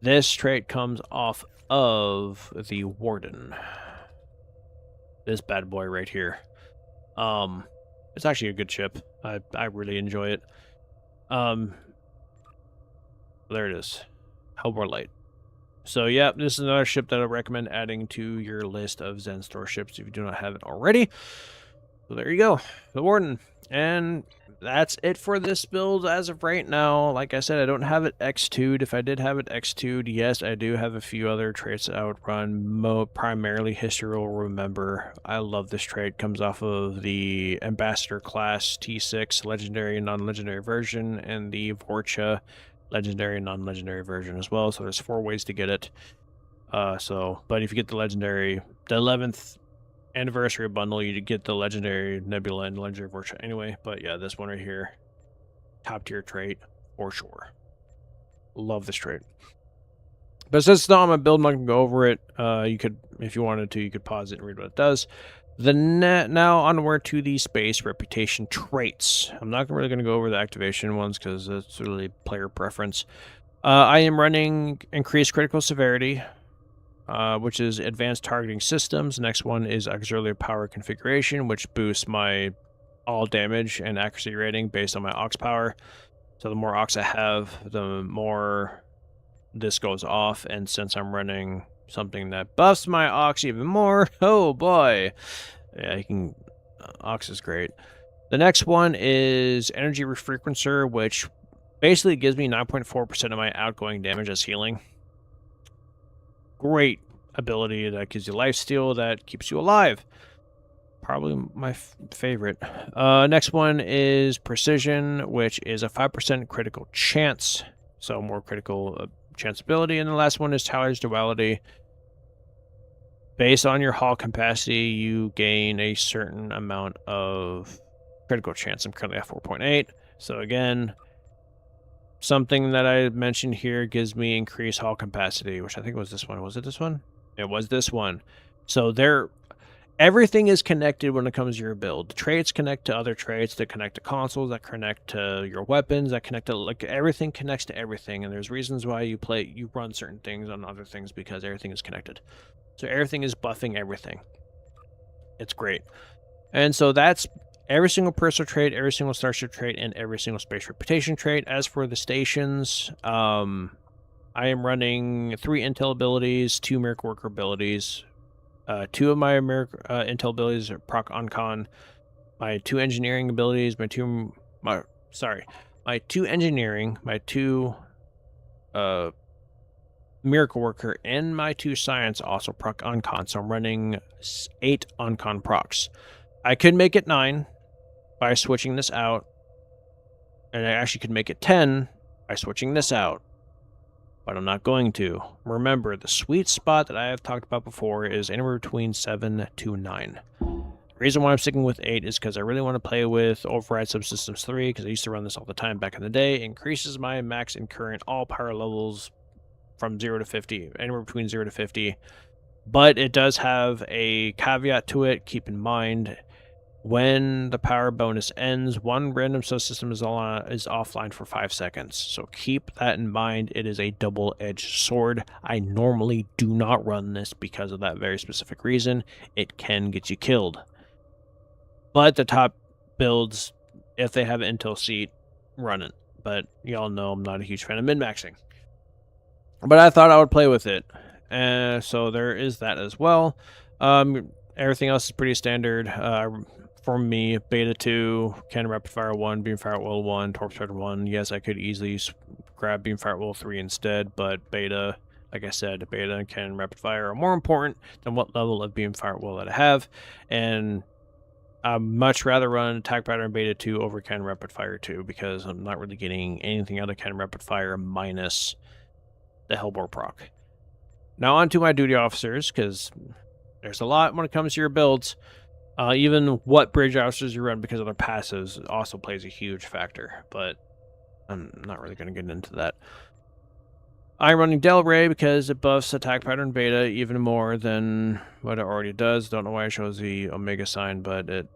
This trait comes off of the Warden. This bad boy right here. It's actually a good ship. I really enjoy it. There it is. Hellbore Light. So yeah, this is another ship that I recommend adding to your list of Zen Store ships if you do not have it already. So there you go, the Warden. And that's it for this build as of right now. Like I said, I don't have it X2'd. If I did have it X2'd, yes, I do have a few other traits that I would run. Primarily History will Remember. I love this trait. Comes off of the Ambassador class T6 legendary and non-legendary version, and the Vorcha legendary and non-legendary version as well. So there's 4 ways to get it. But if you get the legendary, the 11th anniversary bundle, you get the legendary Nebula and legendary Vorcha anyway. But yeah, this one right here, top tier trait for sure. Love this trait. But since it's not on my build, I'm not gonna go over it. You could, if you wanted to, you could pause it and read what it does. Now onward to the space reputation traits. I'm not really going to go over the activation ones because it's really player preference. I am running increased critical severity, which is advanced targeting systems. Next one is auxiliary power configuration, which boosts my all damage and accuracy rating based on my aux power. So the more aux I have, the more this goes off. And since I'm running something that buffs my aux even more, oh boy, yeah, you can. Aux is great. The next one is energy refrequencer, which basically gives me 9.4% of my outgoing damage as healing. Great ability that gives you lifesteal, that keeps you alive. Probably my favorite. Next one is precision, which is a 5% critical chance, so more critical chance ability. And the last one is Tyler's duality. Based on your hull capacity, you gain a certain amount of critical chance. I'm currently at 4.8. So again, something that I mentioned here gives me increased hull capacity, which I think was this one. Was it this one? It was this one. So everything is connected when it comes to your build. The traits connect to other traits, that connect to consoles, that connect to your weapons, that connect to, like, everything connects to everything. And there's reasons why you run certain things on other things, because everything is connected. So everything is buffing everything. It's great. And so that's every single personal trait, every single starship trait, and every single space reputation trait. As for the stations, I am running 3 intel abilities, 2 miracle worker abilities. 2 of my intel abilities are proc on con. My 2 engineering abilities, my 2 engineering, my 2 miracle worker, and my 2 science also proc on con. So I'm running 8 on con procs. I could make it 9 by switching this out, and I actually could make it 10 by switching this out, but I'm not going to. Remember, the sweet spot that I have talked about before is anywhere between 7 to 9. The reason why I'm sticking with 8 is because I really want to play with Override Subsystems 3, because I used to run this all the time back in the day. It increases my max and current all power levels from 0 to 50, anywhere between 0 to 50. But it does have a caveat to it. Keep in mind, when the power bonus ends, one random subsystem is offline for 5 seconds. So keep that in mind. It is a double-edged sword. I normally do not run this because of that very specific reason. It can get you killed. But the top builds, if they have an intel seat, run it. But y'all know I'm not a huge fan of min-maxing. But I thought I would play with it. So there is that as well. Everything else is pretty standard. For me, Beta 2, Cannon Rapid Fire 1, Beam Firewall 1, Torp Shredder 1. Yes, I could easily grab Beam Firewall 3 instead, but Beta, Like I said, beta and cannon rapid fire are more important than what level of beam firewall that I have, and I'd much rather run attack pattern beta 2 over cannon rapid fire 2 because I'm not really getting anything out of cannon rapid fire minus the Hellbore proc. Now on to my duty officers, because there's a lot when it comes to your builds. Even what bridge officers you run because of their passives also plays a huge factor, but I'm not really going to get into that. I'm running Del Rey because it buffs attack pattern beta even more than what it already does. Don't know why it shows the Omega sign, but it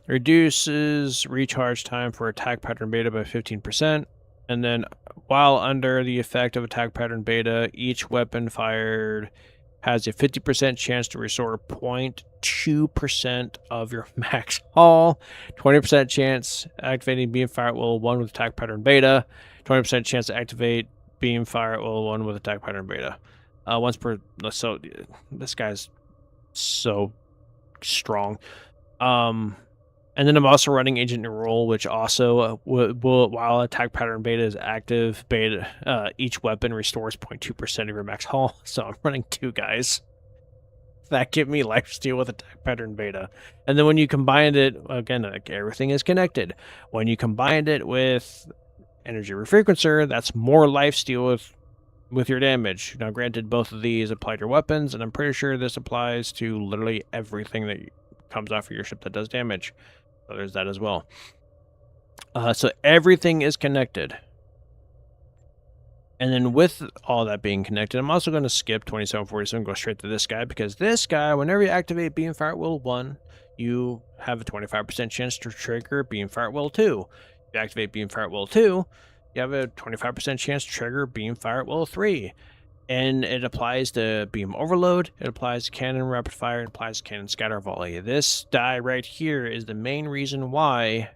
reduces recharge time for attack pattern beta by 15%. And then while under the effect of attack pattern beta, each weapon fired has a 50% chance to restore 0.2% of your max haul, 20% chance activating beam fire at will 1 with attack pattern beta, 20% chance to activate beam fire at will 1 with attack pattern beta. Once per. So this guy's so strong. And then I'm also running Agent Enroll, which also will while attack pattern beta is active, each weapon restores 0.2% of your max haul. So I'm running 2 guys that give me lifesteal with attack pattern beta. And then when you combine it, again, like everything is connected. When you combine it with Energy Refrequencer, that's more lifesteal with your damage. Now, granted, both of these apply to your weapons, and I'm pretty sure this applies to literally everything that comes off of your ship that does damage. So there's that as well. So everything is connected. And then with all that being connected, I'm also going to skip 2747, go straight to this guy, because this guy, whenever you activate Beam Fire at Will 1, you have a 25% chance to trigger Beam Fire at Will 2. If you activate Beam Fire at Will 2, you have a 25% chance to trigger Beam Fire at Will 3. And it applies to Beam Overload, it applies to Cannon Rapid Fire, it applies to Cannon Scatter Volley. This die right here is the main reason why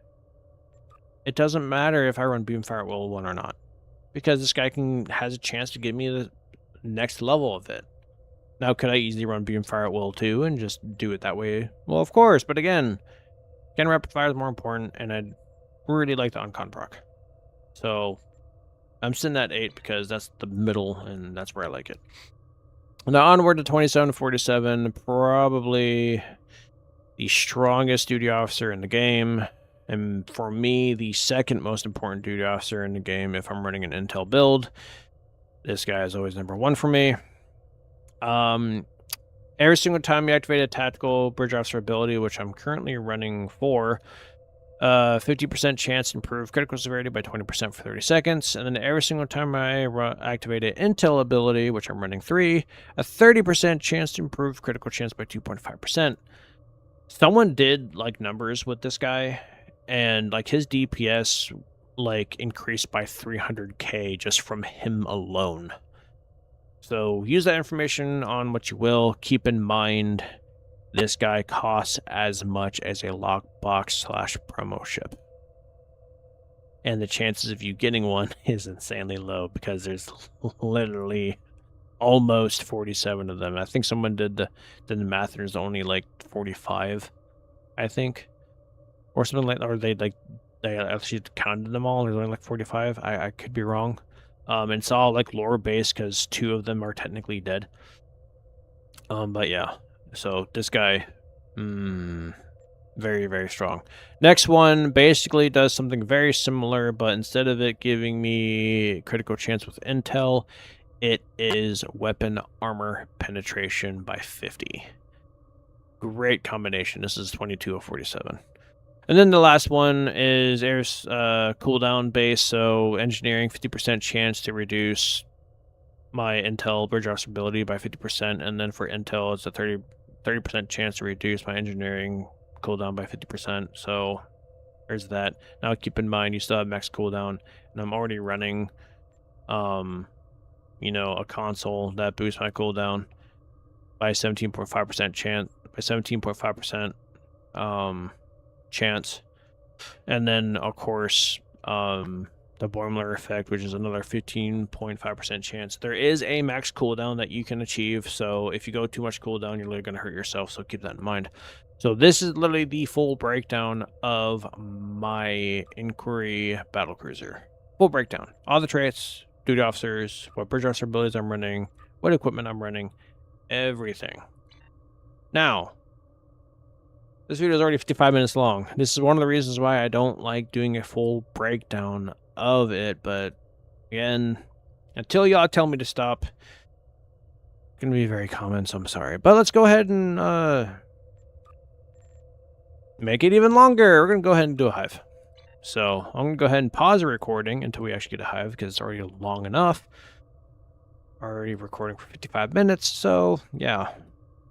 it doesn't matter if I run Beam Fire at Will 1 or not. Because this guy has a chance to give me the next level of it. Now, could I easily run Beam Fire at Will 2 and just do it that way? Well, of course, but again, Cannon Rapid Fire is more important, and I'd really like the Uncon proc. So I'm sitting at 8 because that's the middle, and that's where I like it. Now onward to 2747, probably the strongest duty officer in the game, and for me, the second most important duty officer in the game if I'm running an Intel build. This guy is always number 1 for me. Every single time you activate a tactical bridge officer ability, which I'm currently running 4, 50% chance to improve critical severity by 20% for 30 seconds. And then every single time I activate an Intel ability, which I'm running 3, a 30% chance to improve critical chance by 2.5%. Someone did like numbers with this guy, and like his DPS like increased by 300k just from him alone. So use that information on what you will. Keep in mind, this guy costs as much as a lockbox / promo ship. And the chances of you getting one is insanely low because there's literally almost 47 of them. I think someone did the math and there's only like 45, I think. Or something like that. Or they actually counted them all. There's only like 45. I could be wrong. And it's all like lore based because 2 of them are technically dead. But yeah. So this guy, very, very strong. Next one basically does something very similar, but instead of it giving me critical chance with Intel, it is weapon armor penetration by 50. Great combination. This is 22 of 47. And then the last one is air's cooldown base, so engineering 50% chance to reduce my Intel bridge officer ability by 50%, and then for Intel it's a 30% chance to reduce my engineering cooldown by 50%. So there's that. Now keep in mind you still have max cooldown, and I'm already running you know, a console that boosts my cooldown by 17.5% chance, by 17.5% chance. And then of course the Boimler effect, which is another 15.5% chance. There is a max cooldown that you can achieve, so if you go too much cooldown, you're literally going to hurt yourself, so keep that in mind. So this is literally the full breakdown of my Inquiry battlecruiser. Full breakdown. All the traits, duty officers, what bridge officer abilities I'm running, what equipment I'm running, everything. Now, this video is already 55 minutes long. This is one of the reasons why I don't like doing a full breakdown of it, but again, until y'all tell me to stop, it's going to be very common, so I'm sorry. But let's go ahead and make it even longer. We're going to go ahead and do a hive. So I'm going to go ahead and pause the recording until we actually get a hive, because it's already long enough. Already recording for 55 minutes, so yeah.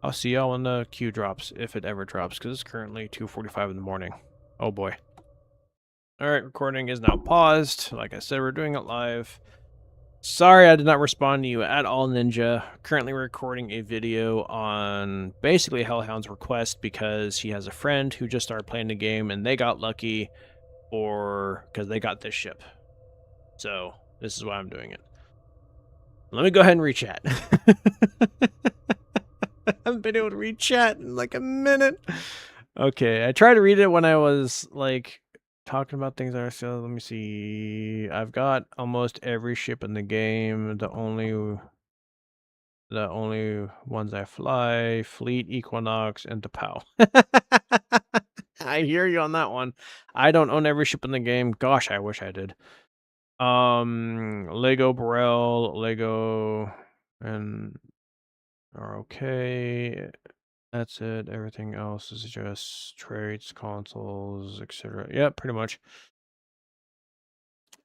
I'll see y'all when the queue drops, if it ever drops, because it's currently 2:45 in the morning. Oh boy. Alright, recording is now paused. Like I said, we're doing it live. Sorry I did not respond to you at all, Ninja. Currently recording a video on basically Hellhound's request, because he has a friend who just started playing the game, and they got lucky because they got this ship. So, this is why I'm doing it. Let me go ahead and rechat. I haven't been able to read chat in like a minute. Okay, I tried to read it when I was like talking about things. So let me see. I've got almost every ship in the game. The only ones I fly: Fleet, Equinox, and T'Pau. I hear you on that one. I don't own every ship in the game. Gosh, I wish I did. Lego Burrell, Lego, and are okay. That's it. Everything else is just traits, consoles, etc. Yeah, pretty much.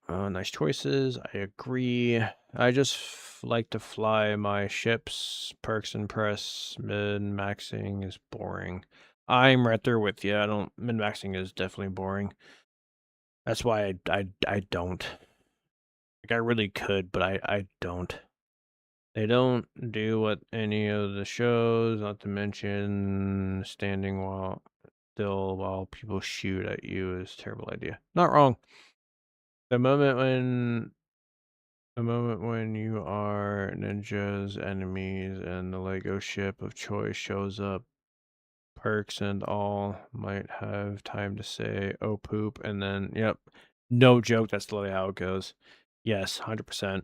Nice choices. I agree. I just like to fly my ships. Perks and press. Min-maxing is boring. I'm right there with you. I don't. Min-maxing is definitely boring. That's why I don't. Like, I really could, but I don't. They don't do what any of the shows, not to mention standing still while people shoot at you is a terrible idea. Not wrong. The moment when you are ninjas, enemies, and the Lego ship of choice shows up, perks and all might have time to say, oh poop, and then, yep, no joke, that's literally how it goes. Yes, 100%.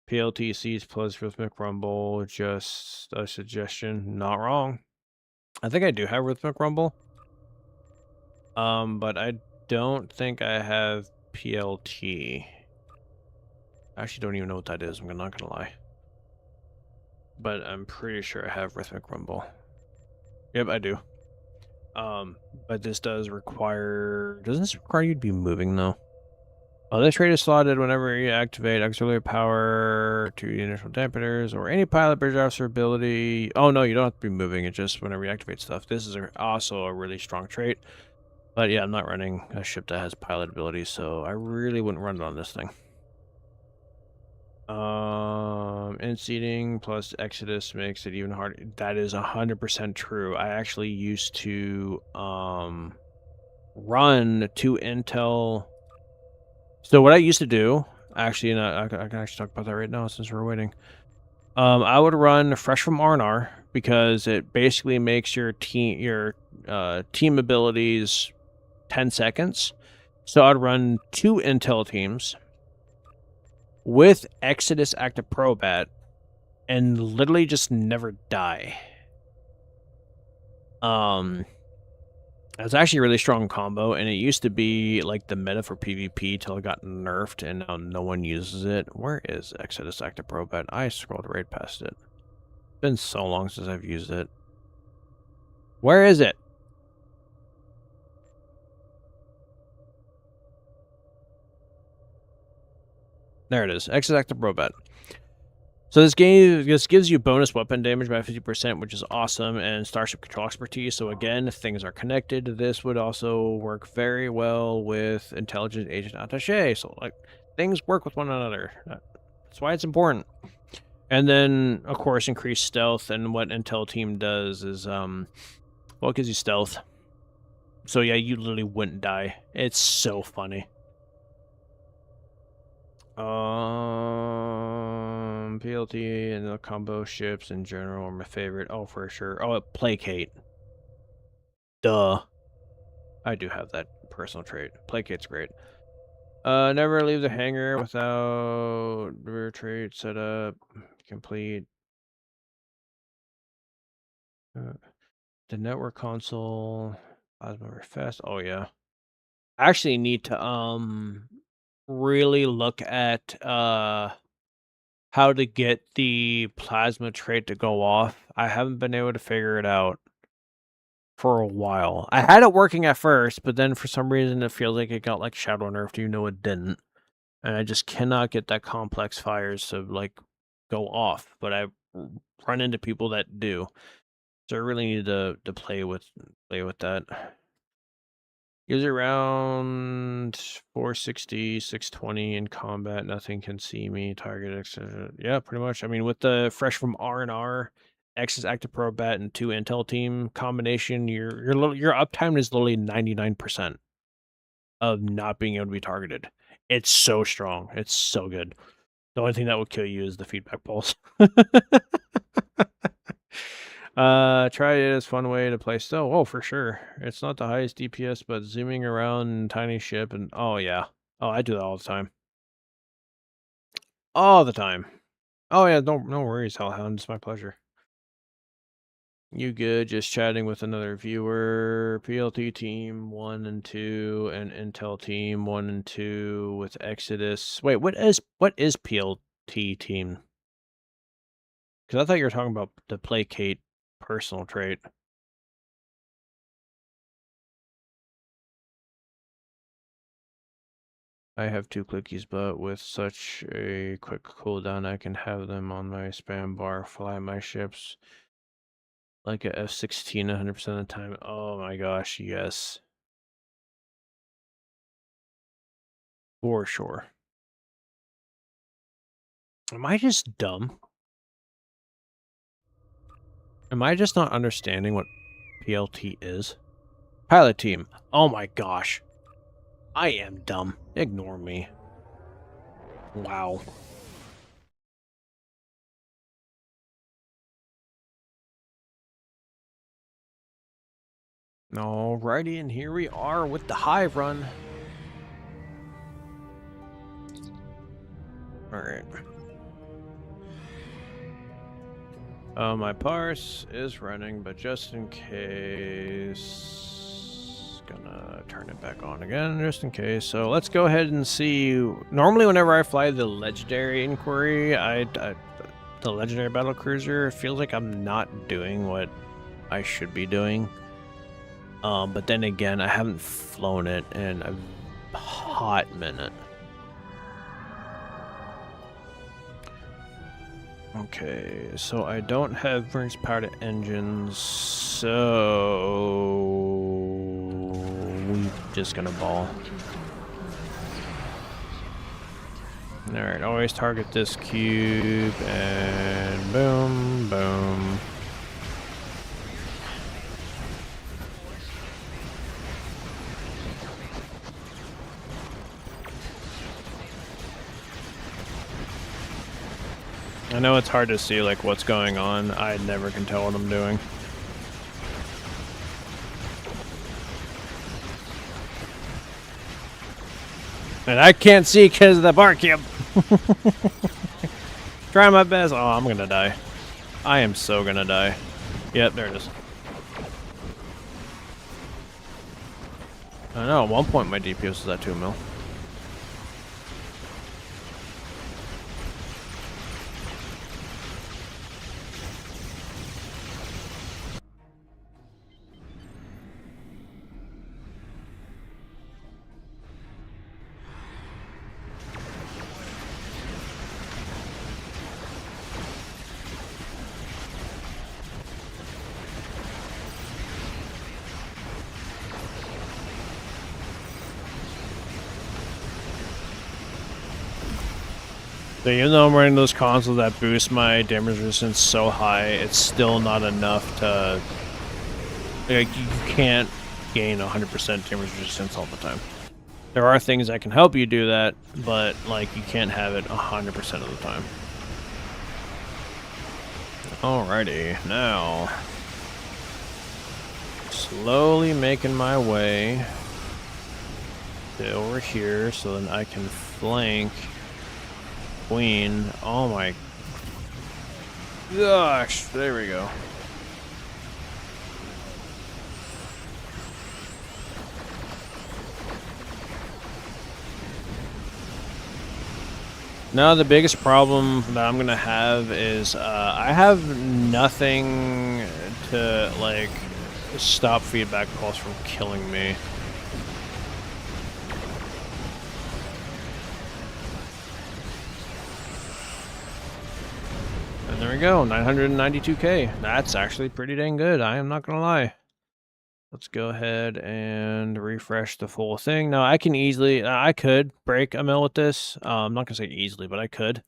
PLTCs plus Rhythmic Rumble, just a suggestion. Not wrong. I think I do have Rhythmic Rumble. But I don't think I have PLT. I actually don't even know what that is, I'm not gonna lie. But I'm pretty sure I have Rhythmic Rumble. Yep, I do. But this does require... Doesn't this require you to be moving, though? Oh, this trait is slotted whenever you activate auxiliary power to the initial dampeners or any pilot bridge officer ability. Oh, no, you don't have to be moving. It's just whenever you activate stuff. This is also a really strong trait. But yeah, I'm not running a ship that has pilot ability, so I really wouldn't run it on this thing. In-seating plus Exodus makes it even harder. That is 100% true. I actually used to run 2 Intel... So what I used to do, actually, and I can actually talk about that right now since we're waiting. I would run Fresh from R&R because it basically makes your team abilities 10 seconds. So I'd run 2 Intel teams with Exodus Active Probat and literally just never die. It's actually a really strong combo, and it used to be like the meta for PvP till it got nerfed, and now no one uses it. Where is Exodus Active Probat? I scrolled right past it. It's been so long since I've used it. Where is it? There it is. Exodus Active Probat. So this gives you bonus weapon damage by 50%, which is awesome, and starship control expertise. So again, if things are connected, this would also work very well with intelligence agent attaché. So like things work with one another. That's why it's important. And then of course increased stealth. And what Intel team does is well, it gives you stealth. So yeah, you literally wouldn't die. It's so funny. PLT and the combo ships in general are my favorite. Oh, for sure. Oh, Placate. Duh. I do have that personal trait. Placate's great. Never leave the hangar without controller trait setup complete. The network console, plasma fast. Oh yeah. I actually need to really look at how to get the plasma trait to go off. I haven't been able to figure it out for a while. I had it working at first, but then for some reason it feels like it got like shadow nerfed, even though it didn't. And I just cannot get that complex fires to like go off. But I run into people that do. So I really need to play with that. Use around 460, 620 in combat. Nothing can see me. Target etc. Yeah, pretty much. I mean, with the fresh from R&R, X's Active Probat, and 2 Intel Team combination, your uptime is literally 99% of not being able to be targeted. It's so strong. It's so good. The only thing that will kill you is the feedback pulse. Try it as fun way to play still. Oh, for sure. It's not the highest DPS, but zooming around tiny ship and oh yeah. Oh, I do that all the time. All the time. Oh yeah, no worries, Hellhound. It's my pleasure. You good? Just chatting with another viewer. PLT team 1 and 2 and Intel team 1 and 2 with Exodus. Wait, what is PLT team? Because I thought you were talking about the placate personal trait. I have 2 clickies, but with such a quick cooldown, I can have them on my spam bar, fly my ships like a F-16 100% of the time. Oh my gosh, yes. For sure. Am I just dumb? Am I just not understanding what PLT is? Pilot team. Oh my gosh. I am dumb. Ignore me. Wow. Alrighty, and here we are with the hive run. Alright. My parse is running, but just in case, gonna turn it back on again, just in case. So let's go ahead and see. Normally, whenever I fly the legendary inquiry, the legendary battle cruiser, it feels like I'm not doing what I should be doing. But then again, I haven't flown it in a hot minute. Okay, so I don't have burns power to engines, so we're just gonna ball. Alright, always target this cube, and boom, boom. I know it's hard to see like what's going on. I never can tell what I'm doing. And I can't see because of the bar cube. Try my best. Oh, I'm gonna die. I am so gonna die. Yep, there it is. I know, at one point my DPS was at 2 mil. So even though I'm running those consoles that boost my damage resistance so high, it's still not enough to... Like, you can't gain 100% damage resistance all the time. There are things that can help you do that, but, like, you can't have it 100% of the time. Alrighty, now... Slowly making my way to over here so then I can flank queen. Oh my gosh. There we go. Now the biggest problem that I'm gonna have is I have nothing to like stop feedback pulse from killing me. And there we go, 992k. That's actually pretty dang good. I am not gonna lie. Let's go ahead and refresh the full thing. Now I can easily, I could break a mil with this. I'm not gonna say easily, but I could.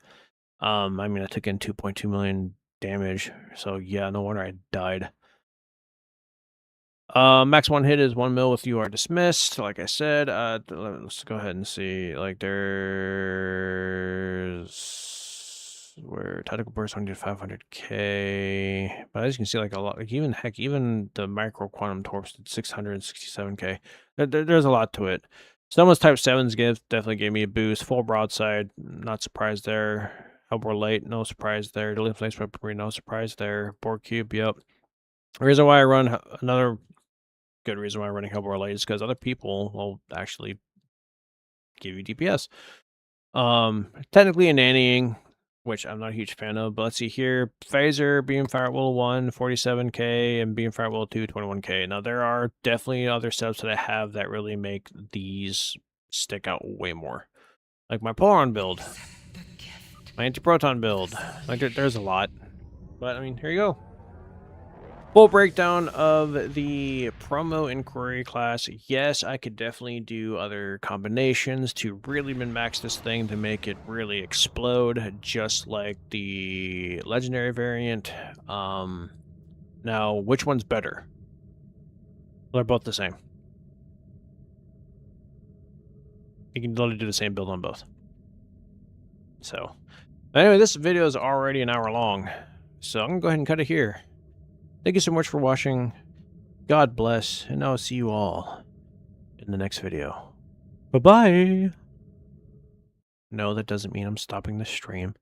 I mean, I took in 2.2 million damage, so yeah, no wonder I died. Max one hit is 1 mil with you are dismissed. Like I said, let's go ahead and see. Like there's where tactical burst 100 to 500k, but as you can see, like a lot, like even the micro quantum torps did 667k. There's a lot to it. Someone's type 7's definitely gave me a boost. Full broadside, not surprised there. Hellbore light, no surprise there. The lift lace weaponry, no surprise there. Borg cube, yep. The reason why I run another good reason why I'm running Hellbore light is because other people will actually give you DPS. Technically a nannying, which I'm not a huge fan of, but let's see here. Phaser, Beam Firewall 1, 47k, and Beam Firewall 2, 21k. Now, there are definitely other setups that I have that really make these stick out way more. Like my Polaron build, my Anti-Proton build. Like, there's a lot. But, I mean, here you go. Full breakdown of the promo inquiry class. Yes, I could definitely do other combinations to really min-max this thing to make it really explode, just like the legendary variant. Now, which one's better? They're both the same. You can literally do the same build on both. So, anyway, this video is already an hour long, so I'm gonna go ahead and cut it here. Thank you so much for watching. God bless, and I'll see you all in the next video. Bye-bye! No, that doesn't mean I'm stopping the stream.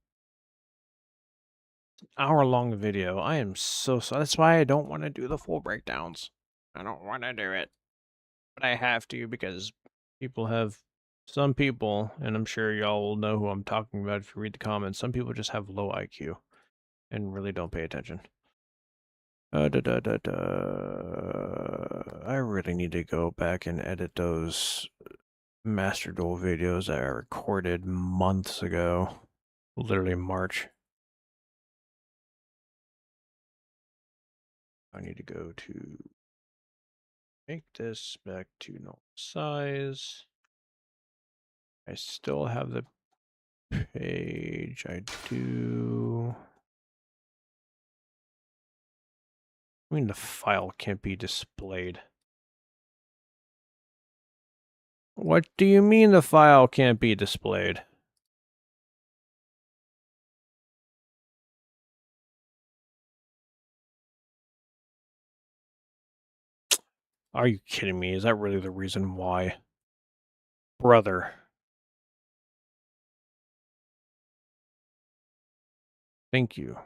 It's an hour-long video. I am so sorry. That's why I don't want to do the full breakdowns. I don't want to do it. But I have to because some people, and I'm sure y'all will know who I'm talking about if you read the comments, some people just have low IQ and really don't pay attention. I really need to go back and edit those Master Duel videos that I recorded months ago. Literally March. I need to go to make this back to normal size. I still have the page. I do. I mean, the file can't be displayed. What do you mean the file can't be displayed? Are you kidding me? Is that really the reason why? Brother. Thank you.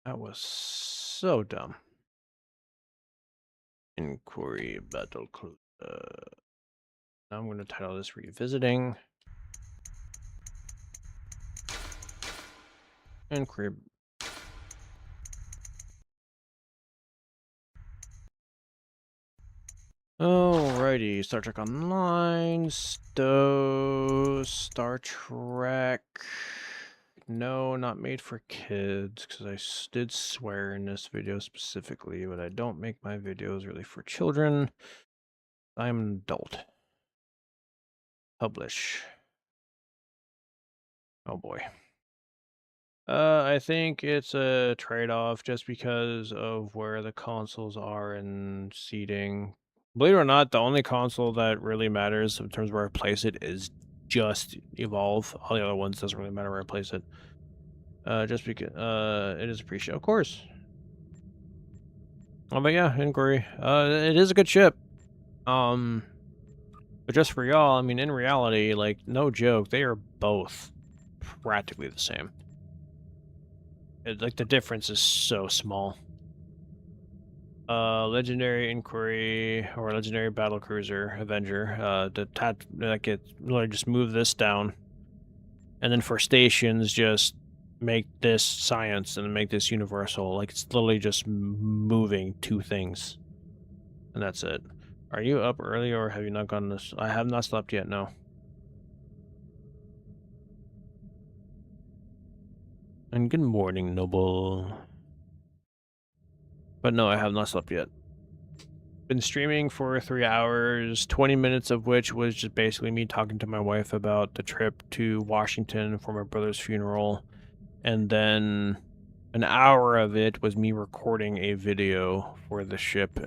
That was so dumb. Inquiry battle clue. Now I'm going to title this Revisiting. Inquiry. Alrighty, Star Trek Online, Star Trek. No, not made for kids, because I did swear in this video specifically, but I don't make my videos really for children. I'm an adult. Publish. Oh boy. I think it's a trade-off just because of where the consoles are in seating. Believe it or not, the only console that really matters in terms of where I place it is just Evolve. All the other ones doesn't really matter where I place it. Just because it is appreciated, of course. Oh, but yeah, Inquiry. It is a good ship. But just for y'all, I mean, in reality, like, no joke, they are both practically the same. Like, the difference is so small. Legendary Inquiry or Legendary Battlecruiser Avenger. Literally just move this down, and then for stations, just make this science and make this universal. Like, it's literally just moving two things, and that's it. Are you up early or have you not gotten this? I have not slept yet. No. And good morning, Noble. But no, I have not slept yet. Been streaming for 3 hours, 20 minutes of which was just basically me talking to my wife about the trip to Washington for my brother's funeral. And then an hour of it was me recording a video for the ship.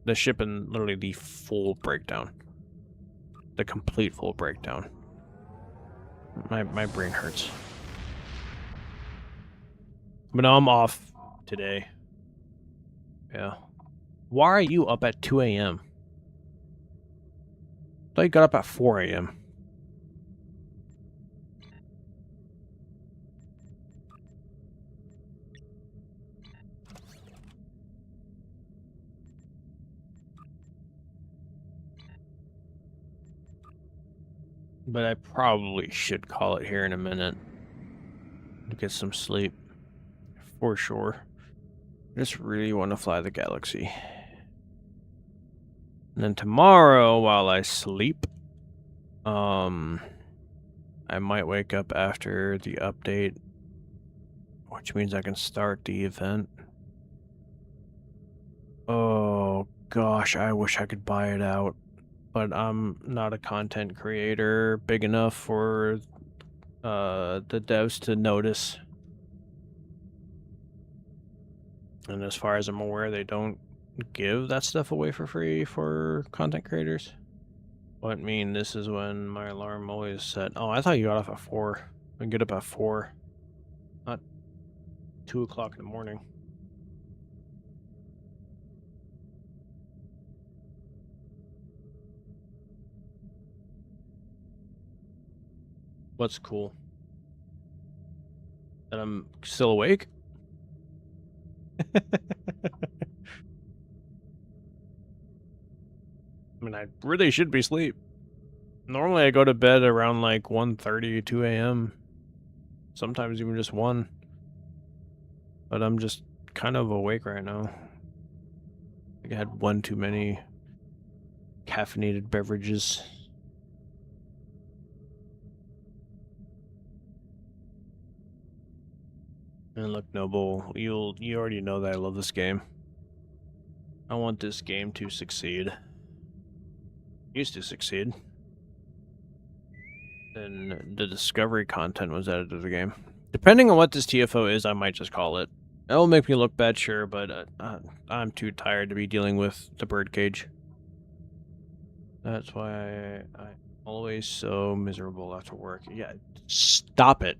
The ship and literally the full breakdown. The complete full breakdown. My brain hurts. But now I'm off today. Yeah. Why are you up at 2 a.m.? I thought you got up at 4 a.m. But I probably should call it here in a minute to get some sleep. For sure. I just really want to fly the Galaxy. And then tomorrow, while I sleep, I might wake up after the update, which means I can start the event. Oh gosh, I wish I could buy it out, but I'm not a content creator big enough for the devs to notice. And as far as I'm aware, they don't give that stuff away for free for content creators. What mean, this is when my alarm always set. Oh, I thought you got off at 4. I can get up at 4. Not 2 o'clock in the morning. What's cool? That I'm still awake? I mean, I really should be asleep. Normally I go to bed around like 1:30, 2 a.m. Sometimes even just 1. But I'm just kind of awake right now. I think I had one too many caffeinated beverages. And look, Noble, you already know that I love this game. I want this game to succeed. Used to succeed. Then the discovery content was added to the game. Depending on what this TFO is, I might just call it. It'll make me look bad, sure, but I'm too tired to be dealing with the birdcage. That's why I'm always so miserable after work. Yeah, stop it.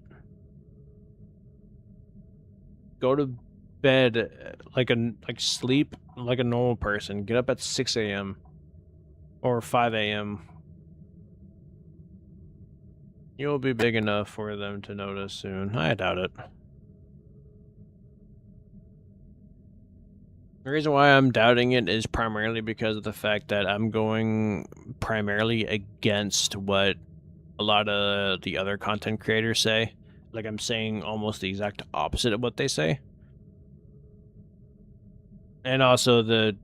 Go to bed like sleep like a normal person. Get up at 6 a.m. or 5 a.m. You'll be big enough for them to notice soon. I doubt it. The reason why I'm doubting it is primarily because of the fact that I'm going primarily against what a lot of the other content creators say. Like, I'm saying almost the exact opposite of what they say. And also, the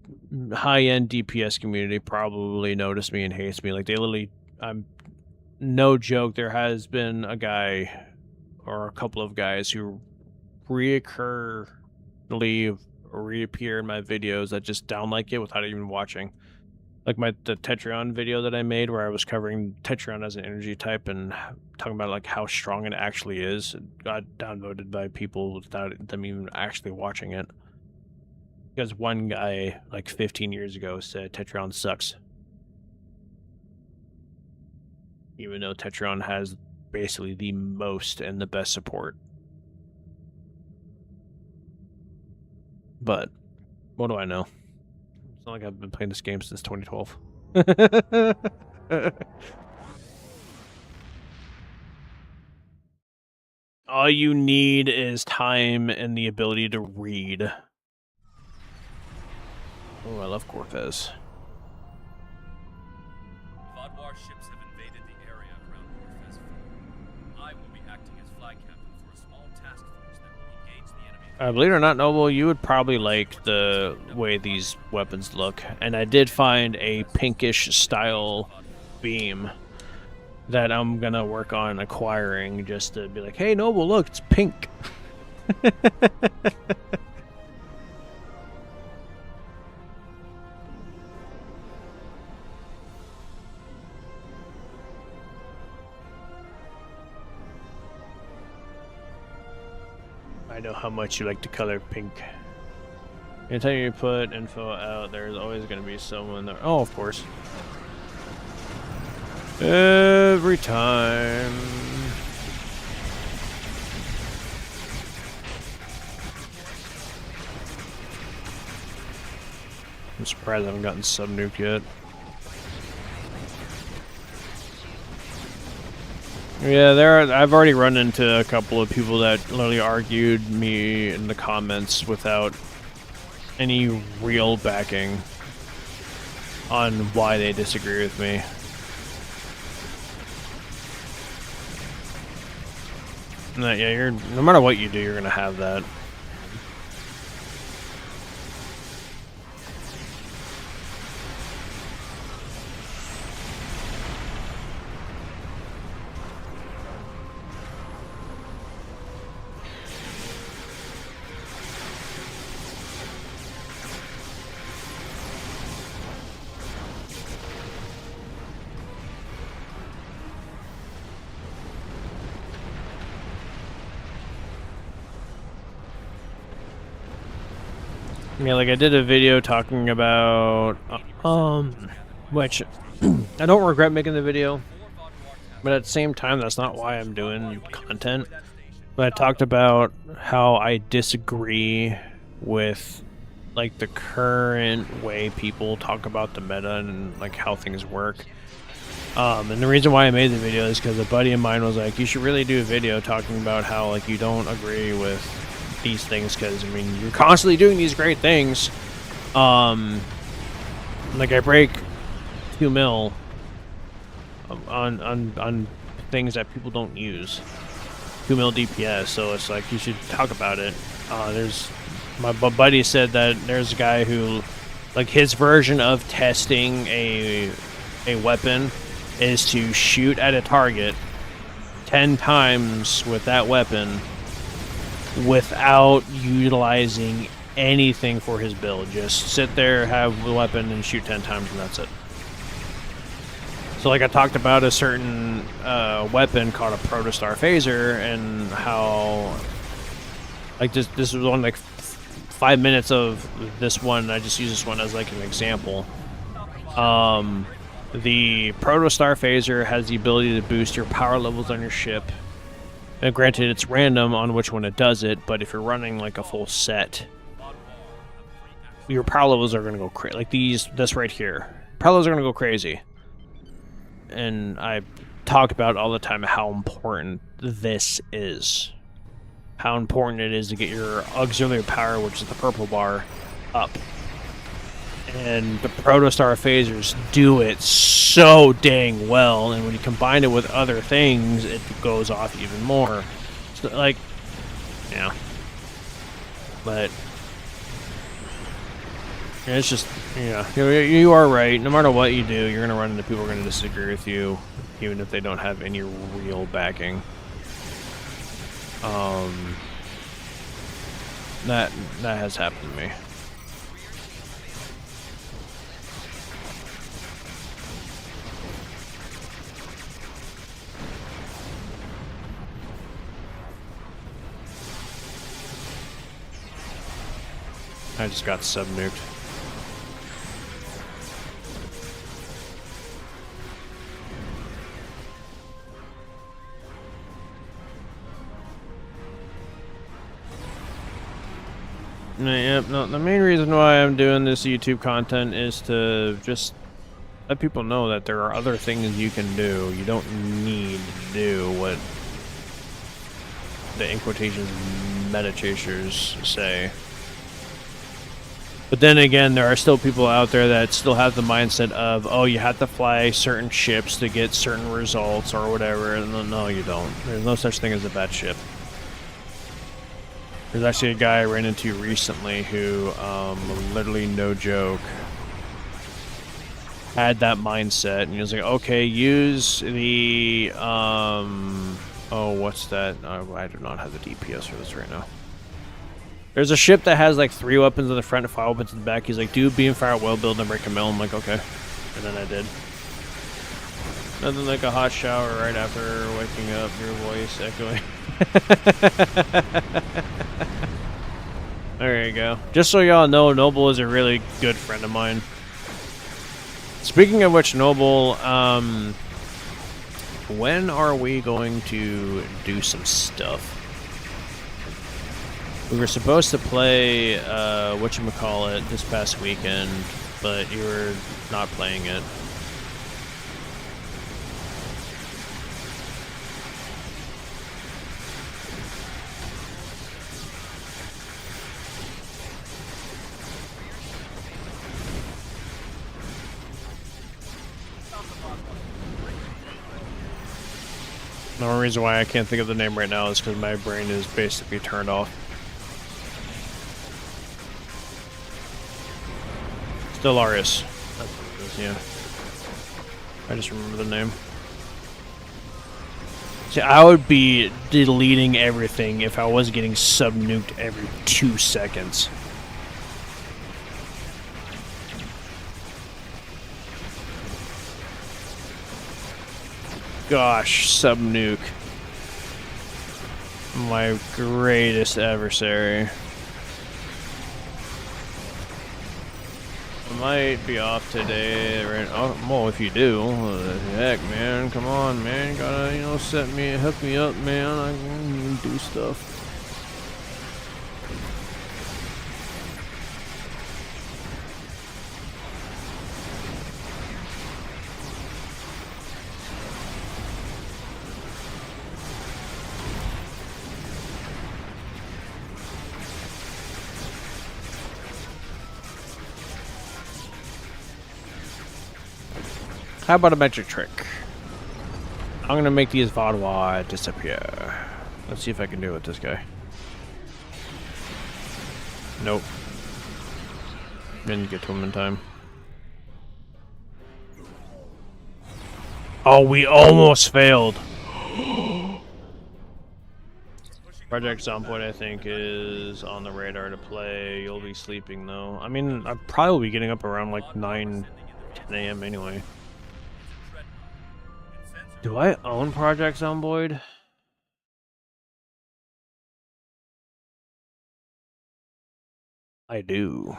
high-end DPS community probably noticed me and hates me. Like, they literally... no joke, there has been a guy, or a couple of guys, who reappear in my videos that just downlike it without even watching. Like the Tetrion video that I made where I was covering Tetrion as an energy type and talking about like how strong it actually is. It got downvoted by people without them even actually watching it. Because one guy like 15 years ago said Tetrion sucks. Even though Tetrion has basically the most and the best support. But what do I know? It's not like I've been playing this game since 2012. All you need is time and the ability to read. Oh, I love Cortez. Vodwar ships have invaded the area around Cortez. I will be acting as flag captain for a small task force that will engage the enemy. Believe it or not, Noble, you would probably like the way these weapons look. And I did find a pinkish style beam that I'm gonna work on acquiring just to be like, hey, Noble, look, it's pink. I know how much you like to color pink. Anytime you put info out, there's always going to be someone there. Oh, of course. Every time. I'm surprised I haven't gotten sub-nuked yet. Yeah, I've already run into a couple of people that literally argued me in the comments without any real backing on why they disagree with me. Yeah, no matter what you do, you're gonna have that. Yeah, like I did a video talking about, which I don't regret making the video, but at the same time, that's not why I'm doing content. But I talked about how I disagree with, like, the current way people talk about the meta and, like, how things work. And the reason why I made the video is because a buddy of mine was like, you should really do a video talking about how, like, you don't agree with these things, because I mean you're constantly doing these great things. Like I break 2 mil on things that people don't use, 2 mil DPS, so it's like you should talk about it. There's my buddy said that there's a guy who, like, his version of testing a weapon is to shoot at a target 10 times with that weapon without utilizing anything for his build. Just sit there, have the weapon, and shoot 10 times, and that's it. So, like, I talked about a certain weapon called a Protostar Phaser, and how, like, this was only like 5 minutes of this one. I just use this one as like an example. The Protostar Phaser has the ability to boost your power levels on your ship. Now, granted, it's random on which one it does it, but if you're running like a full set, your power levels are going to go crazy. Like this right here, power levels are going to go crazy. And I talk about all the time how important this is. How important it is to get your auxiliary power, which is the purple bar, up. And the Protostar Phasers do it so dang well, and when you combine it with other things, it goes off even more. So, like, yeah. But yeah, it's just, yeah, you are right. No matter what you do, you're gonna run into people who are gonna disagree with you, even if they don't have any real backing. That has happened to me. I just got sub-nuked. Yep, no, the main reason why I'm doing this YouTube content is to just let people know that there are other things you can do. You don't need to do what the in quotations meta chasers say. But then again, there are still people out there that still have the mindset of, oh, you have to fly certain ships to get certain results or whatever. And no, you don't. There's no such thing as a bad ship. There's actually a guy I ran into recently who, literally no joke, had that mindset. And he was like, okay, use the, oh, what's that? Oh, I do not have the DPS for this right now. There's a ship that has like 3 weapons in the front and 5 weapons in the back. He's like, do beam fire, well build, and break a mill. I'm like, okay. And then I did. Nothing like a hot shower right after waking up, your voice echoing. There you go. Just so y'all know, Noble is a really good friend of mine. Speaking of which, Noble, when are we going to do some stuff? We were supposed to play, whatchamacallit, this past weekend, but you were not playing it. The only reason why I can't think of the name right now is because my brain is basically turned off. Stellaris. That's what it is, yeah. I just remember the name. See, I would be deleting everything if I was getting sub-nuked every 2 seconds. Gosh, sub-nuke. My greatest adversary. I might be off today. Right? Oh, well, if you do, heck, man, come on, man, you gotta, you know, hook me up, man. I can do stuff. How about a magic trick? I'm gonna make these Vadwa disappear. Let's see if I can do it with this guy. Nope. Didn't get to him in time. Oh, we almost failed. Project Zomboid, I think, is on the radar to play. You'll be sleeping though. I mean, I probably will be getting up around like 9, 10 a.m. anyway. Do I own Project Zomboid? I do.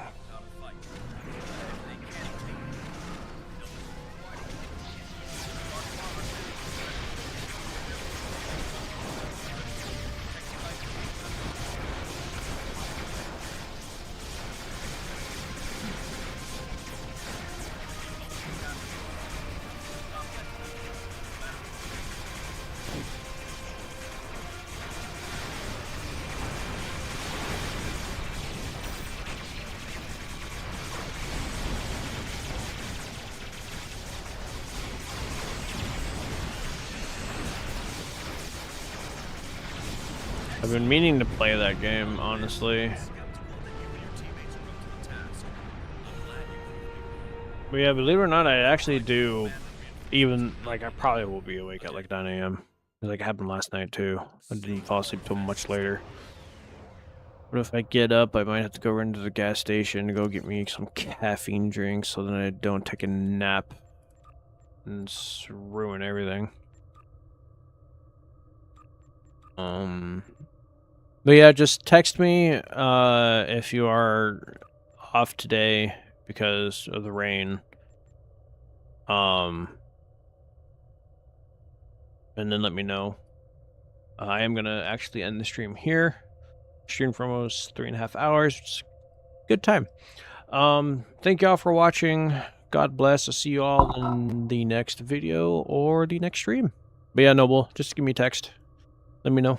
I've been meaning to play that game, honestly. But yeah, believe it or not, I actually do. Even, like, I probably will be awake at like 9 a.m. Like it happened last night too. I didn't fall asleep till much later. But if I get up, I might have to go run to the gas station to go get me some caffeine drinks so that I don't take a nap and ruin everything. But yeah, just text me if you are off today because of the rain. And then let me know. I am gonna actually end the stream here. Stream for almost 3.5 hours. Just good time. Thank y'all for watching. God bless. I'll see you all in the next video or the next stream. But yeah, Noble, just give me a text. Let me know.